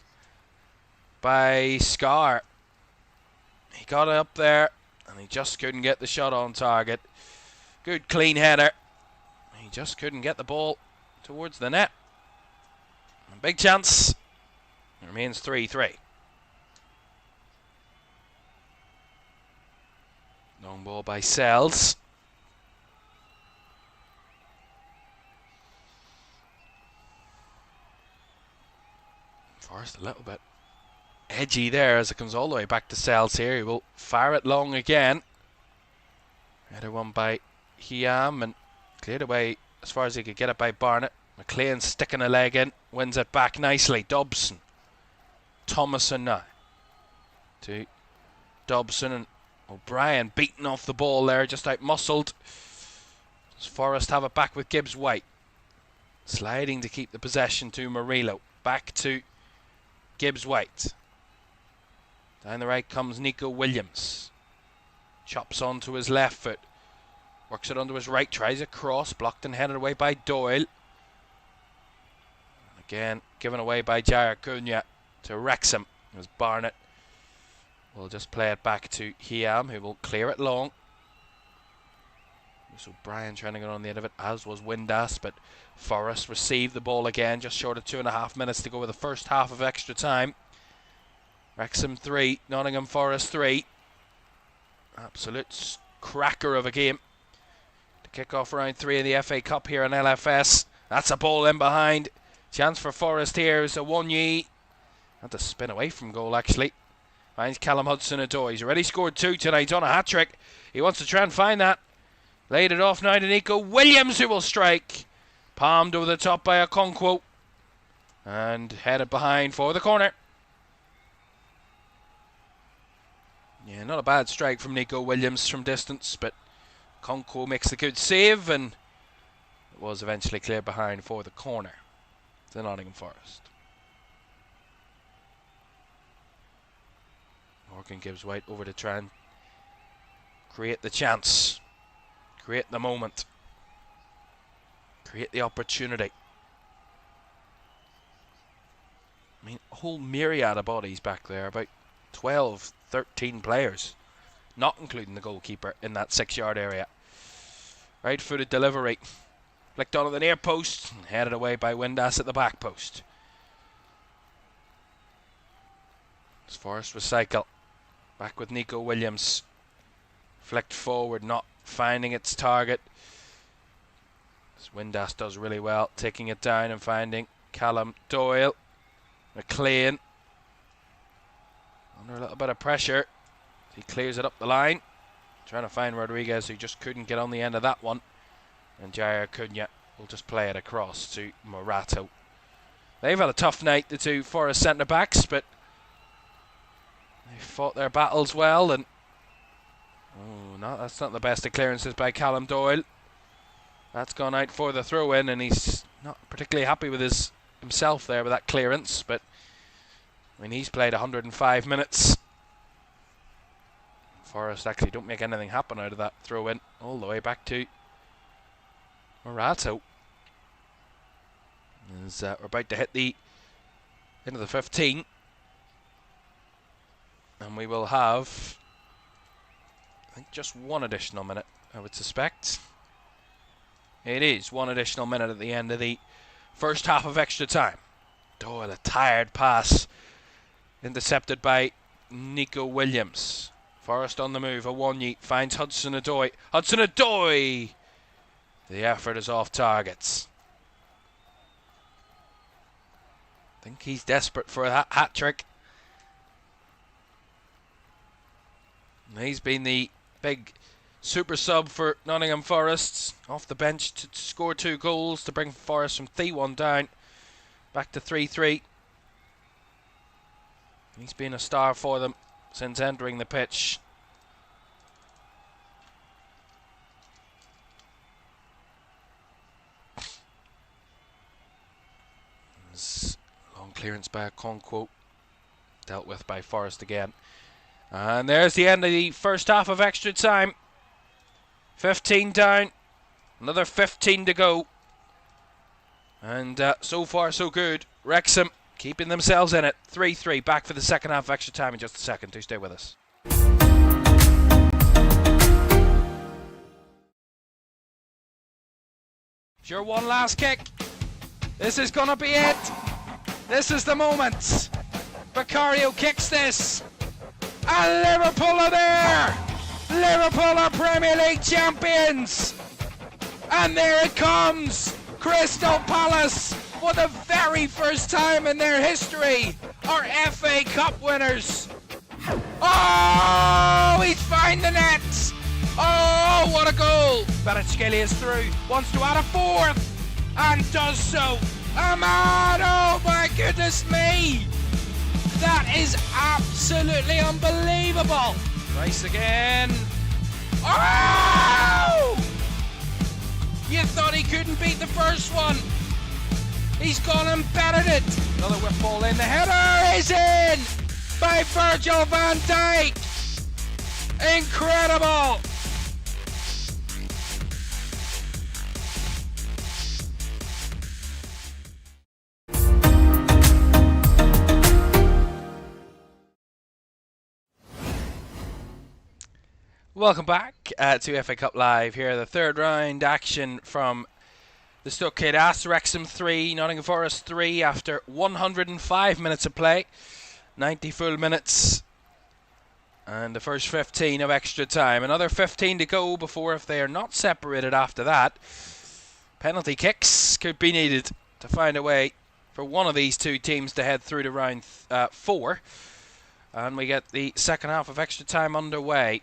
by Scar. He got it up there and he just couldn't get the shot on target. Good clean header. He just couldn't get the ball towards the net. A big chance. It remains 3-3. Long ball by Sells. Forest a little bit edgy there as it comes all the way back to Sells here. He will fire it long again. Header one by Hiam and cleared away as far as he could get it by Barnett. McLean sticking a leg in, wins it back nicely. Dobson. Thomason now to Dobson, and O'Brien beating off the ball there, just out muscled. Does Forest have it back with Gibbs White? Sliding to keep the possession to Murillo. Back to Gibbs White. Down the right comes Nico Williams. Chops onto his left foot. Works it onto his right. Tries a cross. Blocked and headed away by Doyle. Again, given away by Jair Cunha to Wrexham. As Barnett will just play it back to Hiam, who will clear it long. So O'Brien trying to get on the end of it, as was Windass, but Forest received the ball again, just short of 2.5 minutes to go with the first half of extra time. Wrexham 3, Nottingham Forest 3. Absolute cracker of a game to kick off round 3 in the FA Cup here in LFS. That's a ball in behind. Chance for Forest here is a Wonyi. Had to spin away from goal actually. Finds Callum Hudson-Odoi. He's already scored 2 tonight on a hat-trick. He wants to try and find that. Laid it off now to Nico Williams, who will strike. Palmed over the top by Okonkwo. And headed behind for the corner. Yeah, not a bad strike from Nico Williams from distance, but Okonkwo makes a good save, and it was eventually cleared behind for the corner to Nottingham Forest. Morgan gives White over to try and create the chance. Create the moment. Create the opportunity. I mean, a whole myriad of bodies back there. About 12, 13 players. Not including the goalkeeper in that 6-yard area. Right-footed delivery. Flicked on at the near post. And headed away by Windass at the back post. As Forest recycle. Back with Nico Williams. Flicked forward, not finding its target. As Windass does really well, taking it down and finding Callum Doyle. McLean under a little bit of pressure. He clears it up the line. Trying to find Rodriguez, who just couldn't get on the end of that one. And Jair Cunha will just play it across to Morato. They've had a tough night, the two Forest centre-backs, but they fought their battles well, and oh, no, that's not the best of clearances by Callum Doyle. That's gone out for the throw-in, and he's not particularly happy with himself there with that clearance, but I mean, he's played 105 minutes. Forest actually don't make anything happen out of that throw-in, all the way back to Morato. As we're about to hit the end of the 15. And we will have, I think, just one additional minute, I would suspect. It is one additional minute at the end of the first half of extra time. Doyle, a tired pass, intercepted by Nico Williams. Forest on the move, Awonyi finds Hudson-Odoi. Hudson-Odoi! The effort is off targets. I think he's desperate for a hat-trick. He's been the big super sub for Nottingham Forest, off the bench to score 2 goals to bring Forest from 3-1 down back to 3-3. He's been a star for them since entering the pitch. Long clearance by Okonkwo, dealt with by Forest again. And there's the end of the first half of extra time. 15 down, another 15 to go. And so far so good. Wrexham keeping themselves in it. 3-3, back for the second half of extra time in just a second. Do stay with us. Sure, one last kick. This is going to be it. This is the moment. Vicario kicks this. And Liverpool are there. Liverpool are Premier League champions. And there it comes. Crystal Palace, for the very first time in their history, are FA Cup winners. Oh, he's found the net. Oh, what a goal. Kvaratskhelia is through, wants to add a fourth, and does so. Ahmad, oh my goodness me. That is absolutely unbelievable. Rice again. Oh! You thought he couldn't beat the first one. He's gone and bettered it. Another whip ball in. The header is in by Virgil van Dijk. Incredible. Welcome back to FA Cup Live. Here, the third round action from the Stok Cae Ras. Wrexham 3, Nottingham Forest 3 after 105 minutes of play. 90 full minutes. And the first 15 of extra time. Another 15 to go before, if they are not separated after that, penalty kicks could be needed to find a way for one of these two teams to head through to round 4. And we get the second half of extra time underway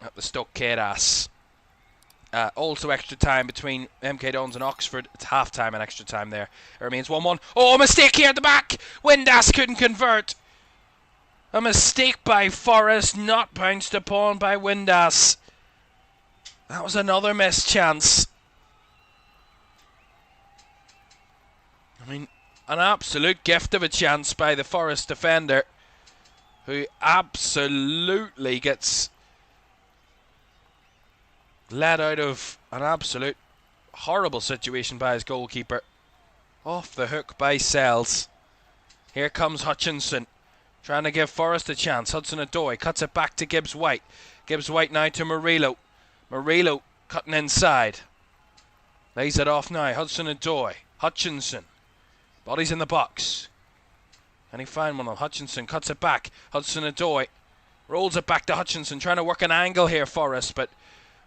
at the Stok Cae Ras. Also extra time between MK Dons and Oxford. It's half time and extra time there. It remains 1-1. Oh, a mistake here at the back. Windass couldn't convert. A mistake by Forest, not pounced upon by Windass. That was another missed chance. I mean, an absolute gift of a chance by the Forest defender, who absolutely gets led out of an absolute horrible situation by his goalkeeper. Off the hook by Sells. Here comes Hutchinson, trying to give Forest a chance. Hudson-Odoi cuts it back to Gibbs-White. Gibbs-White now to Murillo. Murillo cutting inside. Lays it off now. Hudson-Odoi. Hutchinson. Body's in the box. Can he find one? Hutchinson cuts it back. Hudson-Odoi rolls it back to Hutchinson, trying to work an angle here, Forest, but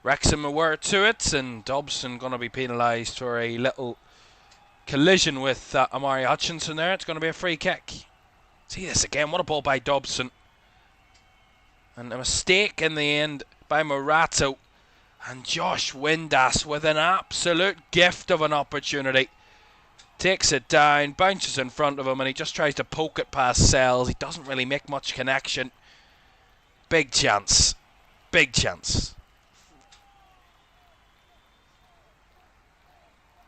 Wrexham aware to it, and Dobson going to be penalised for a little collision with Amari Hutchinson there. It's going to be a free kick. See this again, what a ball by Dobson. And a mistake in the end by Morato. And Josh Windass with an absolute gift of an opportunity. Takes it down, bounces in front of him, and he just tries to poke it past Sells. He doesn't really make much connection. Big chance. Big chance.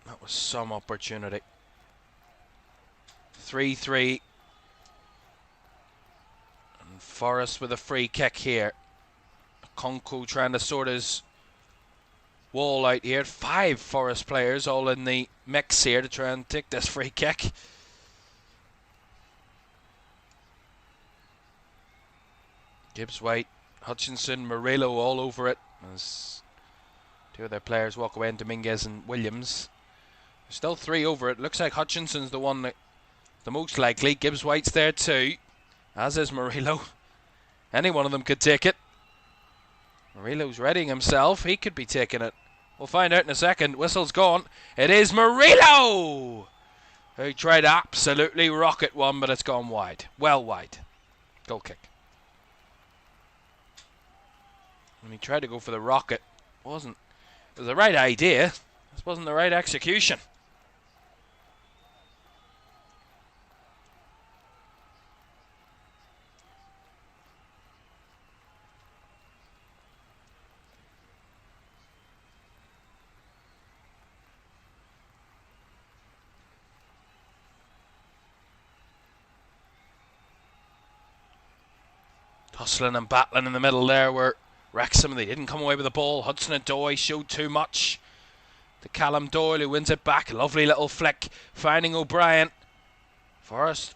That was some opportunity. 3-3. And Forrest with a free kick here. Okonkwo trying to sort his wall out here. 5 Forest players all in the mix here to try and take this free kick. Gibbs White, Hutchinson, Murillo all over it as two of their players walk away, and Dominguez and Williams. There's still 3 over it. Looks like Hutchinson's the one that the most likely. Gibbs White's there too, as is Murillo. Any one of them could take it. Murillo's readying himself. He could be taking it. We'll find out in a second. Whistle's gone. It is Murillo who tried to absolutely rocket one, but it's gone wide. Well wide. Goal kick. When he tried to go for the rocket, it was the right idea. This wasn't the right execution. Tussling and battling in the middle there were Wrexham. They didn't come away with the ball. Hudson-Odoi showed too much to Callum Doyle, who wins it back. Lovely little flick, finding O'Brien. Forest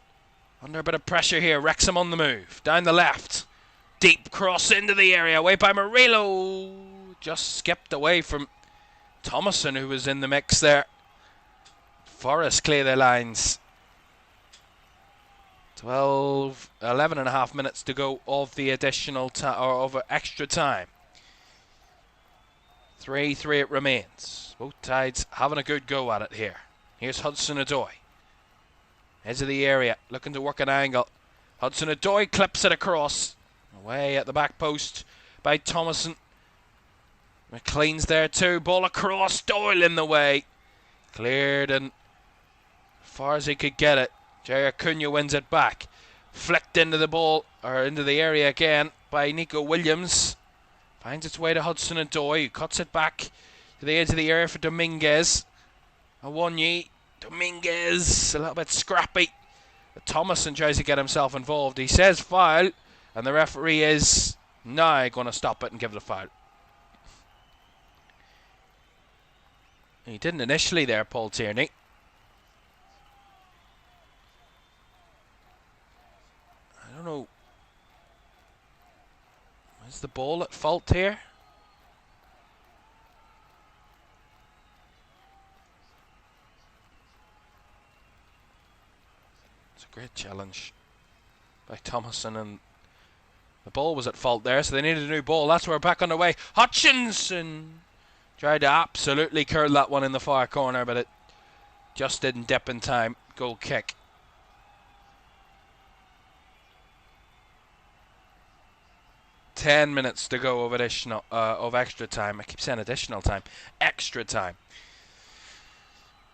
under a bit of pressure here. Wrexham on the move. Down the left. Deep cross into the area. Away by Murillo. Just skipped away from Thomason, who was in the mix there. Forest clear their lines. 11 and a half minutes to go of the additional time, or of extra time. 3-3 it remains. Both sides having a good go at it here. Here's Hudson-Odoi. Edge of the area, looking to work an angle. Hudson-Odoi clips it across. Away at the back post by Thomason. McLean's there too. Ball across. Doyle in the way. Cleared and as far as he could get it. Jerry Acuna wins it back. Flicked into the ball, or into the area again by Nico Williams. Finds its way to Hudson-Odoi, who cuts it back to the edge of the area for Dominguez. Awonyi. Dominguez, a little bit scrappy. But Thomason tries to get himself involved. He says foul, and the referee is now going to stop it and give it a foul. He didn't initially there, Paul Tierney. I don't know. Is the ball at fault here? It's a great challenge by Thomason, and the ball was at fault there, so they needed a new ball. That's where we're back underway. Hutchinson tried to absolutely curl that one in the far corner, but it just didn't dip in time. Goal kick. Minutes to go of additional of extra time. I keep saying additional time. Extra time.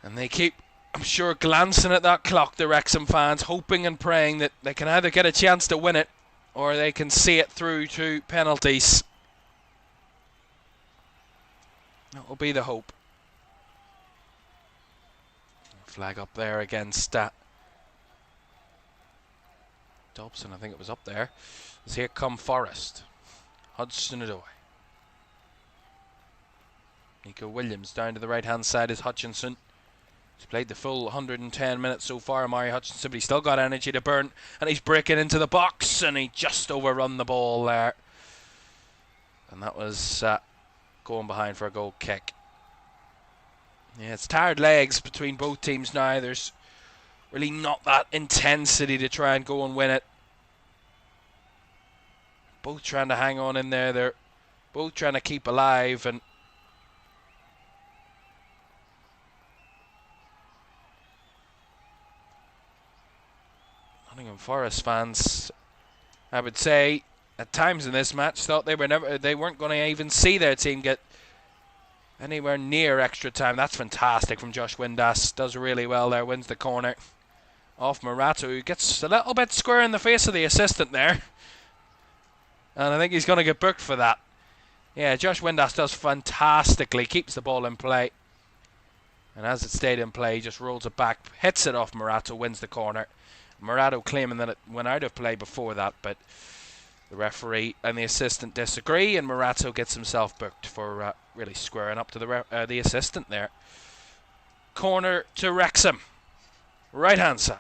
And they keep, I'm sure, glancing at that clock, the Wrexham fans, hoping and praying that they can either get a chance to win it or they can see it through to penalties. That will be the hope. Flag up there against Dobson, I think it was up there. As here come Forest. Hudson-Odoi. Nico Williams down to the right hand side is Hutchinson. He's played the full 110 minutes so far, Amari Hutchinson, but he's still got energy to burn, and he's breaking into the box, and he just overrun the ball there. And that was going behind for a goal kick. Yeah, it's tired legs between both teams now. There's really not that intensity to try and go and win it. Both trying to hang on in there. They're both trying to keep alive, and Nottingham Forest fans, I would say, at times in this match, thought they weren't going to even see their team get anywhere near extra time. That's fantastic from Josh Windass. Does really well there. Wins the corner off Murato, who gets a little bit square in the face of the assistant there. And I think he's going to get booked for that. Yeah, Josh Windass does fantastically. Keeps the ball in play. And as it stayed in play, he just rolls it back. Hits it off Murato. Wins the corner. Murato claiming that it went out of play before that. But the referee and the assistant disagree. And Murato gets himself booked for really squaring up to the assistant there. Corner to Wrexham. Right hand side.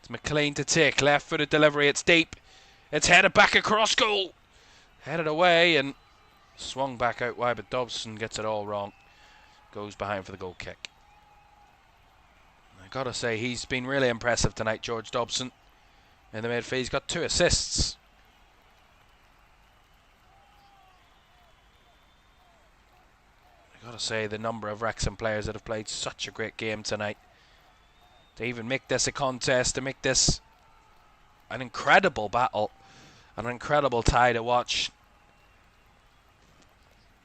It's McLean to take. Left footed delivery. It's deep. It's headed back across goal. Headed away and swung back out wide, but Dobson gets it all wrong. Goes behind for the goal kick. I gotta say, he's been really impressive tonight, George Dobson. In the midfield, he's got 2 assists. I gotta say, the number of Wrexham players that have played such a great game tonight. To even make this a contest, to make this an incredible battle, an incredible tie to watch.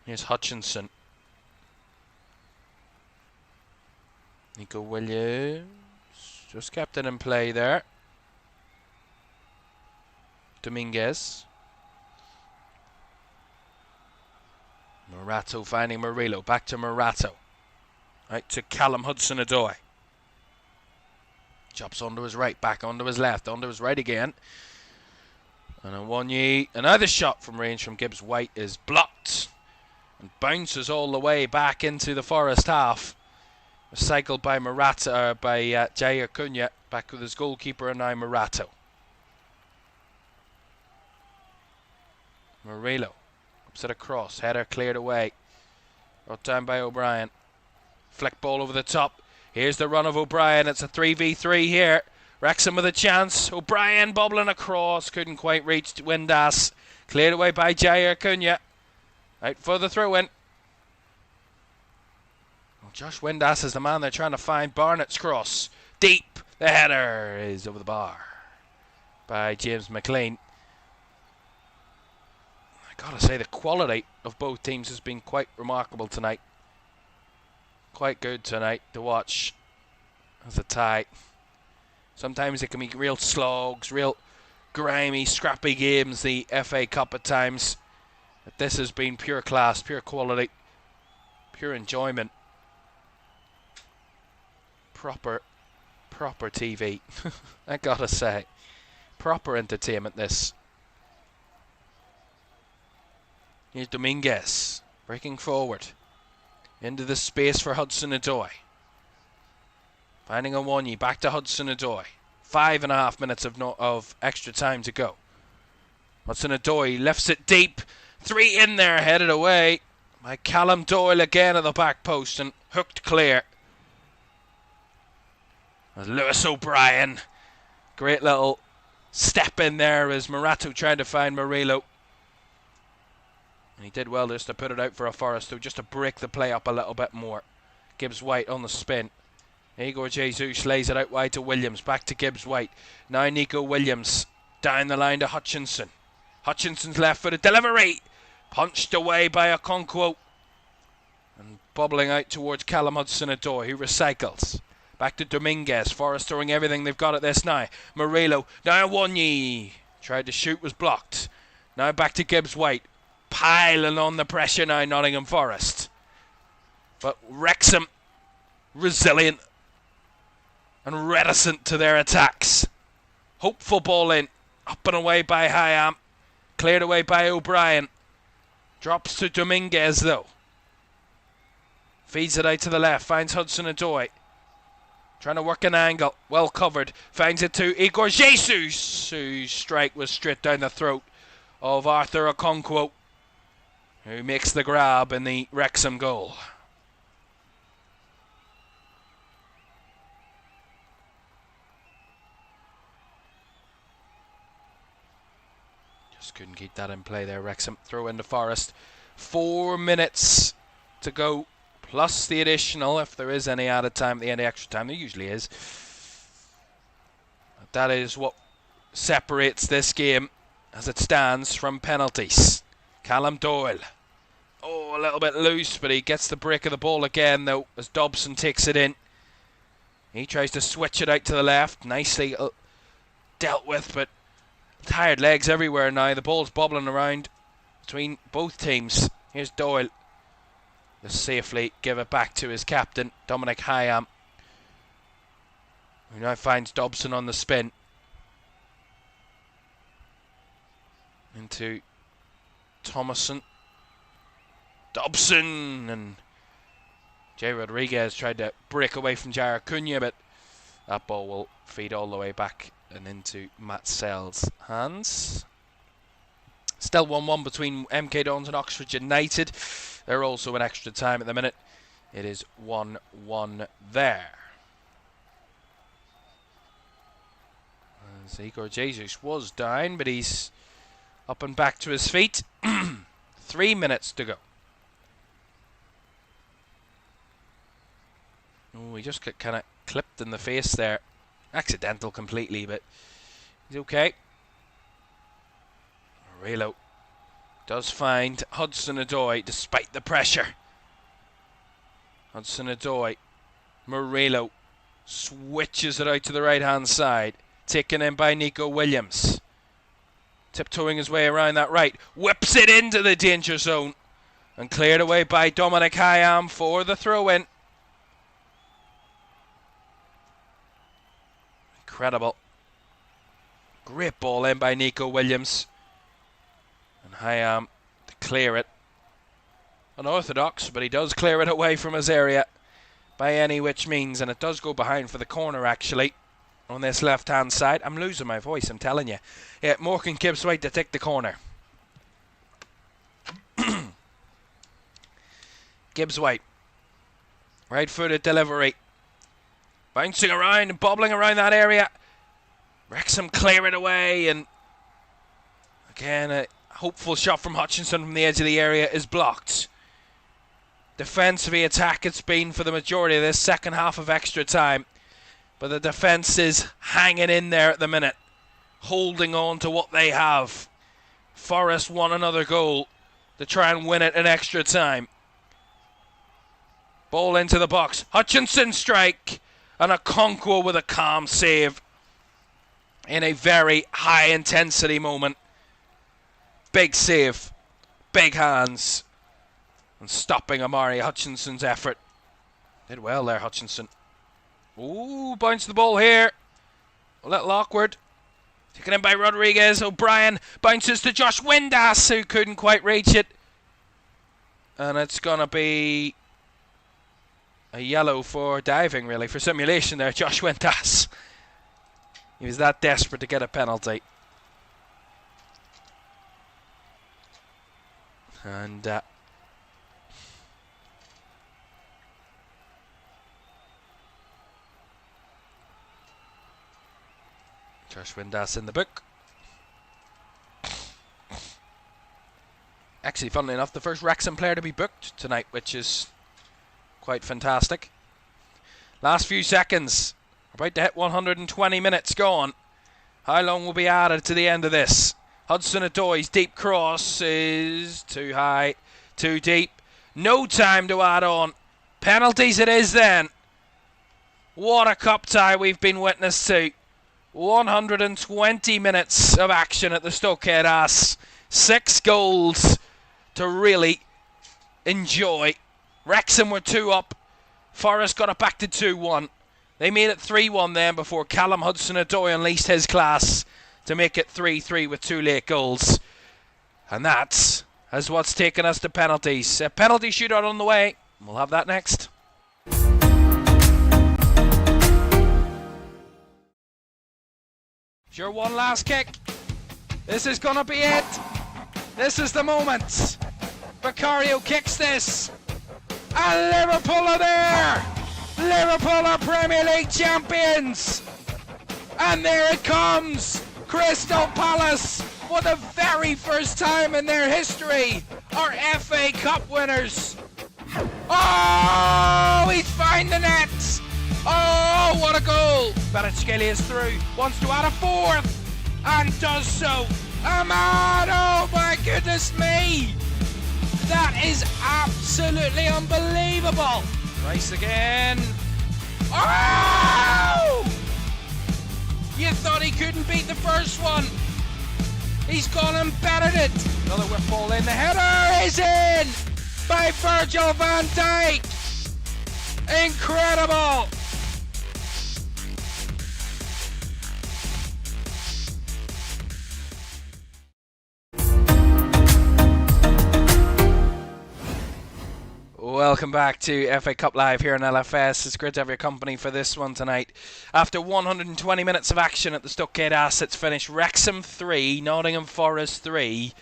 Here's Hutchinson. Nico Williams just kept it in play there. Dominguez. Morato finding Murillo. Back to Morato. Right to Callum Hudson-Odoi. Chops onto his right, back onto his left, onto his right again. And Awoniyi, another shot from range from Gibbs White is blocked. And bounces all the way back into the Forest half. Recycled by Jair Cunha. Back with his goalkeeper and now Morato. Murillo. Ups it across. Header cleared away. Brought down by O'Brien. Flick ball over the top. Here's the run of O'Brien. It's a 3v3 here. Wrexham with a chance. O'Brien bobbling across. Couldn't quite reach Windass. Cleared away by Jair Cunha. Out for the throw-in. Well, Josh Windass is the man they're trying to find. Barnett's cross. Deep. The header is over the bar by James McLean. I gotta say, the quality of both teams has been quite remarkable tonight. Quite good tonight to watch as a tie. Sometimes it can be real slogs, real grimy, scrappy games, the FA Cup at times. But this has been pure class, pure quality, pure enjoyment. Proper TV. I gotta say. Proper entertainment, this. Here's Dominguez, breaking forward. Into the space for Hudson-Odoi. Finding Awoniyi, back to Hudson-Odoi. 5.5 minutes of extra time to go. Hudson-Odoi lifts it deep. 3 in there, headed away by Callum Doyle again at the back post and hooked clear. As Lewis O'Brien. Great little step in there as Morato trying to find Murillo. And he did well just to put it out for a Forest, though, just to break the play up a little bit more. Gibbs White on the spin. Igor Jesus lays it out wide to Williams. Back to Gibbs White. Now Nico Williams. Down the line to Hutchinson. Hutchinson's left-footed delivery. Punched away by Okonkwo. And bobbling out towards Callum Hudson-Odoi, who recycles. Back to Dominguez. Forest throwing everything they've got at this now. Murillo. Now Awoniyi. Tried to shoot, was blocked. Now back to Gibbs White. Piling on the pressure now, Nottingham Forest. But Wrexham, resilient and reticent to their attacks. Hopeful ball in. Up and away by Caoimhan. Cleared away by O'Brien. Drops to Dominguez, though. Feeds it out to the left. Finds Hudson-Odoi. Trying to work an angle. Well covered. Finds it to Igor Jesus, whose strike was straight down the throat of Arthur Okonkwo, who makes the grab in the Wrexham goal. Just couldn't keep that in play there, Wrexham. Throw into Forest. 4 minutes to go, plus the additional, if there is any added time at the end of extra time. There usually is. That is what separates this game, as it stands, from penalties. Callum Doyle. Oh, a little bit loose, but he gets the break of the ball again, though, as Dobson takes it in. He tries to switch it out to the left. Nicely dealt with, but tired legs everywhere now. The ball's bobbling around between both teams. Here's Doyle. Just safely give it back to his captain, Dominic Caoimhan, who now finds Dobson on the spin. Into Thomason. Dobson, and Jay Rodriguez tried to break away from Jair Cunha, but that ball will feed all the way back and into Matt Sell's hands. Still 1-1 between MK Dons and Oxford United. They're also in extra time at the minute. It is 1-1 there. As Igor Jesus was down, but he's up and back to his feet. 3 minutes to go. Oh, he just got kind of clipped in the face there. Accidental completely, but he's okay. Relo does find Hudson-Odoi despite the pressure. Hudson-Odoi. Morello switches it out to the right hand side. Taken in by Nico Williams. Tiptoeing his way around that right. Whips it into the danger zone. And cleared away by Dominic Caoimhan for the throw in. Incredible. Great ball in by Nico Williams. And Caoimhan to clear it. Unorthodox, but he does clear it away from his area by any which means, and it does go behind for the corner actually on this left hand side. I'm losing my voice, I'm telling you. Yeah, Morgan Gibbs-White to take the corner. Gibbs-White, right footed delivery, bouncing around and bobbling around that area. Wrexham clear it away, and again a hopeful shot from Hutchinson from the edge of the area is blocked. Defensively attack it's been for the majority of this second half of extra time, but the defence is hanging in there at the minute, holding on to what they have. Forest won another goal to try and win it in extra time. Ball into the box, Hutchinson strike, and Okonkwo with a calm save in a very high intensity moment. Big save, big hands, and stopping Amari Hutchinson's effort. Did well there, Hutchinson. Ooh, bounce the ball here. A little awkward. Taken in by Rodriguez. O'Brien bounces to Josh Windass, who couldn't quite reach it. And it's going to be a yellow for diving, really, for simulation there, Josh Windass. He was that desperate to get a penalty. And Josh Windass in the book. Actually, funnily enough, the first Wrexham player to be booked tonight, which is quite fantastic. Last few seconds. About to hit 120 minutes gone. How long will be added to the end of this? Hudson-Odoi's deep cross is too high, too deep. No time to add on. Penalties it is then. What a cup tie we've been witness to. 120 minutes of action at the Stok Cae Ras. 6 goals to really enjoy. Wrexham were 2 up. Forest got it back to 2-1. They made it 3-1 then before Callum Hudson-Odoi unleashed his class to make it 3-3 with 2 late goals. And that's what's taken us to penalties. A penalty shootout on the way. We'll have that next. Sure, one last kick. This is going to be it. This is the moment. Vicario kicks this. And Liverpool are there. Liverpool are Premier League champions. And there it comes. Crystal Palace, for the very first time in their history, are FA Cup winners. Oh, he's found the net. Oh, what a goal. Kvaratskhelia is through, wants to add a 4th, and does so. Ahmad, oh my goodness me. That is absolutely unbelievable. Rice again. Oh! You thought he couldn't beat the first one. He's gone and bettered it. Another whip ball in. The header is in by Virgil van Dijk. Incredible. Welcome back to FA Cup Live here on LFS. It's great to have your company for this one tonight. After 120 minutes of action at the Stok Cae Ras, it's finished Wrexham 3, Nottingham Forest 3.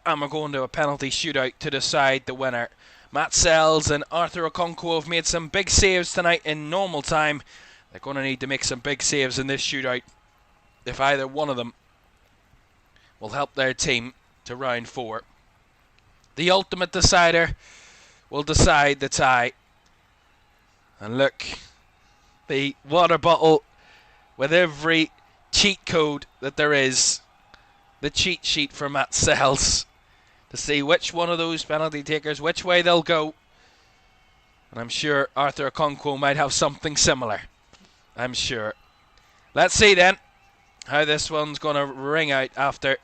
And we're going to a penalty shootout to decide the winner. Matt Sells and Arthur Okonkwo have made some big saves tonight in normal time. They're going to need to make some big saves in this shootout if either one of them will help their team to round 4. The ultimate decider will decide the tie. And look, the water bottle with every cheat code that there is, the cheat sheet for Matt Sells, to see which one of those penalty takers, which way they'll go. And I'm sure Arthur Okonkwo might have something similar. I'm sure. Let's see then how this one's going to ring out after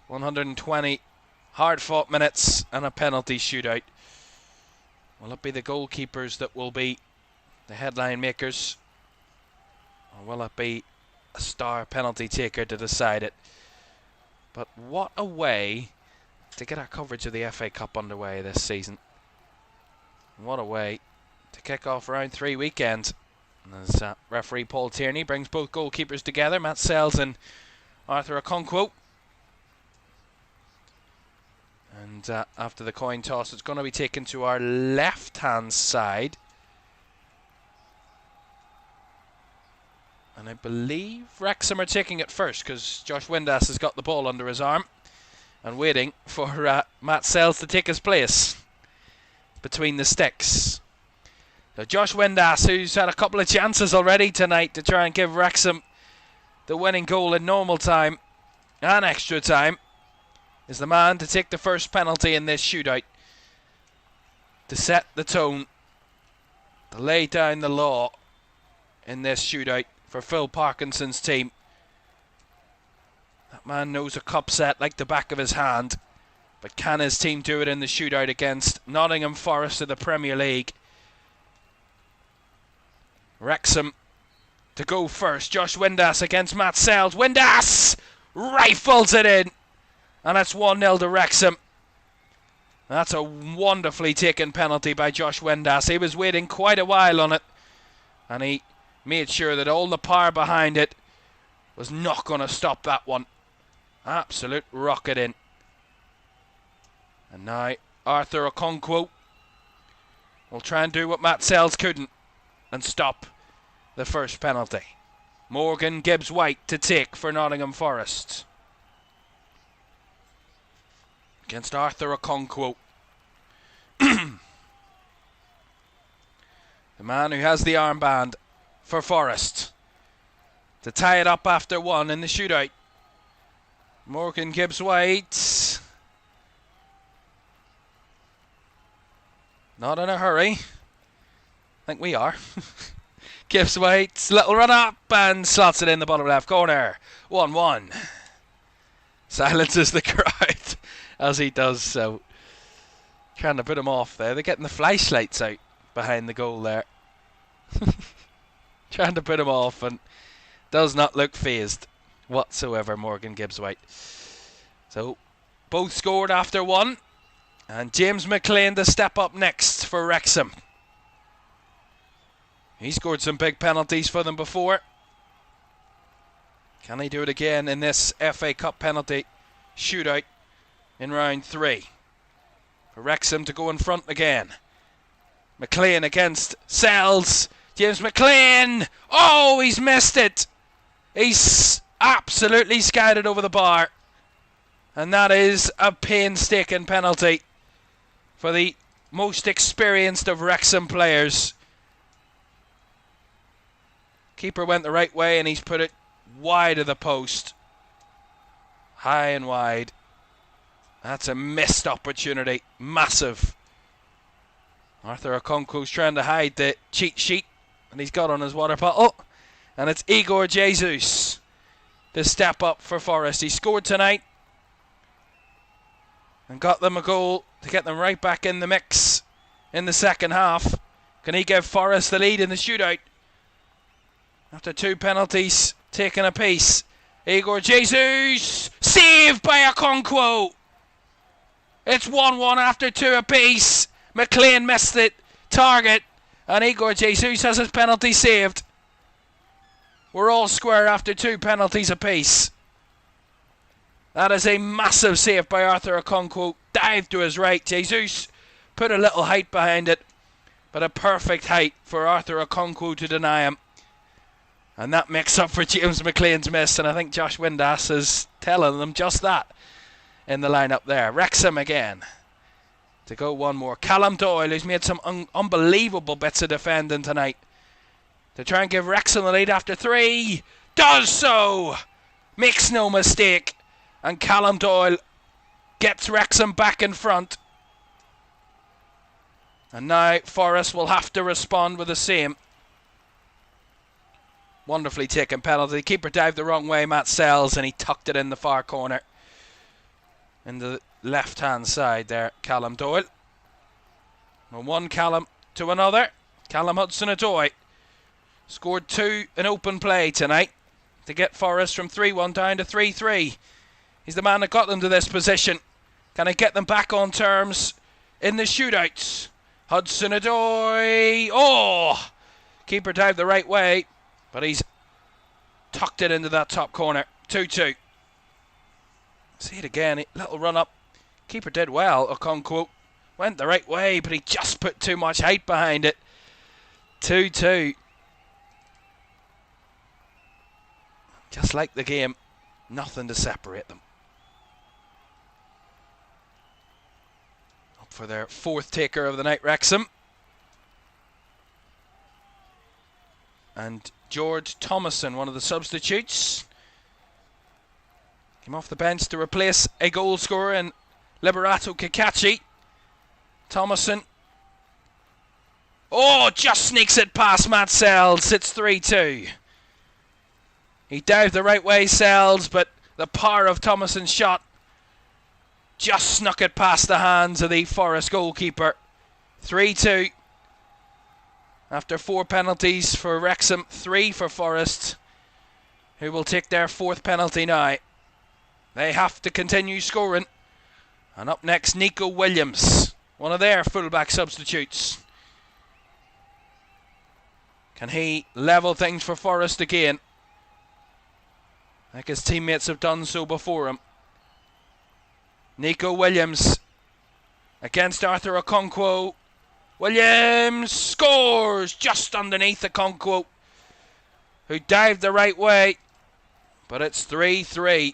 120 hard-fought minutes and a penalty shootout. Will it be the goalkeepers that will be the headline makers? Or will it be a star penalty taker to decide it? But what a way to get our coverage of the FA Cup underway this season. What a way to kick off round 3 weekend. As referee Paul Tierney brings both goalkeepers together, Matt Sells and Arthur Okonkwo. And after the coin toss, it's going to be taken to our left-hand side. And I believe Wrexham are taking it first, because Josh Windass has got the ball under his arm and waiting for Matt Sells to take his place between the sticks. So Josh Windass, who's had a couple of chances already tonight to try and give Wrexham the winning goal in normal time and extra time, is the man to take the first penalty in this shootout, to set the tone, to lay down the law in this shootout for Phil Parkinson's team. That man knows a cup set like the back of his hand, but can his team do it in the shootout against Nottingham Forest of the Premier League? Wrexham to go first. Josh Windass against Matt Sells. Windass rifles it in, and it's 1-0 to Wrexham. That's a wonderfully taken penalty by Josh Windass. He was waiting quite a while on it, and he made sure that all the power behind it was not going to stop that one. Absolute rocket in. And now Arthur Okonkwo will try and do what Matt Sells couldn't and stop the first penalty. Morgan Gibbs-White to take for Nottingham Forest against Arthur Okonkwo. The man who has the armband for Forest to tie it up after 1 in the shootout. Morgan Gibbs-White, not in a hurry. I think we are. Gibbs-White's little run up and slots it in the bottom left corner. 1-1. Silences the crowd as he does so. Trying to put him off there. They're getting the flashlights out behind the goal there. Trying to put him off, and does not look fazed whatsoever, Morgan Gibbs-White. So both scored after 1, and James McLean to step up next for Wrexham. He scored some big penalties for them before. Can he do it again in this FA Cup penalty shootout in round 3? For Wrexham to go in front again. McLean against Sells. James McLean! Oh, he's missed it! He's absolutely skied it over the bar. And that is a painstaking penalty for the most experienced of Wrexham players. Keeper went the right way and he's put it wide of the post. High and wide. That's a missed opportunity. Massive. Arthur Okonkwo's trying to hide the cheat sheet and he's got on his water bottle. And it's Igor Jesus to step up for Forest. He scored tonight and got them a goal to get them right back in the mix in the second half. Can he give Forest the lead in the shootout? After 2 penalties taken apiece. Igor Jesus! Saved by Okonkwo! It's 1-1 after 2 apiece. McLean missed it. Target. And Igor Jesus has his penalty saved. We're all square after 2 penalties apiece. That is a massive save by Arthur Okonkwo. Dived to his right. Jesus put a little height behind it, but a perfect height for Arthur Okonkwo to deny him. And that makes up for James McLean's miss, and I think Josh Windass is telling them just that in the lineup there. Wrexham again to go one more. Callum Doyle, who's made some unbelievable bits of defending tonight, to try and give Wrexham the lead after 3. Does so! Makes no mistake. And Callum Doyle gets Wrexham back in front. And now Forest will have to respond with the same. Wonderfully taken penalty. Keeper dived the wrong way, Matt Sells, and he tucked it in the far corner. In the left-hand side there, Callum Doyle. From one Callum to another. Callum Hudson-Odoi scored 2 in open play tonight to get Forest from 3-1 down to 3-3. He's the man that got them to this position. Can he get them back on terms in the shootouts? Hudson-Odoi. Oh! Keeper dived the right way, but he's tucked it into that top corner. 2-2. See it again. Little run up. Keeper did well. Okonkwo went the right way, but he just put too much height behind it. 2-2. Just like the game, nothing to separate them. Up for their 4th taker of the night, Wrexham. And George Thomason, one of the substitutes, came off the bench to replace a goal scorer in Liberato Kakachi. Thomason. Oh, just sneaks it past Matt Sells. It's 3-2. He dived the right way, Sells, but the power of Thomason's shot just snuck it past the hands of the Forest goalkeeper. 3-2. After 4 penalties for Wrexham, 3 for Forest, who will take their 4th penalty now. They have to continue scoring. And up next, Nico Williams, one of their fullback substitutes. Can he level things for Forest again? Like his teammates have done so before him. Nico Williams against Arthur Okonkwo. Williams scores just underneath Okonkwo, who dived the right way. But it's 3-3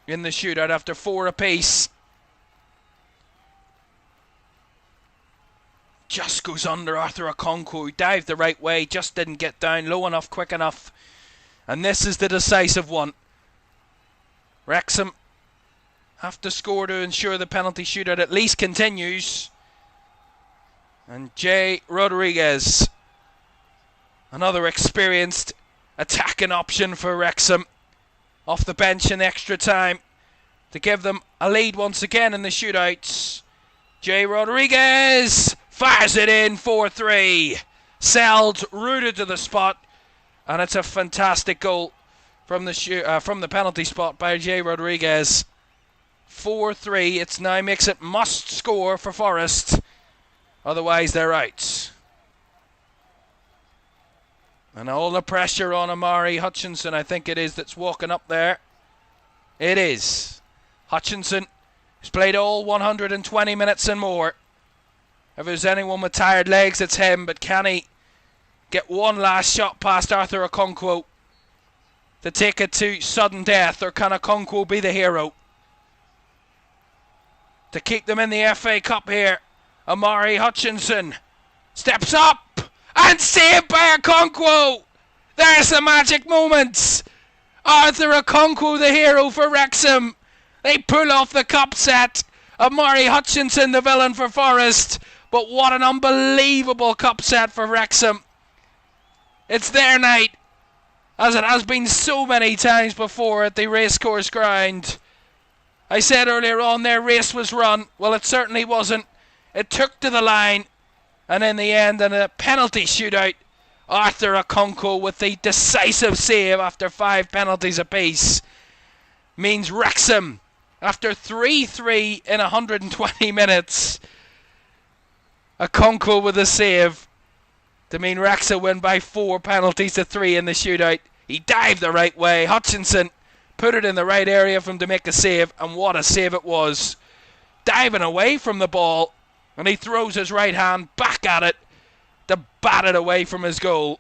in the shootout after 4 apiece. Just goes under Arthur Okonkwo, who dived the right way, just didn't get down low enough, quick enough. And this is the decisive one. Wrexham have to score to ensure the penalty shootout at least continues. And Jay Rodriguez, another experienced attacking option for Wrexham, off the bench in extra time to give them a lead once again in the shootouts. Jay Rodriguez fires it in. 4-3. Sells rooted to the spot, and it's a fantastic goal from the penalty spot by Jay Rodriguez. 4-3. It now makes it must score for Forest, otherwise they're out. And all the pressure on Amari Hutchinson, I think it is, that's walking up there. It is. Hutchinson has played all 120 minutes and more. If there's anyone with tired legs, it's him. But can he get one last shot past Arthur Okonkwo to take it to sudden death? Or can Okonkwo be the hero to keep them in the FA Cup here? Amari Hutchinson steps up and saved by Okonkwo. There's the magic moments. Arthur Okonkwo, the hero for Wrexham. They pull off the cup set. Amari Hutchinson, the villain for Forest. But what an unbelievable cup set for Wrexham. It's their night, as it has been so many times before at the racecourse ground. I said earlier on their race was run. Well, it certainly wasn't. It took to the line, and in the end, in a penalty shootout, Arthur Okonkwo with the decisive save after 5 penalties apiece means Wrexham, after 3-3 in 120 minutes, Okonkwo with a save to mean Wrexham win by 4 penalties to 3 in the shootout. He dived the right way. Hutchinson put it in the right area for him to make a save, and what a save it was. Diving away from the ball, and he throws his right hand back at it to bat it away from his goal.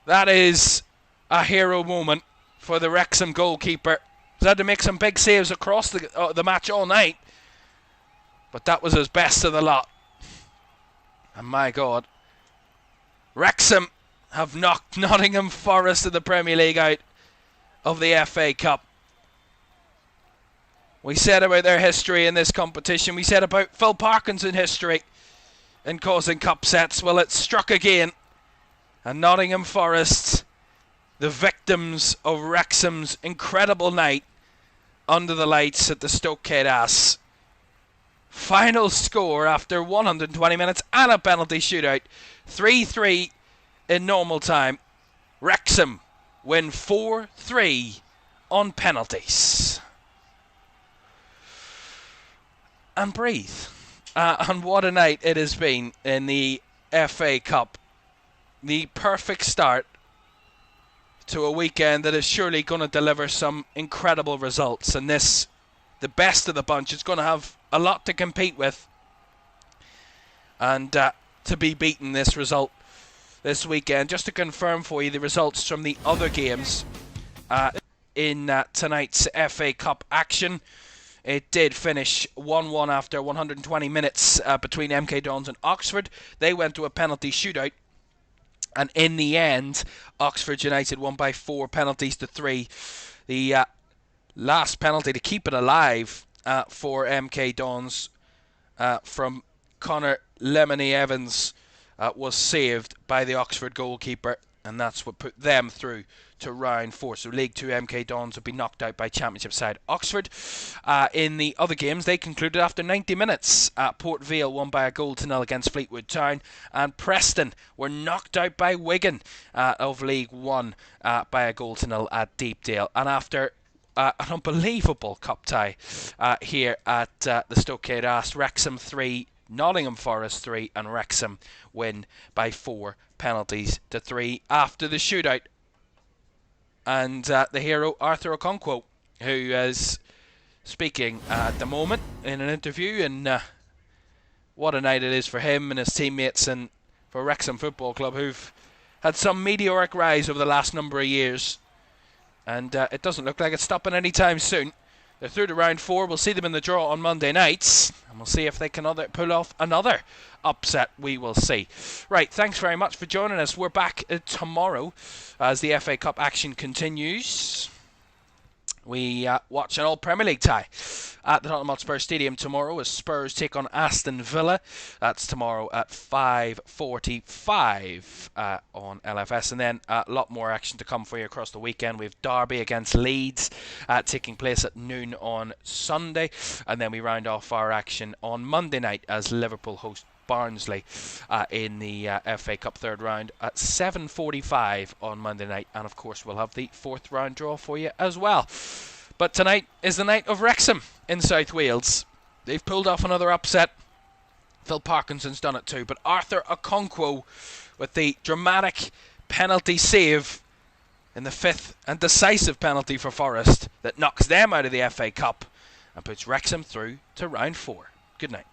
That is a hero moment for the Wrexham goalkeeper. He's had to make some big saves across the match all night, but that was his best of the lot. And my God, Wrexham have knocked Nottingham Forest of the Premier League out of the FA Cup. We said about their history in this competition. We said about Phil Parkinson's history in causing cup sets. Well, it's struck again. And Nottingham Forest, the victims of Wrexham's incredible night under the lights at the Stok Cae Ras. Final score after 120 minutes and a penalty shootout. 3-3 in normal time. Wrexham win 4-3 on penalties. And breathe. And what a night it has been in the FA Cup. The perfect start to a weekend that is surely going to deliver some incredible results. And this, the best of the bunch, is going to have a lot to compete with. And to be beaten this result this weekend. Just to confirm for you the results from the other games in tonight's FA Cup action. It did finish 1-1 after 120 minutes between MK Dons and Oxford. They went to a penalty shootout. And in the end, Oxford United won by 4 penalties to 3. The last penalty to keep it alive for MK Dons from Connor Lemony Evans was saved by the Oxford goalkeeper. And that's what put them through to round 4. So League 2 MK Dons would be knocked out by Championship side Oxford. In the other games, they concluded after 90 minutes. Port Vale won by a 1-0 against Fleetwood Town. And Preston were knocked out by Wigan of League 1 by a 0-0 at Deepdale. And after an unbelievable cup tie here at the Stok Cae Ras, Wrexham 3, Nottingham Forest 3, and Wrexham win by 4 penalties to 3 after the shootout. And the hero Arthur Okonkwo, who is speaking at the moment in an interview, and what a night it is for him and his teammates, and for Wrexham Football Club, who've had some meteoric rise over the last number of years, and it doesn't look like it's stopping anytime soon. They're through to round 4. We'll see them in the draw on Monday nights, and we'll see if they can pull off another upset. We will see. Right, thanks very much for joining us. We're back tomorrow as the FA Cup action continues. We watch an all-Premier League tie at the Nottingham Hotspur Stadium tomorrow as Spurs take on Aston Villa. That's tomorrow at 5:45 on LFS. And then a lot more action to come for you across the weekend. We have Derby against Leeds taking place at noon on Sunday. And then we round off our action on Monday night as Liverpool host Barnsley in the FA Cup third round at 7:45 on Monday night, and of course we'll have the 4th round draw for you as well. But tonight is the night of Wrexham in South Wales. They've pulled off another upset. Phil Parkinson's done it too, but Arthur Okonkwo with the dramatic penalty save in the 5th and decisive penalty for Forest that knocks them out of the FA Cup and puts Wrexham through to round 4. Good night.